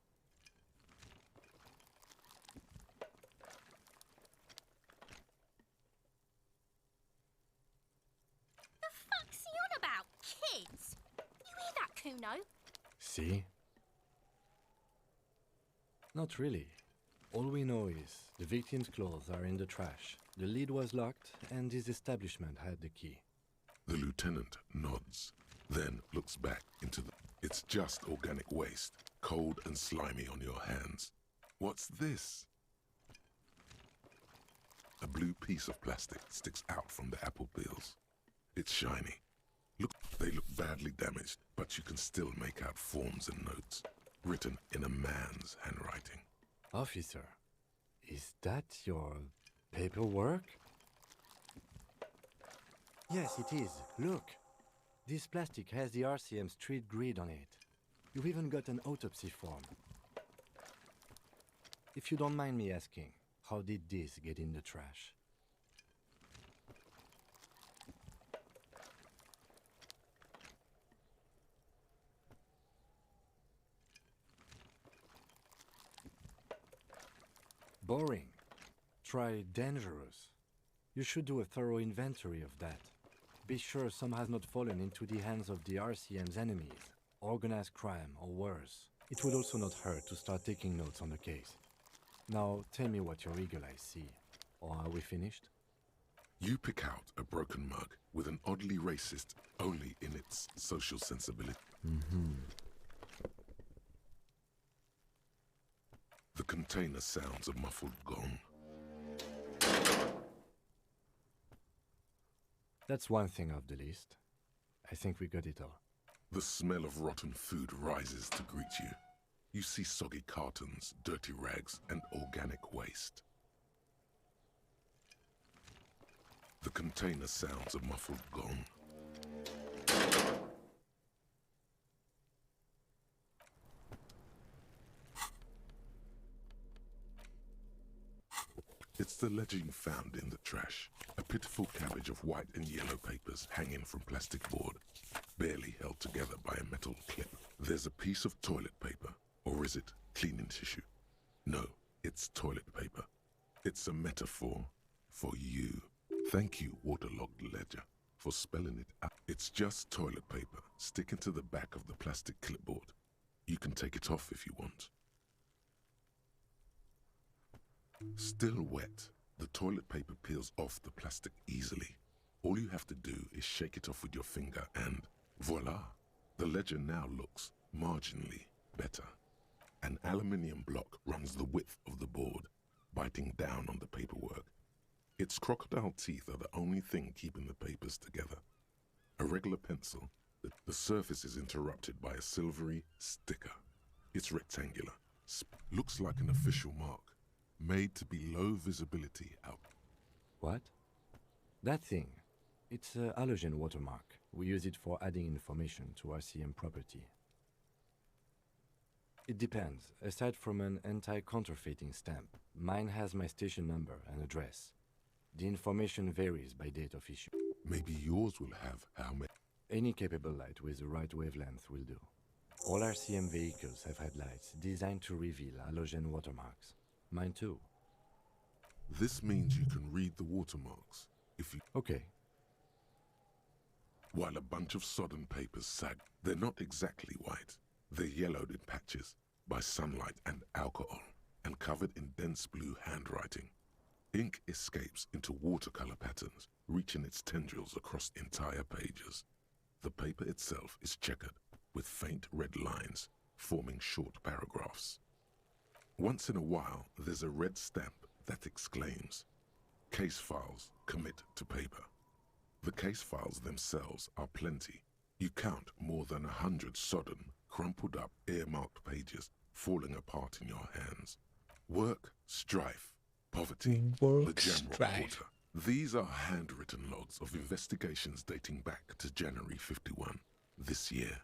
The fuck's he on about? Kids? You hear that, Kuno? See? Not really. All we know is the victim's clothes are in the trash, the lid was locked, and his establishment had the key. The lieutenant nods, then looks back into the... It's just organic waste, cold and slimy on your hands. What's this? A blue piece of plastic sticks out from the apple peels. It's shiny. Look, they look badly damaged, but you can still make out forms and notes, written in a man's handwriting. Officer, is that your paperwork? Yes, it is. Look. This plastic has the RCM street grid on it. You've even got an autopsy form. If you don't mind me asking, how did this get in the trash? Boring. Try dangerous. You should do a thorough inventory of that. Be sure some has not fallen into the hands of the RCM's enemies, organized crime or worse. It would also not hurt to start taking notes on the case. Now tell me what your eagle eyes see. Or are we finished? You pick out a broken mug with an oddly racist, only in its social sensibility. The container sounds a muffled gong. That's one thing off the list. I think we got it all. The smell of rotten food rises to greet you. You see soggy cartons, dirty rags, and organic waste. The container sounds a muffled gong. It's the ledger you found in the trash. A pitiful cabbage of white and yellow papers hanging from plastic board, barely held together by a metal clip. There's a piece of toilet paper, or is it cleaning tissue? No, it's toilet paper. It's a metaphor for you. Thank you, waterlogged ledger, for spelling it out. It's just toilet paper sticking to the back of the plastic clipboard. You can take it off if you want. Still wet, the toilet paper peels off the plastic easily. All you have to do is shake it off with your finger and voila! The ledger now looks marginally better. An aluminium block runs the width of the board, biting down on the paperwork. Its crocodile teeth are the only thing keeping the papers together. A regular pencil, the surface is interrupted by a silvery sticker. It's rectangular, looks like an official mark, made to be low visibility out. What? That thing. It's a halogen watermark. We use it for adding information to RCM property. It depends. Aside from an anti-counterfeiting stamp, mine has my station number and address. The information varies by date of issue. Maybe yours will have how many? Any capable light with the right wavelength will do. All RCM vehicles have had lights designed to reveal halogen watermarks. Mine too. This means you can read the watermarks if you... Okay. While a bunch of sodden papers sag, they're not exactly white. They're yellowed in patches by sunlight and alcohol, and covered in dense blue handwriting. Ink escapes into watercolor patterns, reaching its tendrils across entire pages. The paper itself is checkered, with faint red lines, forming short paragraphs. Once in a while, there's a red stamp that exclaims, "Case files commit to paper." The case files themselves are plenty. You count more than 100 sodden, crumpled up, earmarked pages falling apart in your hands. Work, strife, poverty, the general quarter. These are handwritten logs of investigations dating back to January 51, this year.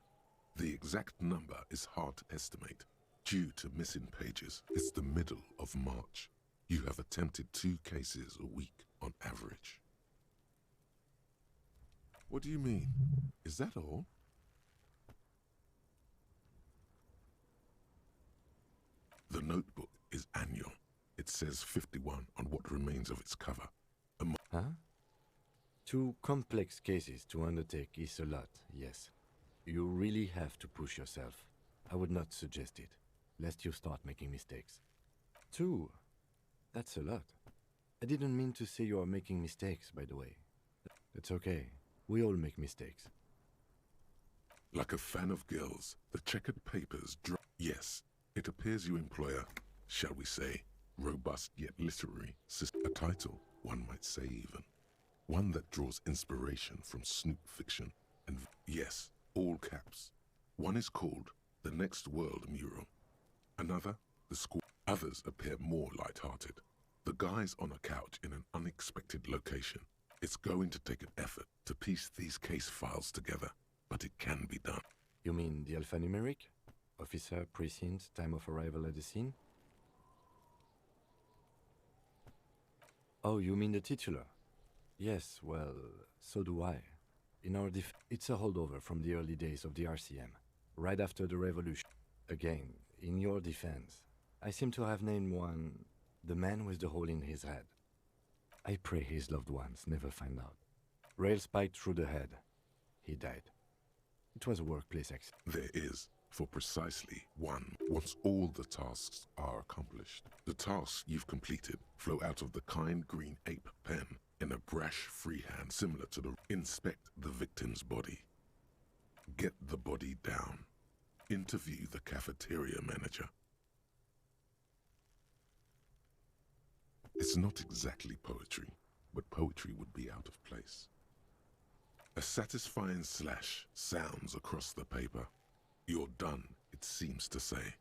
The exact number is hard to estimate due to missing pages. It's the middle of March. You have attempted 2 cases a week on average. What do you mean? Is that all? The notebook is annual. It says 51 on what remains of its cover. Huh? 2 complex cases to undertake is a lot, yes. You really have to push yourself. I would not suggest it, lest you start making mistakes. 2? That's a lot. I didn't mean to say you are making mistakes, by the way. It's okay. We all make mistakes. Like a fan of girls, the checkered papers drop. Yes, it appears you employ a, shall we say, robust yet literary system. A title, one might say even. One that draws inspiration from snoop fiction and, yes, all caps. One is called The Next World Mural. Another, The School. Others appear more light-hearted. The guy's on a couch in an unexpected location. It's going to take an effort to piece these case files together, but it can be done. You mean the alphanumeric? Officer, precinct, time of arrival at the scene? Oh, you mean the titular? Yes, well, so do I. In our it's a holdover from the early days of the RCM, right after the revolution. Again, in your defense, I seem to have named one the man with the hole in his head. I pray his loved ones never find out. Rail spiked through the head. He died. It was a workplace accident. There is, for precisely one, once all the tasks are accomplished. The tasks you've completed flow out of the kind green ape pen in a brash freehand similar to the inspect the victim's body. Get the body down. Interview the cafeteria manager. It's not exactly poetry, but poetry would be out of place. A satisfying slash sounds across the paper. You're done, it seems to say.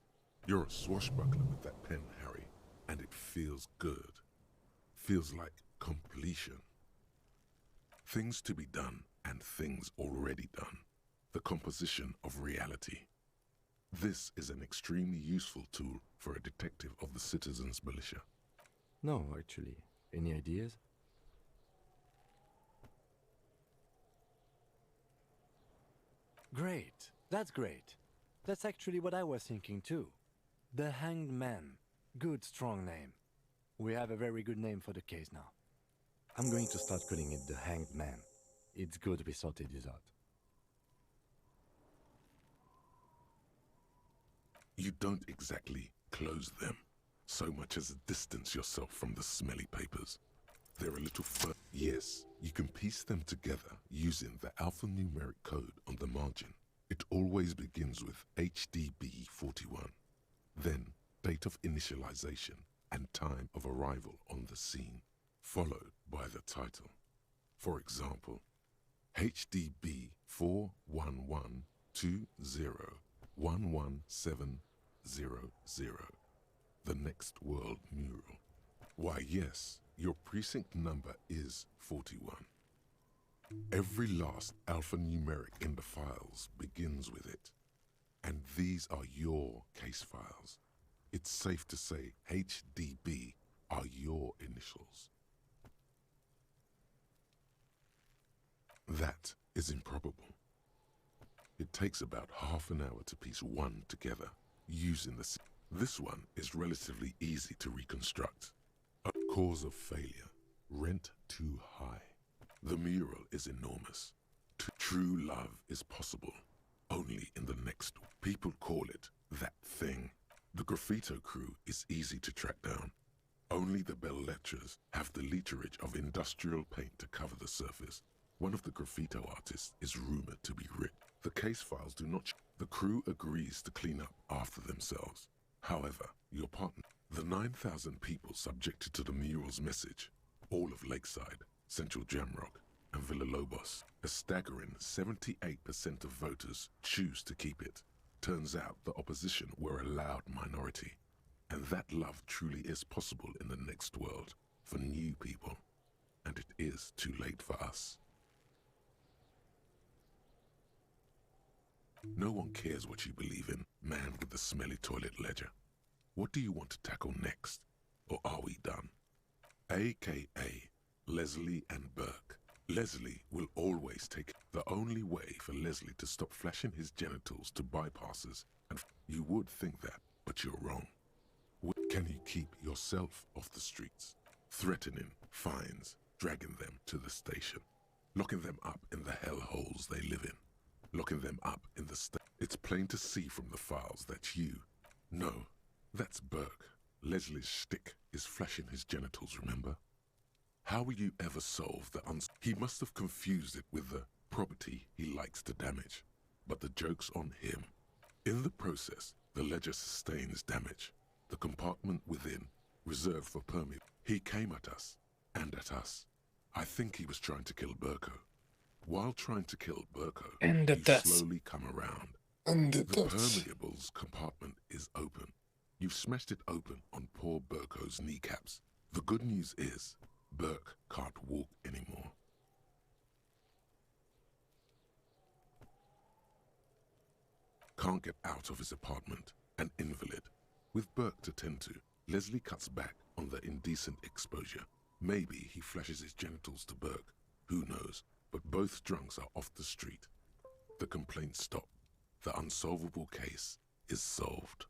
You're a swashbuckler with that pen, Harry, and it feels good. Feels like completion. Things to be done and things already done. The composition of reality. This is an extremely useful tool for a detective of the citizens' militia. No, actually. Any ideas? Great. That's great. That's actually what I was thinking too. The Hanged Man. Good, strong name. We have a very good name for the case now. I'm going to start calling it the Hanged Man. It's good we sorted this out. You don't exactly close them, so much as distance yourself from the smelly papers. They're a little further. Yes, you can piece them together using the alphanumeric code on the margin. It always begins with HDB 41, then date of initialization and time of arrival on the scene, followed by the title. For example, HDB 41120111700, the Next World Mural. Why yes, your precinct number is 41. Every last alphanumeric in the files begins with it, and these are your case files. It's safe to say HDB are your initials. That is improbable. It takes about half an hour to piece one together using the... This one is relatively easy to reconstruct. A cause of failure, rent too high. The mural is enormous. True love is possible only in the next. People call it that thing. The graffito crew is easy to track down. Only the belles lettres have the literage of industrial paint to cover the surface. One of the graffito artists is rumored to be rich. The case files do not. The crew agrees to clean up after themselves. However, your partner, the 9,000 people subjected to the mural's message, all of Lakeside, Central Jamrock, and Villa Lobos, a staggering 78% of voters choose to keep it. Turns out the opposition were a loud minority, and that love truly is possible in the next world for new people, and it is too late for us. No one cares what you believe in, man with the smelly toilet ledger. What do you want to tackle next, or are we done? AKA Leslie and Burke. Leslie will always take the only way for Leslie to stop flashing his genitals to bypassers, and you would think that, but you're wrong. Can you keep yourself off the streets? Threatening fines, dragging them to the station, locking them up in the hellholes they live in, locking them up in the It's plain to see from the files that you... No, that's Burke. Leslie's shtick is flashing his genitals, remember? How will you ever solve the He must have confused it with the property he likes to damage. But the joke's on him. In the process, the ledger sustains damage. The compartment within, reserved for permit. He came at us, and at us. I think he was trying to kill Burko. While trying to kill Burko, And he at us. slowly come around. And The at us. permeables compartment is open. You've smashed it open on poor Burko's kneecaps. The good news is, Burke can't walk anymore. Can't get out of his apartment, an invalid. With Burke to tend to, Leslie cuts back on the indecent exposure. Maybe he flashes his genitals to Burke. Who knows? But both drunks are off the street. The complaints stop. The unsolvable case is solved.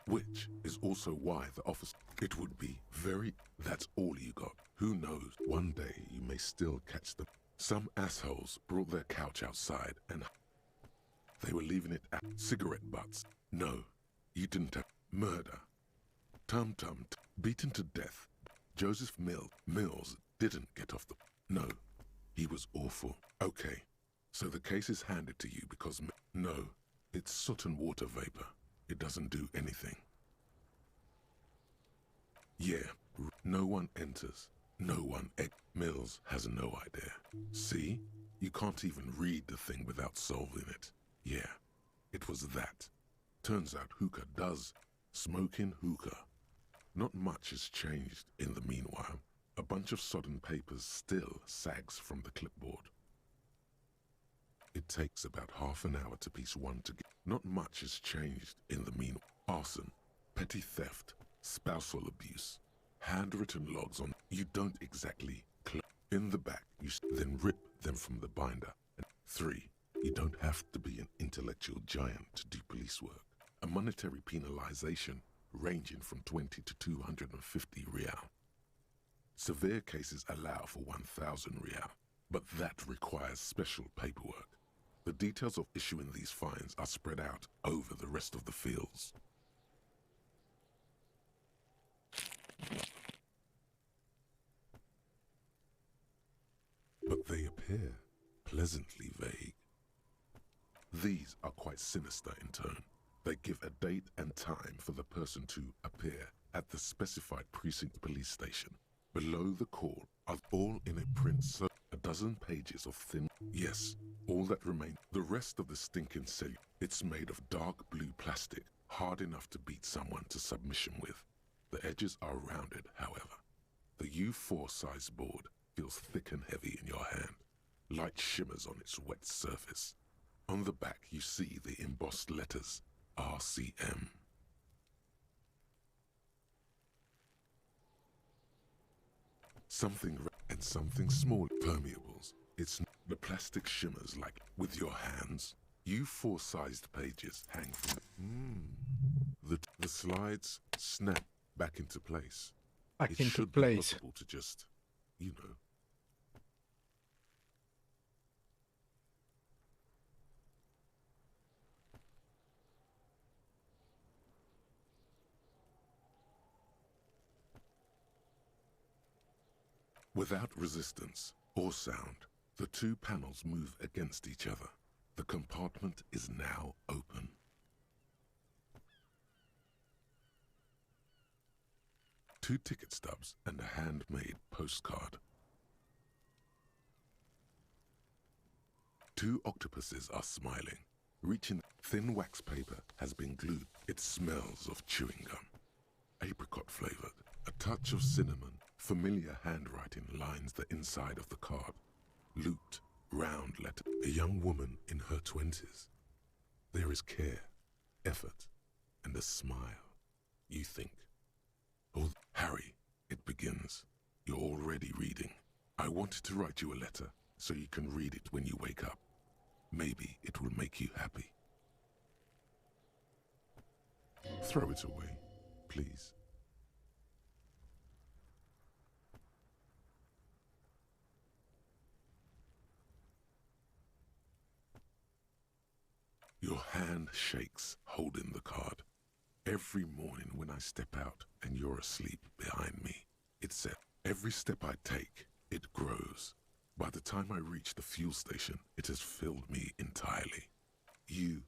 Which is also why the office... It would be very... That's all you got. Who knows? One day you may still catch them. Some assholes brought their couch outside and... They were leaving it at cigarette butts. No, you didn't have... Murder. Tum-tum, beaten to death. Joseph Mills didn't get off the... No, he was awful. Okay, so the case is handed to you because... No, it's soot and water vapor. It doesn't do anything. Yeah, no one enters. No one... Mills has no idea. See? You can't even read the thing without solving it. Yeah, it was that. Turns out hookah does. Smoking hookah. Not much has changed in the meanwhile. A bunch of sodden papers still sags from the clipboard. It takes about half an hour to piece one together. Not much has changed in the meanwhile. Arson, petty theft, spousal abuse, handwritten logs on... You don't exactly... In the back, you then rip them from the binder. And 3. You don't have to be an intellectual giant to do police work. A monetary penalization ranging from 20 to 250 real. Severe cases allow for 1,000 real, but that requires special paperwork. The details of issuing these fines are spread out over the rest of the fields. But they appear pleasantly vague. These are quite sinister in turn. They give a date and time for the person to appear at the specified precinct police station. Below the call are all in a print, so a dozen pages of thin... Yes, all that remains. The rest of the stinking cell. It's made of dark blue plastic, hard enough to beat someone to submission with. The edges are rounded, however. The U4 size board feels thick and heavy in your hand. Light shimmers on its wet surface. On the back you see the embossed letters, RCM. Something and something small. Permeables. It's the plastic shimmers like with your hands. U4 sized pages hang from... The slides snap back into place. Back It into should be place. possible to just, you know... Without resistance or sound, the two panels move against each other. The compartment is now open. Two ticket stubs and a handmade postcard. Two octopuses are smiling. Reaching thin wax paper has been glued. It smells of chewing gum. Apricot flavored. A touch of cinnamon. Familiar handwriting lines the inside of the card. Looped, round letter. A young woman in her 20s. There is care, effort, and a smile. You think. Oh, Harry, it begins. You're already reading. I wanted to write you a letter so you can read it when you wake up. Maybe it will make you happy. Throw it away, please. Your hand shakes, holding the card. Every morning when I step out and you're asleep behind me, it said, every step I take, it grows. By the time I reach the fuel station, it has filled me entirely. You.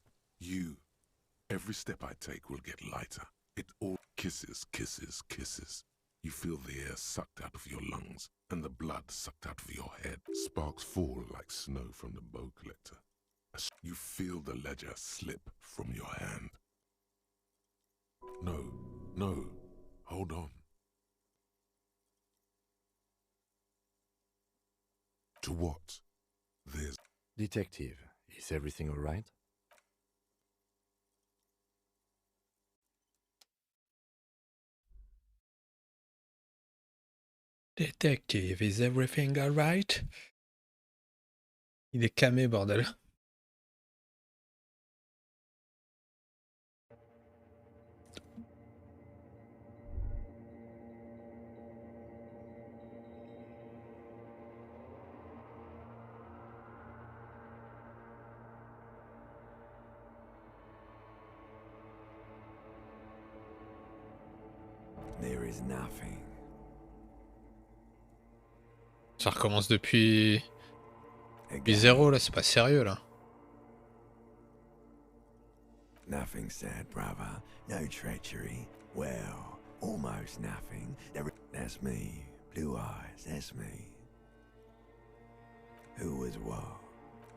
Every step I take will get lighter. It all kisses, kisses, kisses. You feel the air sucked out of your lungs and the blood sucked out of your head. Sparks fall like snow from the bow collector. You feel the ledger slip from your hand. No, hold on. To what? There's... Detective, is everything all right? Detective, is everything alright? Il est camé, bordel. There is nothing. Ça recommence depuis zéro là, c'est pas sérieux là. Nothing said, brother. No treachery. Well, almost nothing. That's me. Blue eyes, that's me. Who was what?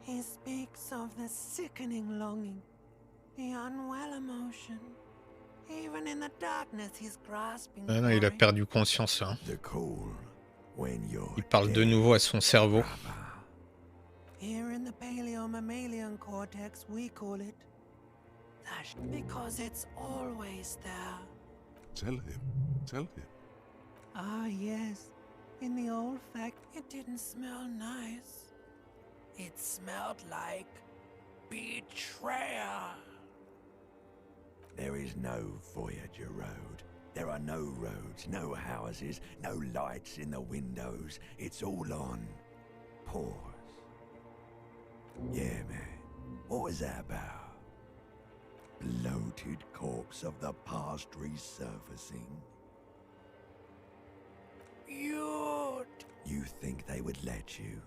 He speaks of the sickening longing, the unwell emotion. Even in the darkness, he's grasping. Ah non, il a perdu conscience là. The cool when you're Il parle de nouveau à son cerveau. Here in the paleo-mammalian cortex, we call it because it's always there. Tell him. Tell him. Ah, yes. In the old fact, it didn't smell nice. It smelled like betrayal. There is no Voyager Road. There are no roads, no houses, no lights in the windows. It's all on pause. Yeah, man. What was that about? Bloated corpse of the past resurfacing. You think they would let you?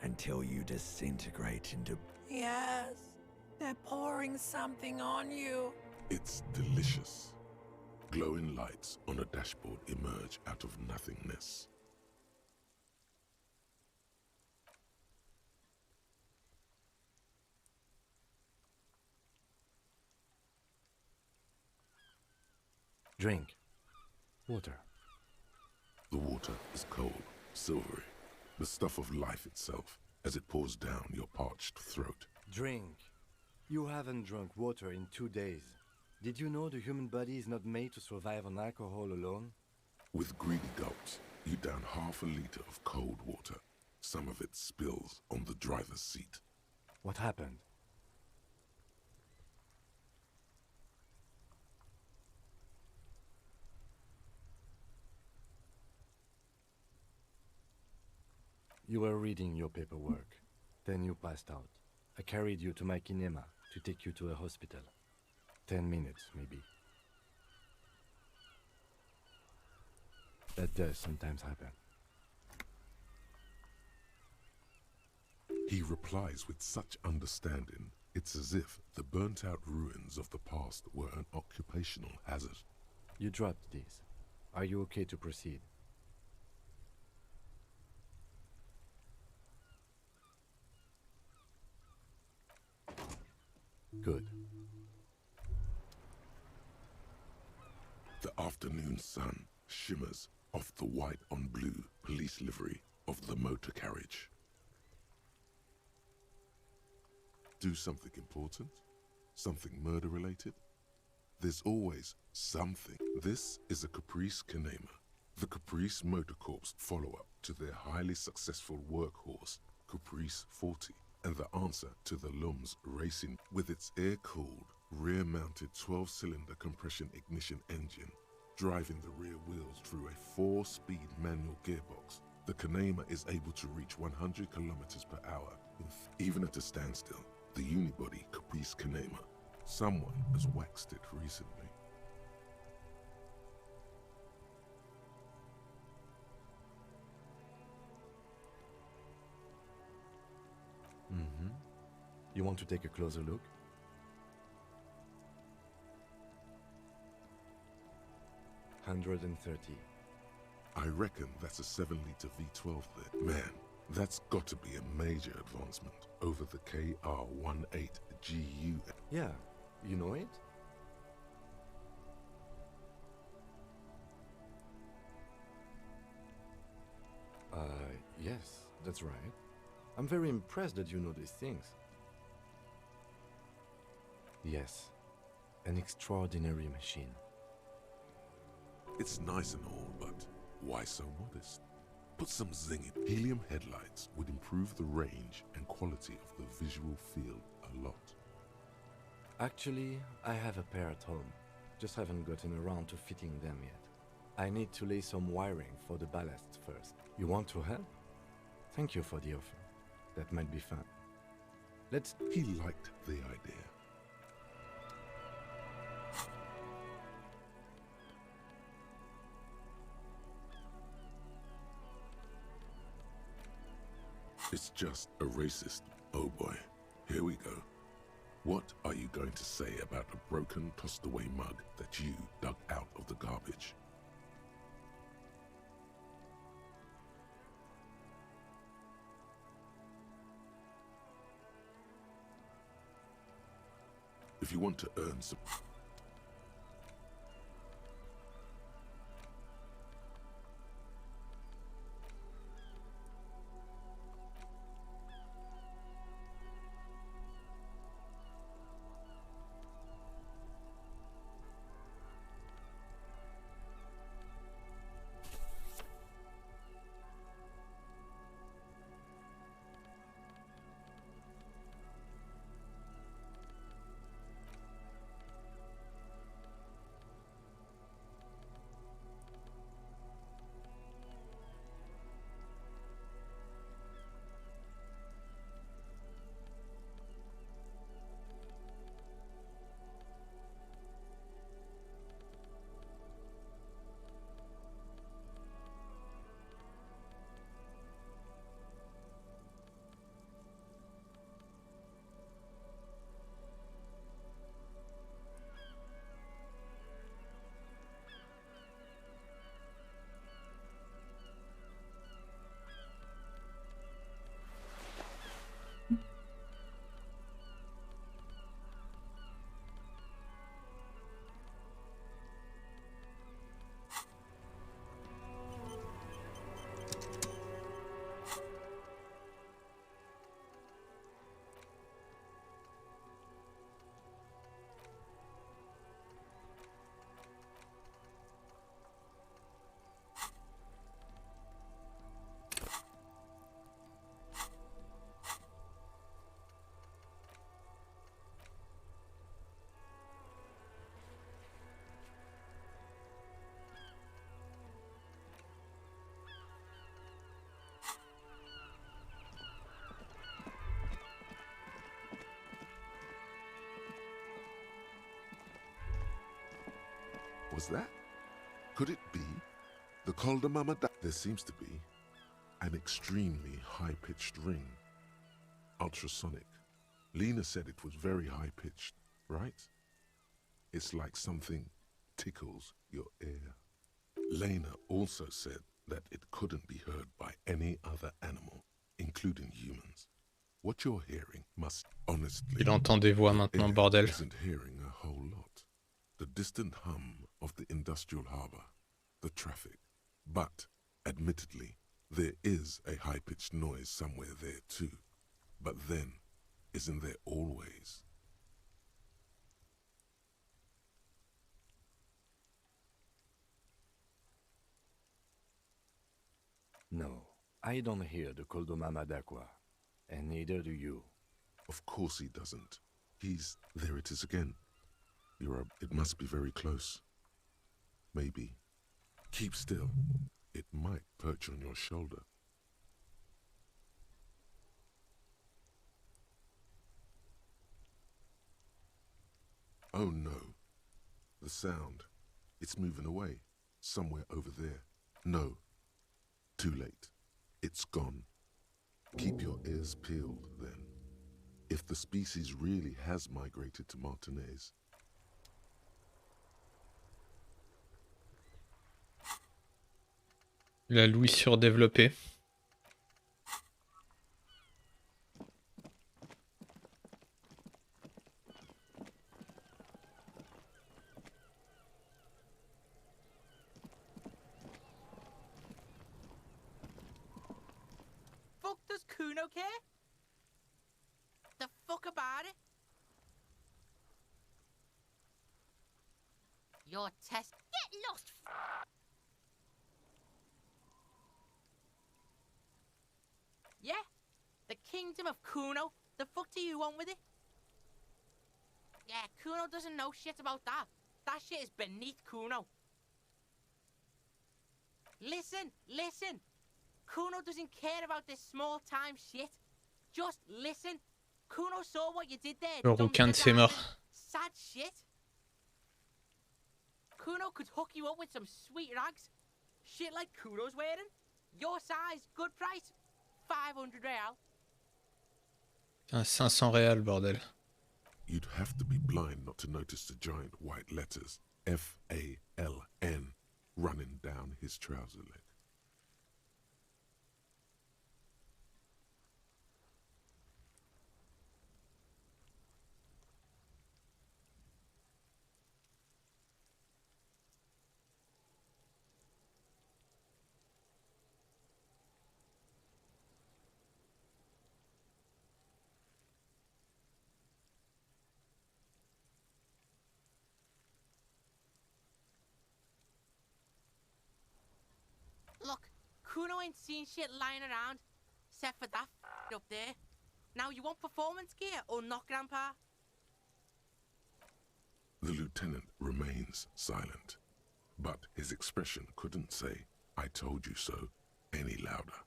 Until you disintegrate into... Yes, they're pouring something on you. It's delicious. Glowing lights on a dashboard emerge out of nothingness. Drink. Water. The water is cold, silvery, the stuff of life itself, as it pours down your parched throat. Drink. You haven't drunk water in 2 days. Did you know the human body is not made to survive on alcohol alone? With greedy gulps, you down half a liter of cold water. Some of it spills on the driver's seat. What happened? You were reading your paperwork. Then you passed out. I carried you to my kinema to take you to a hospital. 10 minutes, maybe. That does sometimes happen. He replies with such understanding, it's as if the burnt-out ruins of the past were an occupational hazard. You dropped these. Are you okay to proceed? Good. The afternoon sun shimmers off the white on blue police livery of the motor carriage. Do something important? Something murder-related? There's always something. This is a Caprice Kinema, the Caprice Motor Corps follow-up to their highly successful workhorse, Caprice 40, and the answer to the Lums racing with its air-cooled, rear-mounted 12-cylinder compression ignition engine, driving the rear wheels through a 4-speed manual gearbox. The Kinema is able to reach 100 kilometers per hour, even at a standstill. The unibody Caprice Kinema. Someone has waxed it recently. Mm-hmm. You want to take a closer look? $130. I reckon that's a 7-liter V12 there. Man, that's got to be a major advancement over the KR-18GU. Yeah, you know it? Yes, that's right. I'm very impressed that you know these things. Yes, an extraordinary machine. It's nice and all, but why so modest? Put some zing in. Helium headlights would improve the range and quality of the visual field a lot. Actually, I have a pair at home. Just haven't gotten around to fitting them yet. I need to lay some wiring for the ballast first. You want to help? Thank you for the offer. That might be fun. Let's... He liked the idea. It's just a racist. Oh boy, here we go. What are you going to say about a broken, tossed away mug that you dug out of the garbage? If you want to earn some... Was that? Could it be the Koldamama? There seems to be an extremely high-pitched ring. Ultrasonic. Lena said it was very high-pitched, right? It's like something tickles your ear. Lena also said that it couldn't be heard by any other animal, including humans. What you're hearing must honestly... Il entend des voix maintenant, bordel. Isn't hearing a whole lot. The distant hum of the industrial harbour, the traffic. But, admittedly, there is a high-pitched noise somewhere there too. But then, isn't there always? No, I don't hear the Koldomama d'Aqua, and neither do you. Of course he doesn't. He's... There it is again. It must be very close. Maybe. Keep still. It might perch on your shoulder. Oh no. The sound. It's moving away. Somewhere over there. No. Too late. It's gone. Keep your ears peeled, then. If the species really has migrated to Martinez, La Louis surdéveloppée. Fuck does Kuno care? The fuck about it? Your test. Get lost. Yeah? The kingdom of Kuno? The fuck do you want with it? Yeah, Kuno doesn't know shit about that. That shit is beneath Kuno. Listen, listen. Kuno doesn't care about this small-time shit. Just listen. Kuno saw what you did there. Le rouquin de ses morts. Sad shit. Kuno could hook you up with some sweet rags. Shit like Kuno's wearing. Your size, good price. 500 real. Un 500 réal, bordel. You'd have to be blind not to notice the giant white letters F-A-L-N running down his trouser leg. Look, Kuno ain't seen shit lying around, except for that up there. Now you want performance gear or not, Grandpa? The lieutenant remains silent, but his expression couldn't say, "I told you so," any louder.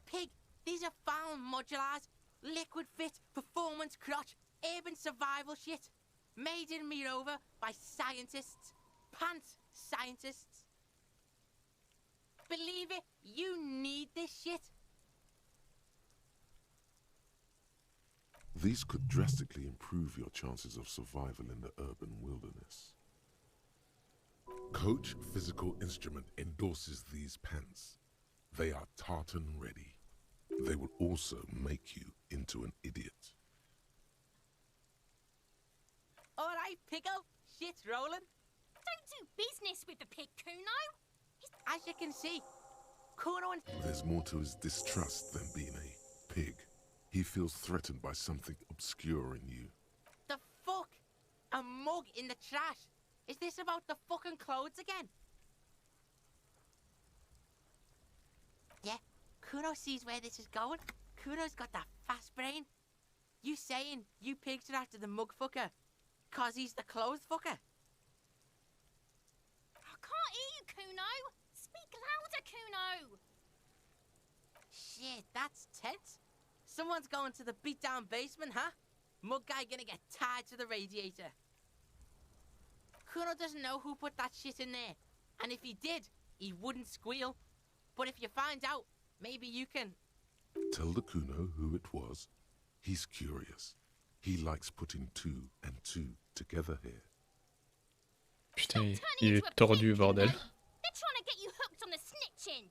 Pig, these are found modulars, liquid fit, performance crotch, urban survival shit. Made in Mirova by scientists, pants scientists. Believe it, you need this shit. These could drastically improve your chances of survival in the urban wilderness. Coach Physical Instrument endorses these pants. They are tartan ready. They will also make you into an idiot. Alright, Pickle, shit's rolling. Don't do business with the pig, Kuno. As you can see, Kuno and... There's more to his distrust than being a pig. He feels threatened by something obscure in you. The fuck? A mug in the trash? Is this about the fucking clothes again? Yeah, Kuno sees where this is going. Kuno's got that fast brain. You saying you pigs are after the mug fucker, cause he's the clothes fucker? I can't hear you, Kuno. Speak louder, Kuno. Shit, that's tense. Someone's going to the beat-down basement, huh? Mug guy gonna get tied to the radiator. Kuno doesn't know who put that shit in there. And if he did, he wouldn't squeal. But if you find out, maybe you can... Tell the Kuno who it was. He's curious. He likes putting two and two together here. Putain, il est tordu, bordel. They're trying to get you hooked on the snitching.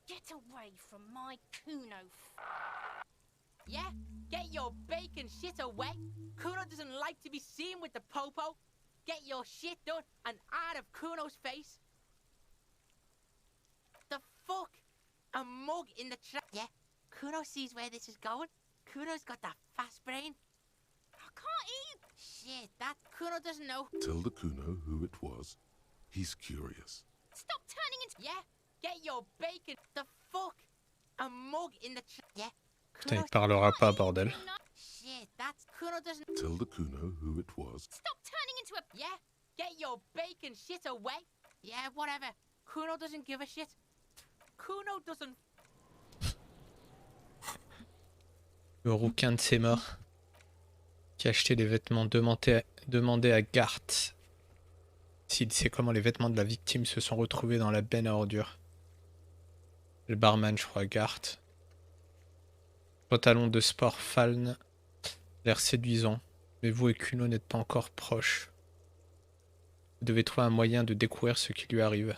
Get away from my Kuno. Yeah? Get your bacon shit away. Kuno doesn't like to be seen with the popo. Get your shit done and out of Kuno's face. The fuck? A mug in the trap. Yeah? Kuno sees where this is going. Kuno's got that fast brain. I can't eat. Shit, that Kuno doesn't know. Tell the Kuno who it was. He's curious. Stop turning into... Yeah? Get your bacon. The fuck? A mug in the trap. Yeah? Putain, il parlera pas, bordel. Shit, that's Kuno doesn't... Tell the Kuno who it was. Stop turning into a... Yeah? Get your bacon shit away. Yeah, whatever. Kuno doesn't give a shit. Kuno doesn't... Le rouquin de ses morts qui a acheté des vêtements demandés à Gart s'il sait comment les vêtements de la victime se sont retrouvés dans la benne à ordures. Le barman, je crois, Gart. Pantalon de sport Faln, l'air séduisant, mais vous et Kuno n'êtes pas encore proches. Vous devez trouver un moyen de découvrir ce qui lui arrive.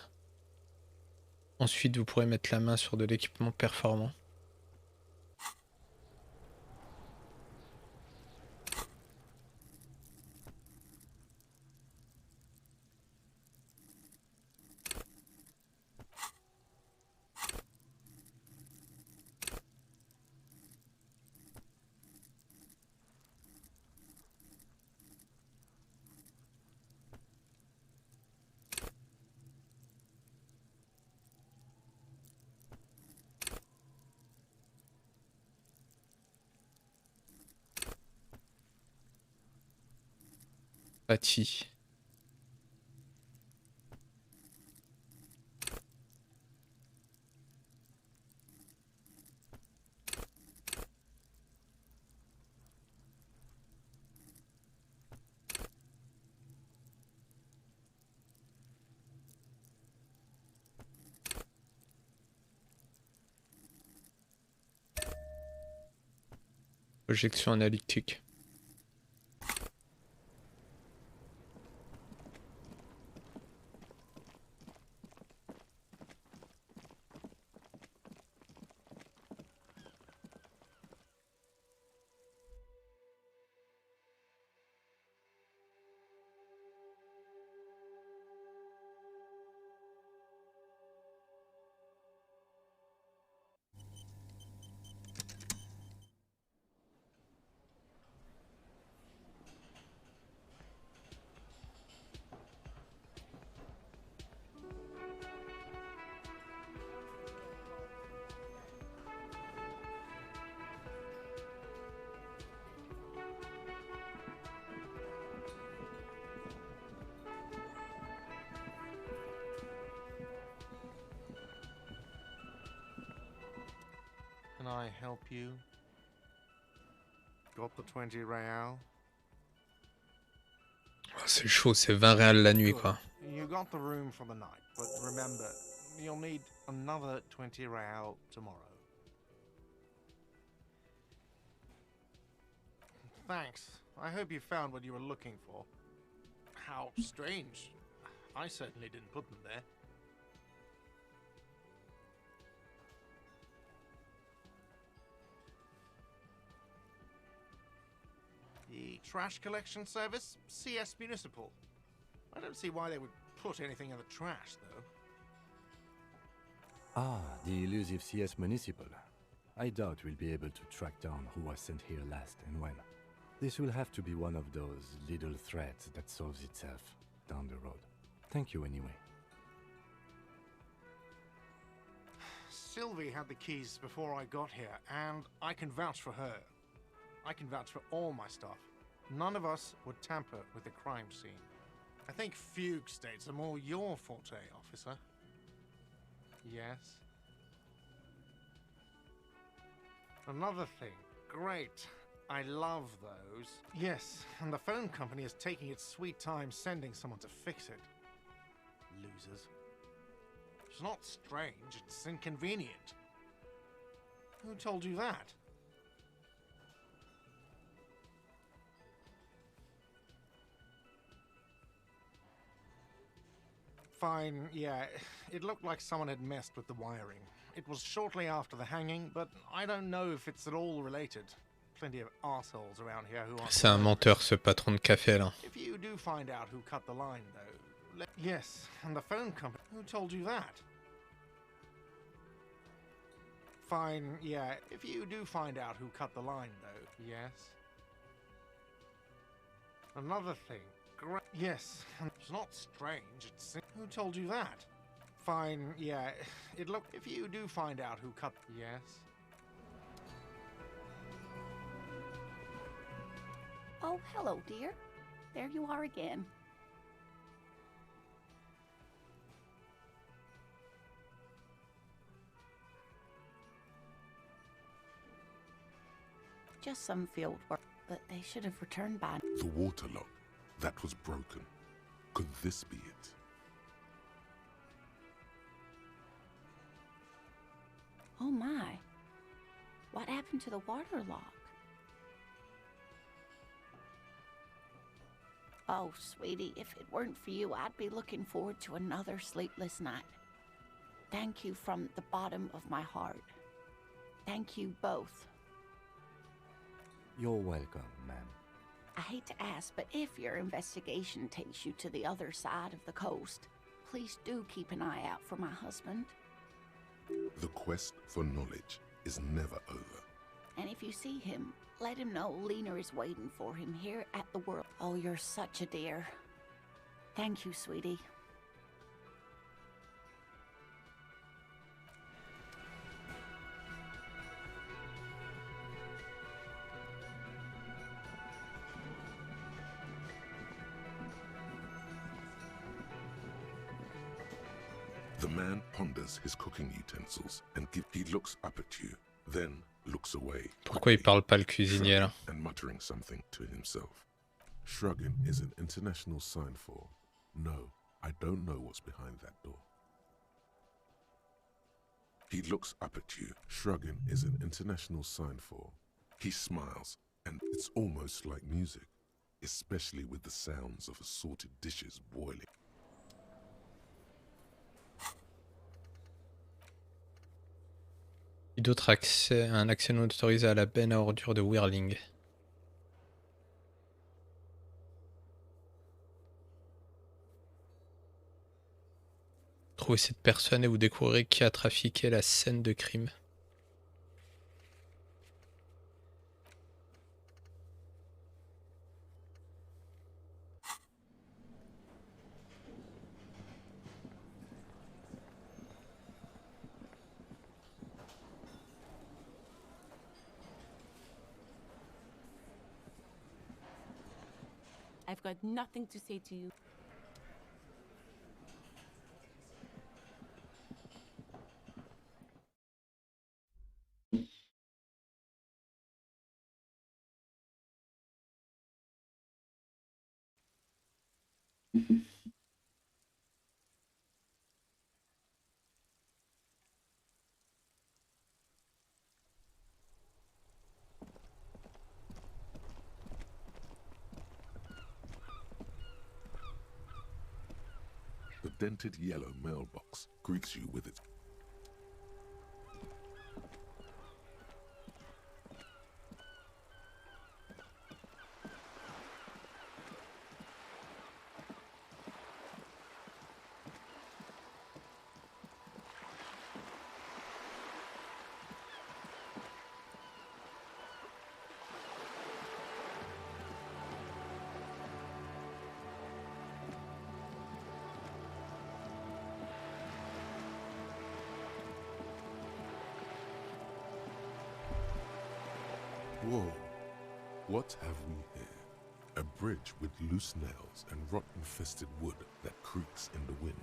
Ensuite, vous pourrez mettre la main sur de l'équipement performant. Bâti. Projection analytique. Can I help you? Got the 20 real? Oh, c'est chaud, c'est 20 réals la nuit, quoi. You got the room for the night, but remember, you'll need another 20 real tomorrow. Thanks. I hope you found what you were looking for. How strange. I certainly didn't put them there. The trash collection service? CS Municipal. I don't see why they would put anything in the trash, though. Ah, the elusive CS Municipal. I doubt we'll be able to track down who was sent here last and when. This will have to be one of those little threads that solves itself down the road. Thank you anyway. Sylvie had the keys before I got here, and I can vouch for her. I can vouch for all my stuff. None of us would tamper with the crime scene. I think fugue states are more your forte, officer. Yes? Another thing. Great. I love those. Yes, and the phone company is taking its sweet time sending someone to fix it. Losers. It's not strange, it's inconvenient. Who told you that? Fine, yeah, it looked like someone had messed with the wiring. It was shortly after the hanging, but I don't know if it's at all related. Plenty of assholes around here who are... C'est un menteur, ce patron de café, là. If you do find out who cut the line, though... Yes, and the phone company... Who told you that? Fine, yeah, if you do find out who cut the line, though... Yes? Another thing... Yes, it's not strange, it's... Who told you that? Fine, yeah, it look... If you do find out who cut... Yes? Oh, hello, dear. There you are again. Just some field work, but they should have returned by... The water lock. That was broken. Could this be it? Oh my. What happened to the water lock? Oh, sweetie, if it weren't for you, I'd be looking forward to another sleepless night. Thank you from the bottom of my heart. Thank you both. You're welcome, ma'am. I hate to ask, but if your investigation takes you to the other side of the coast, please do keep an eye out for my husband. The quest for knowledge is never over. And if you see him, let him know Lena is waiting for him here at the world. Oh, you're such a dear. Thank you, sweetie. The man ponders his cooking utensils and he looks up at you, then looks away. Pourquoi il parle pas le cuisinier là? And muttering something to himself. Shrugging is an international sign for, no, I don't know what's behind that door. He looks up at you. Shrugging is an international sign for, He smiles, and it's almost like music, especially with the sounds of assorted dishes boiling. Et d'autres accès, un accès non autorisé à la benne à ordures de Whirling. Trouvez cette personne et vous découvrirez qui a trafiqué la scène de crime. I've got nothing to say to you. The dented yellow mailbox greets you with its Whoa, what have we here? A bridge with loose nails and rot-infested wood that creaks in the wind.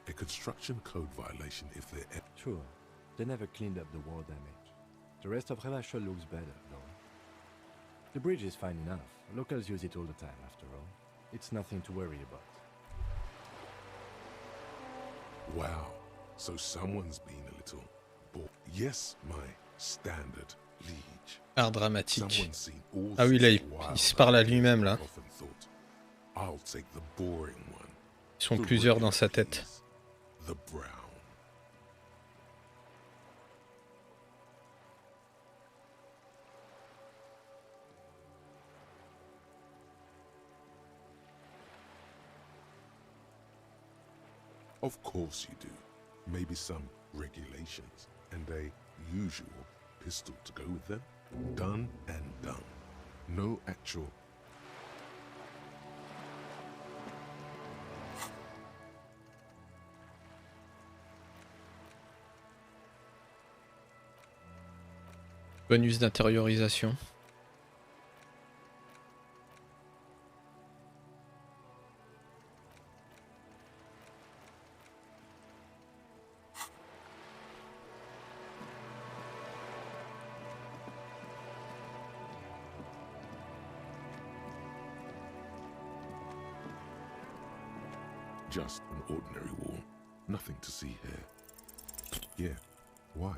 A construction code violation if they're... True, they never cleaned up the war damage. The rest of Revachol looks better, though. The bridge is fine enough. Locals use it all the time, after all. It's nothing to worry about. Wow, so someone's been a little bored. Yes, my standard liege. Art dramatique. Ah oui, là, il se parle à lui-même, là. Ils sont plusieurs dans sa tête. Of course you do. Maybe some regulations and a usual pistol to go with them. Done and done. No actual... Bonus d'intériorisation. Just an ordinary wall. Nothing to see here. Yeah, why?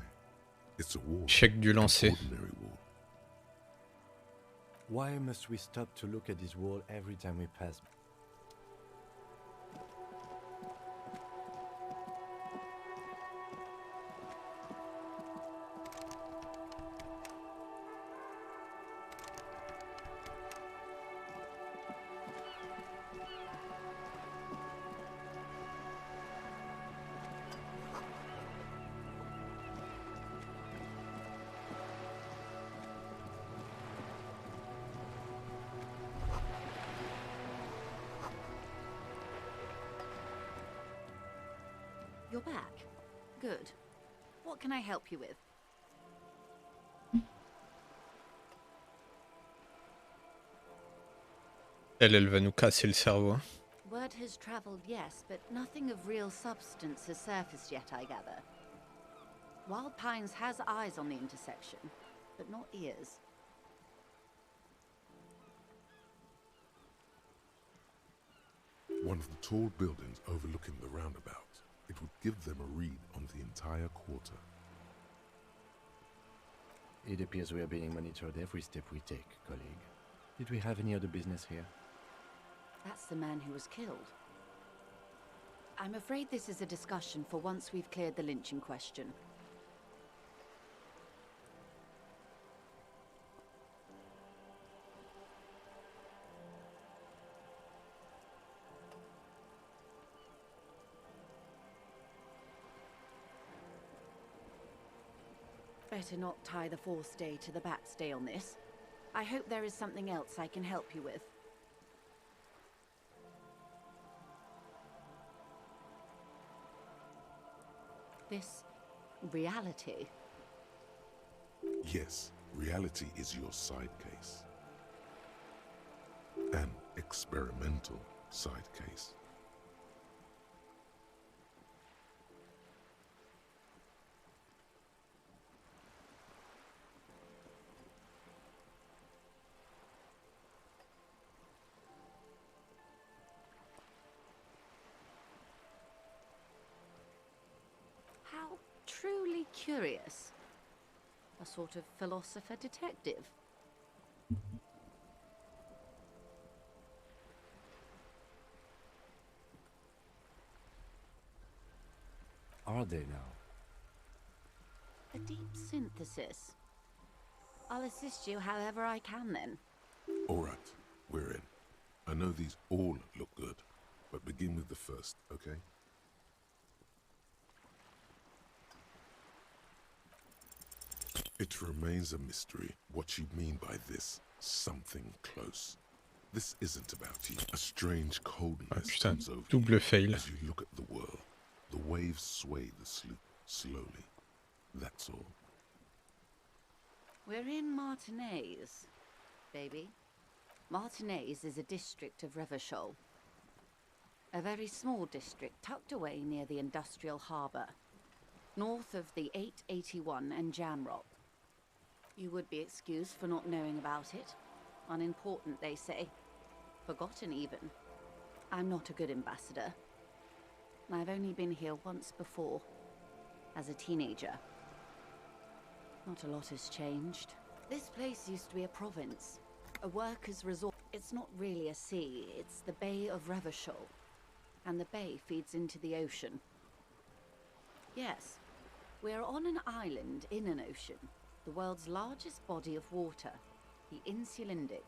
It's a wall. Échec du lancer. Ordinary wall. Why must we stop to look at this wall every time we pass? You're back. Good. What can I help you with? Elle va nous casser le cerveau. Word has traveled, yes, but nothing of real substance has surfaced yet, I gather. Wild Pines has eyes on the intersection, but not ears. One of the tall buildings overlooking the roundabout. It would give them a read on the entire quarter. It appears we are being monitored every step we take, colleague. Did we have any other business here? That's the man who was killed. I'm afraid this is a discussion for once we've cleared the lynching question. Better not tie the fourth day to the bat's day on this. I hope there is something else I can help you with. This reality. Yes, reality is your side case. An experimental side case. Truly curious. A sort of philosopher detective. Are they now? A deep synthesis. I'll assist you however I can then. All right, we're in. I know these all look good, but begin with the first, okay? It remains a mystery what you mean by this something close. This isn't about you. A strange coldness comes over double fail. you as you look at the world. The waves sway the sloop slowly. That's all. We're in Martinez, baby. Martinez is a district of Revachol. A very small district tucked away near the industrial harbour, north of the 881 and Jamrock. You would be excused for not knowing about it. Unimportant, they say. Forgotten, even. I'm not a good ambassador. I've only been here once before, as a teenager. Not a lot has changed. This place used to be a province, a workers' resort. It's not really a sea, it's the Bay of Revachol, and the bay feeds into the ocean. Yes, we're on an island in an ocean. The world's largest body of water, the Insulindic.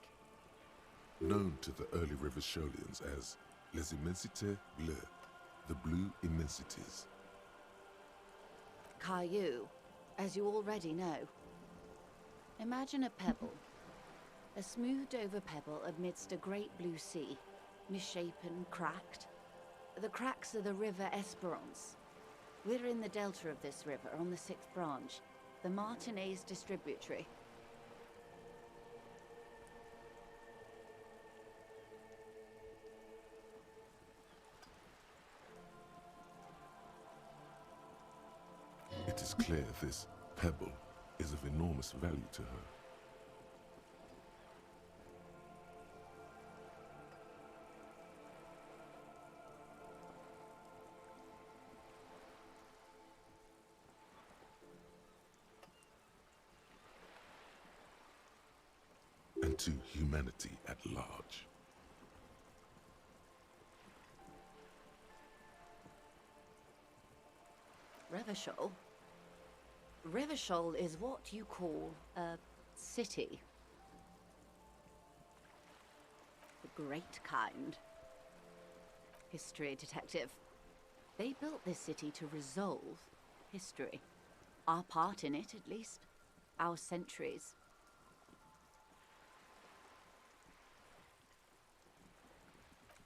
Known to the early Revacholians as Les Immensités Bleues, the blue immensities. Caillou, as you already know. Imagine a pebble. A smoothed over pebble amidst a great blue sea, misshapen, cracked. The cracks are the river Esperance. We're in the delta of this river on the 6th branch, the Martinez distributary. It is clear this pebble is of enormous value to her. And to humanity at large. Revachol? Revachol is what you call a city. The great kind. History detective. They built this city to resolve history. Our part in it, at least. Our centuries.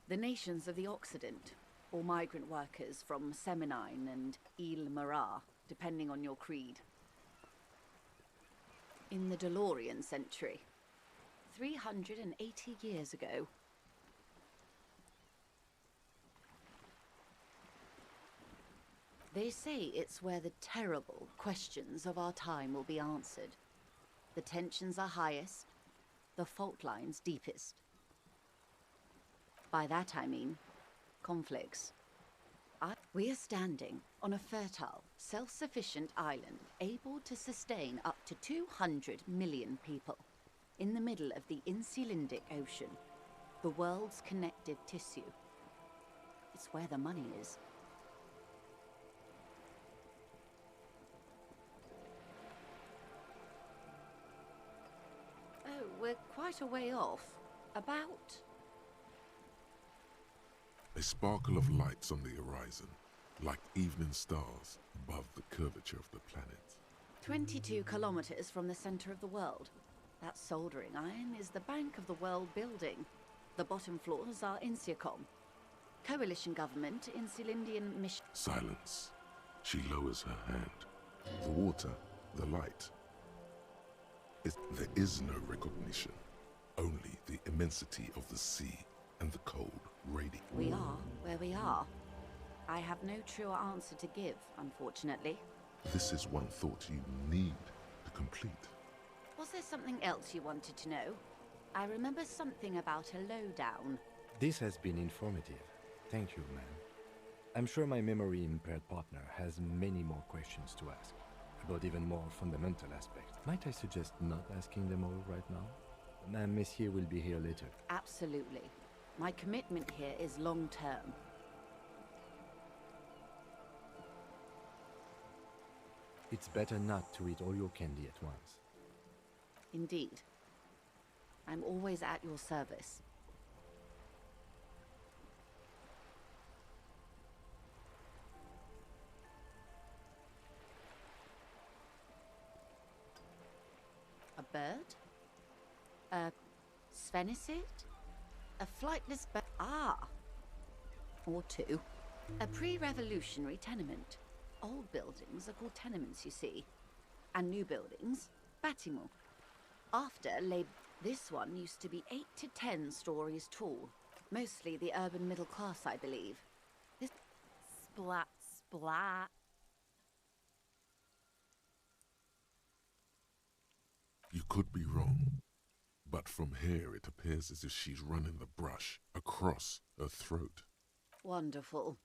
The nations of the Occident, or migrant workers from Seminine and Ile-Marat, depending on your creed. In the DeLorean century, 380 years ago. They say it's where the terrible questions of our time will be answered. The tensions are highest, the fault lines deepest. By that I mean conflicts. We are standing on a fertile, self-sufficient island able to sustain up to 200 million people in the middle of the Insulindic Ocean, the world's connective tissue. It's where the money is. Oh, we're quite a way off. About... A sparkle of lights on the horizon, like evening stars above the curvature of the planet. 22 kilometers from the center of the world. That soldering iron is the bank of the world building. The bottom floors are Insiacom. Coalition government, Insulindian mission. Silence. She lowers her hand. The water, the light. There is no recognition. Only the immensity of the sea and the cold radiant. We are where we are. I have no truer answer to give, unfortunately. This is one thought you need to complete. Was there something else you wanted to know? I remember something about a lowdown. This has been informative. Thank you, ma'am. I'm sure my memory-impaired partner has many more questions to ask, about even more fundamental aspects. Might I suggest not asking them all right now? Madame Messier will be here later. Absolutely. My commitment here is long-term. It's better not to eat all your candy at once. Indeed. I'm always at your service. A bird? A sphenicid? A flightless bird? Ah! Or two. A pre-revolutionary tenement. Old buildings are called tenements, you see. And new buildings, bâtiments. After, this one used to be 8 to 10 stories tall. Mostly the urban middle class, I believe. This... Splat, splat. You could be wrong, but from here it appears as if she's running the brush across her throat. Wonderful.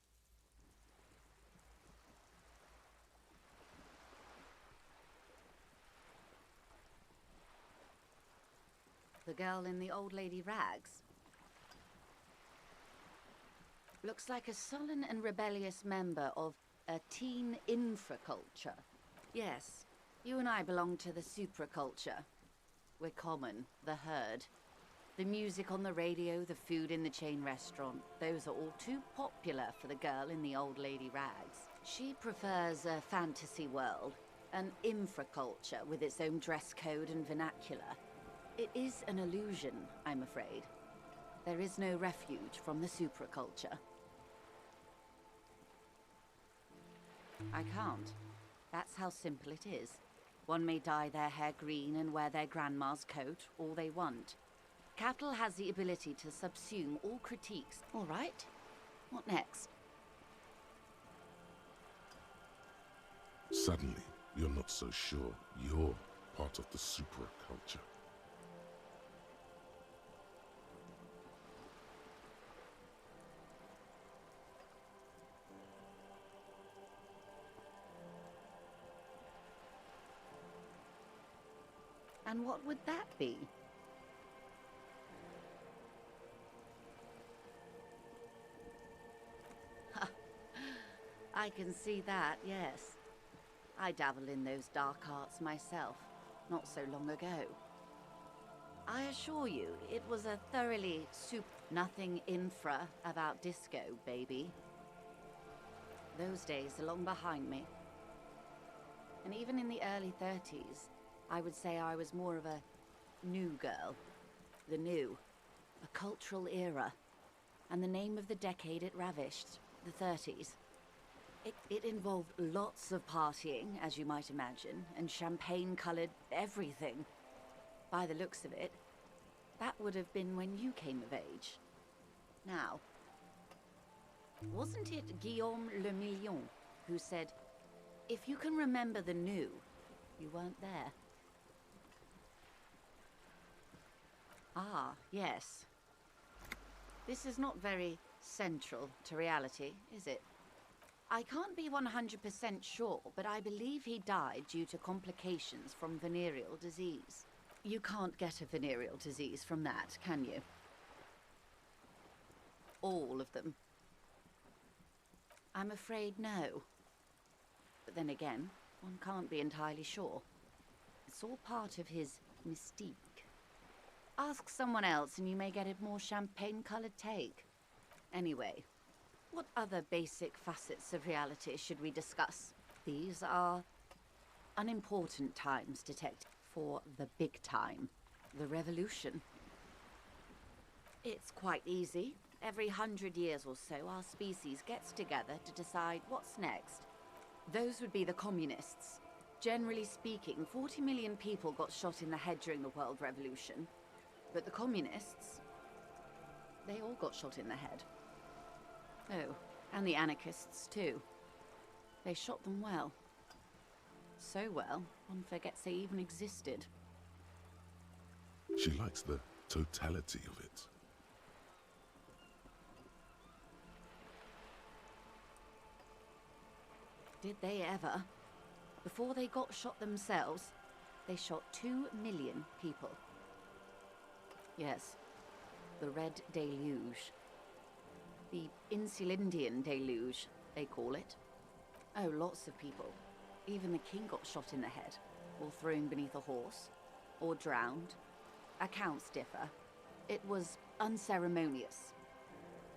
The girl in the old lady rags. Looks like a sullen and rebellious member of a teen infraculture. Yes, you and I belong to the supraculture. We're common, the herd. The music on the radio, the food in the chain restaurant, those are all too popular for the girl in the old lady rags. She prefers a fantasy world, an infraculture with its own dress code and vernacular. It is an illusion, I'm afraid. There is no refuge from the supraculture. I can't. That's how simple it is. One may dye their hair green and wear their grandma's coat all they want. Capital has the ability to subsume all critiques. All right. What next? Suddenly, you're not so sure you're part of the supraculture. And what would that be? I can see that, yes. I dabbled in those dark arts myself, not so long ago. I assure you, it was a thoroughly nothing infra about disco, baby. Those days are long behind me. And even in the early 30s, I would say I was more of a new girl. The new. A cultural era. And the name of the decade it ravished, the 30s. It involved lots of partying, as you might imagine, and champagne-colored everything. By the looks of it, that would have been when you came of age. Now, wasn't it Guillaume Le Million who said, if you can remember the new, you weren't there? Ah, yes. This is not very central to reality, is it? I can't be 100% sure, but I believe he died due to complications from venereal disease. You can't get a venereal disease from that, can you? All of them. I'm afraid no. But then again, one can't be entirely sure. It's all part of his mystique. Ask someone else and you may get a more champagne-colored take. Anyway, what other basic facets of reality should we discuss? These are unimportant times, detective, for the big time, the revolution. It's quite easy. Every 100 years or so, our species gets together to decide what's next. Those would be the communists. Generally speaking, 40 million people got shot in the head during the World Revolution. But the communists, they all got shot in the head. Oh, and the anarchists too. They shot them well. So well, one forgets they even existed. She likes the totality of it. Did they ever? Before they got shot themselves, they shot 2 million people. Yes, the Red Deluge. The Insulindian Deluge, they call it. Oh, lots of people. Even the king got shot in the head, or thrown beneath a horse, or drowned. Accounts differ. It was unceremonious.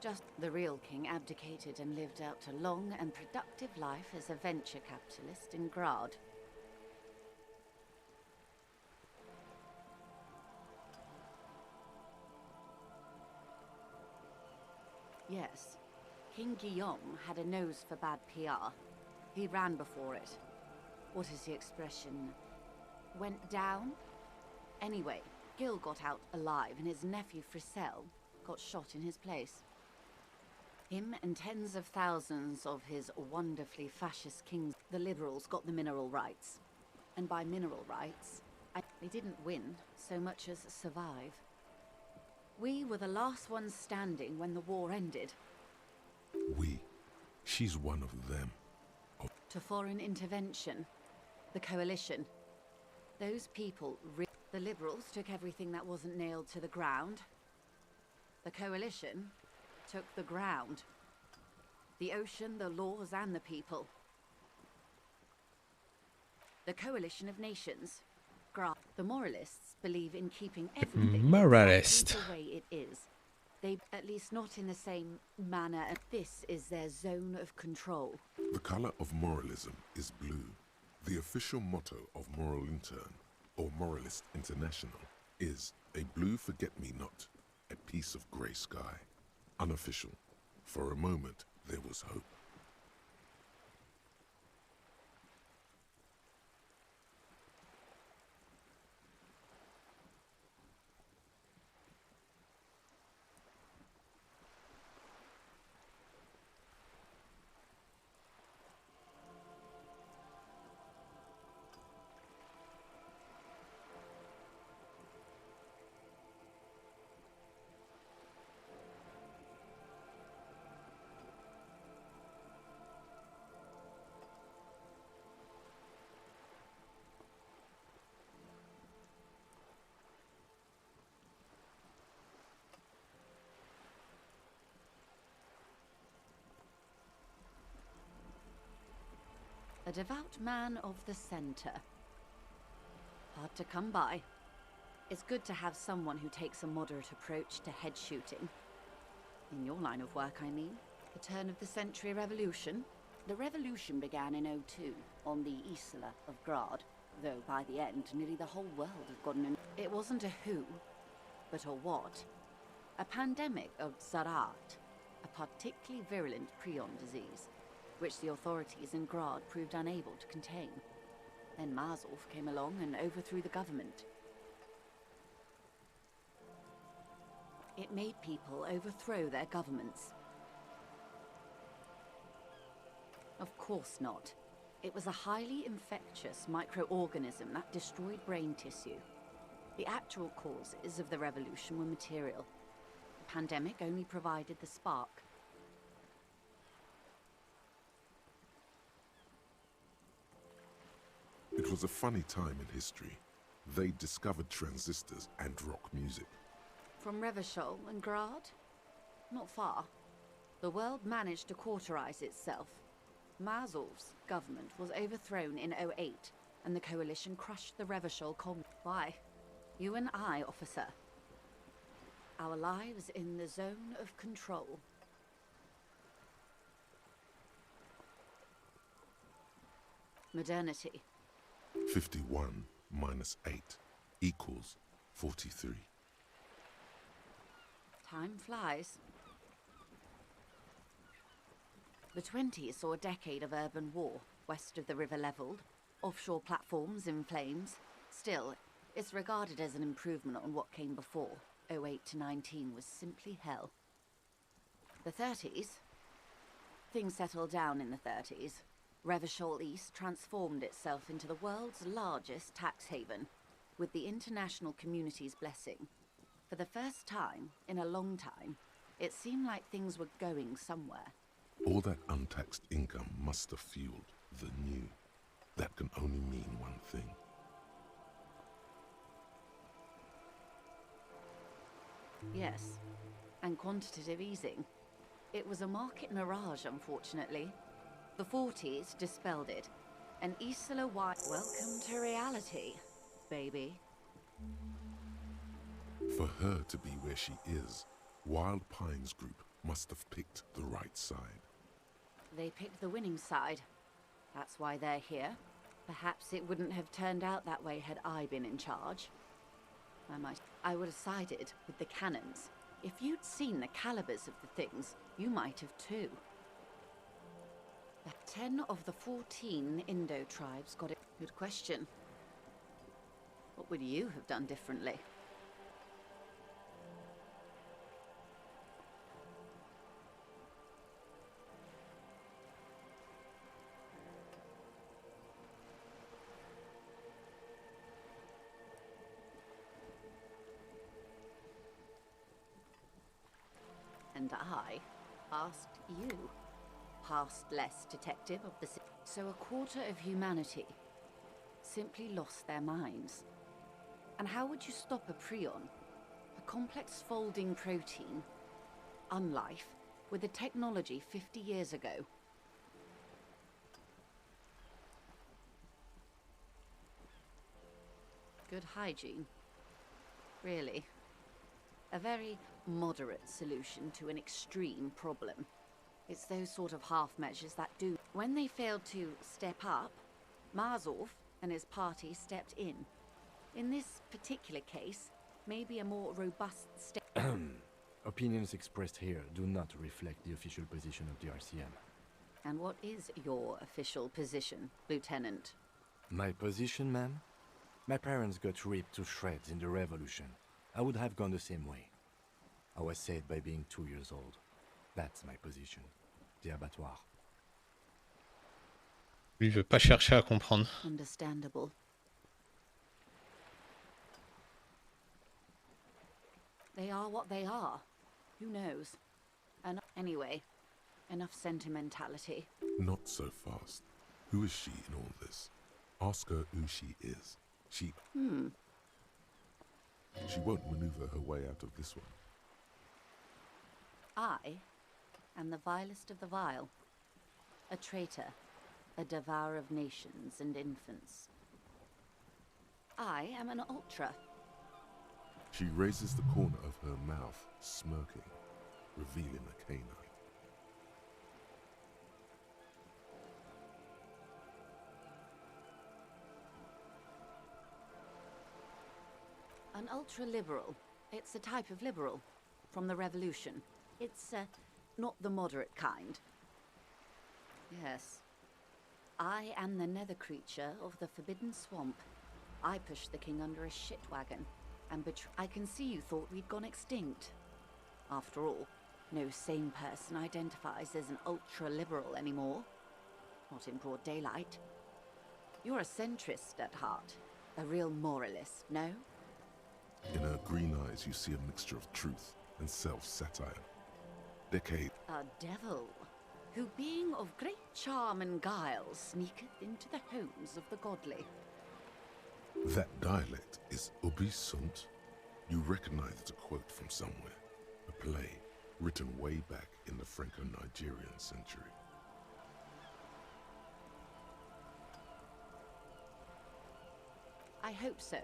Just the real king abdicated and lived out a long and productive life as a venture capitalist in Grad. Yes, King Guillaume had a nose for bad PR. He ran before it. What is the expression? Went down? Anyway, Gil got out alive and his nephew Fricelle got shot in his place. Him and tens of thousands of his wonderfully fascist kings, the liberals, got the mineral rights. And by mineral rights, they didn't win so much as survive. We were the last ones standing when the war ended. We. She's one of them. To foreign intervention. The coalition. Those people, the liberals took everything that wasn't nailed to the ground. The coalition took the ground. The ocean, the laws, and the people. The coalition of nations. The moralists believe in keeping everything Moralist. the way it is. They, at least not in the same manner, and this is their zone of control. The color of moralism is blue. The official motto of Moral Intern, or Moralist International, is a blue forget-me-not, a piece of grey sky. Unofficial. For a moment, there was hope. A devout man of the center. Hard to come by. It's good to have someone who takes a moderate approach to head shooting. In your line of work, I mean. The turn of the century revolution. The revolution began in '02 on the Isla of Grad, though by the end, nearly the whole world had gotten in. It wasn't a who, but a what. A pandemic of Zarat, a particularly virulent prion disease, which the authorities in Grad proved unable to contain. Then Mazov came along and overthrew the government. It made people overthrow their governments. Of course not. It was a highly infectious microorganism that destroyed brain tissue. The actual causes of the revolution were material. The pandemic only provided the spark. It was a funny time in history. They discovered transistors and rock music. From Revachol and Grad? Not far. The world managed to cauterize itself. Mazov's government was overthrown in 08, and the coalition crushed the Revachol Why? You and I, officer. Our lives in the zone of control. Modernity. 51 minus 8 equals 43. Time flies. The 20s saw a decade of urban war, west of the river leveled, offshore platforms in flames. Still, it's regarded as an improvement on what came before. 08 to 19 was simply hell. The 30s? Things settled down in the 30s. Revachol East transformed itself into the world's largest tax haven, with the international community's blessing. For the first time in a long time, it seemed like things were going somewhere. All that untaxed income must have fueled the new. That can only mean one thing. Yes, and quantitative easing. It was a market mirage, unfortunately. The 40s dispelled it, and Isola White. Welcome to reality, baby. For her to be where she is, Wild Pines Group must have picked the right side. They picked the winning side. That's why they're here. Perhaps it wouldn't have turned out that way had I been in charge. I would have sided with the cannons. If you'd seen the calibers of the things, you might have too. 10 of the 14 Indo tribes got it. Good question. What would you have done differently? And I asked you, past less detective of the city. So a quarter of humanity simply lost their minds. And how would you stop a prion, a complex folding protein, unlife, with a technology 50 years ago? Good hygiene. Really. A very moderate solution to an extreme problem. It's those sort of half measures that do. When they failed to step up, Mazov and his party stepped in. In this particular case, maybe a more robust step. Opinions expressed here do not reflect the official position of the RCM. And what is your official position, Lieutenant? My position, ma'am? My parents got ripped to shreds in the revolution. I would have gone the same way. I was saved by being 2 years old. That's my position. The abattoir. Lui veut pas chercher à comprendre. Understandable. They are what they are. Who knows? And anyway, enough sentimentality. Not so fast. Who is she in all this? Ask her who she is. She won't maneuver her way out of this one. I am the vilest of the vile. A traitor, a devourer of nations and infants. I am an ultra. She raises the corner of her mouth, smirking, revealing a canine. An ultra-liberal. It's a type of liberal from the revolution. It's not the moderate kind. Yes. I am the nether creature of the Forbidden Swamp. I pushed the king under a shit wagon and I can see you thought we'd gone extinct. After all, no sane person identifies as an ultra-liberal anymore. Not in broad daylight. You're a centrist at heart. A real moralist, no? In her green eyes you see a mixture of truth and self-satire. A devil, who being of great charm and guile sneaketh into the homes of the godly. That dialect is obéissant. You recognize the quote from somewhere, a play written way back in the Franco-Nigerian century. I hope so.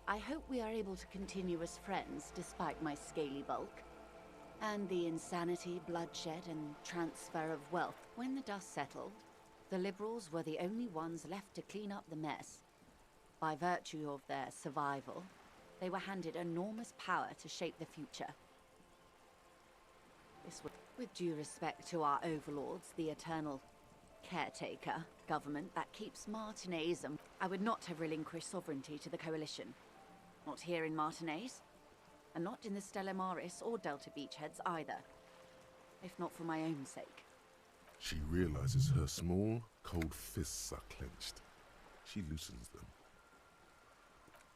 I hope we are able to continue as friends despite my scaly bulk. And the insanity, bloodshed, and transfer of wealth. When the dust settled, the Liberals were the only ones left to clean up the mess. By virtue of their survival, they were handed enormous power to shape the future. This was, with due respect to our overlords, the eternal caretaker government that keeps Martinaise, and I would not have relinquished sovereignty to the coalition. Not here in Martinaise, and not in the Stella Maris or Delta Beachheads either, if not for my own sake. She realizes her small, cold fists are clenched. She loosens them.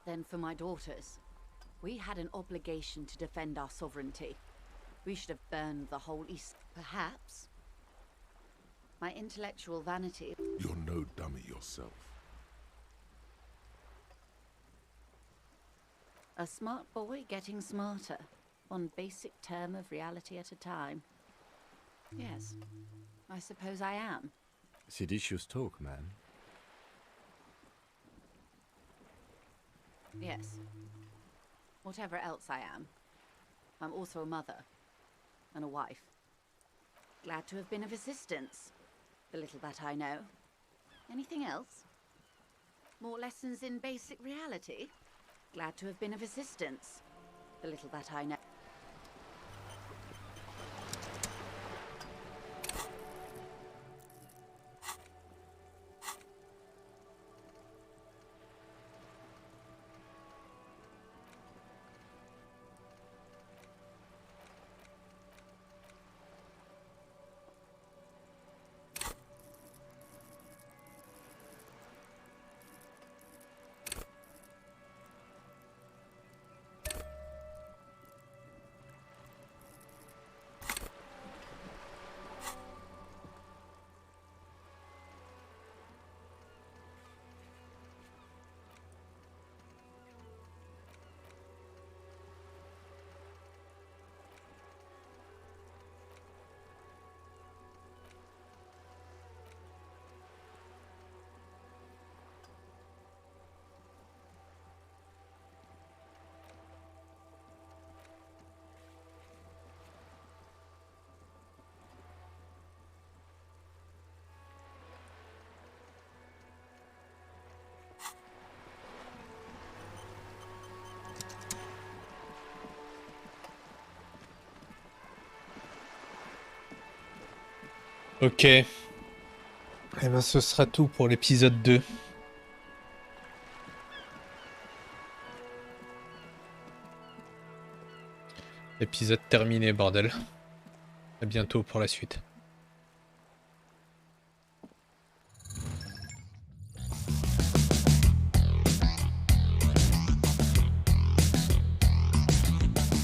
Then for my daughters, we had an obligation to defend our sovereignty. We should have burned the whole East. Perhaps my intellectual vanity... You're no dummy yourself. A smart boy getting smarter, one basic term of reality at a time. Yes, I suppose I am. Seditious talk, man. Yes. Whatever else I am, I'm also a mother and a wife. Glad to have been of assistance, the little that I know. Anything else? More lessons in basic reality? Glad to have been of assistance, the little that I know. Ok. Et ben ce sera tout pour l'épisode 2. Épisode terminé, bordel. À bientôt pour la suite.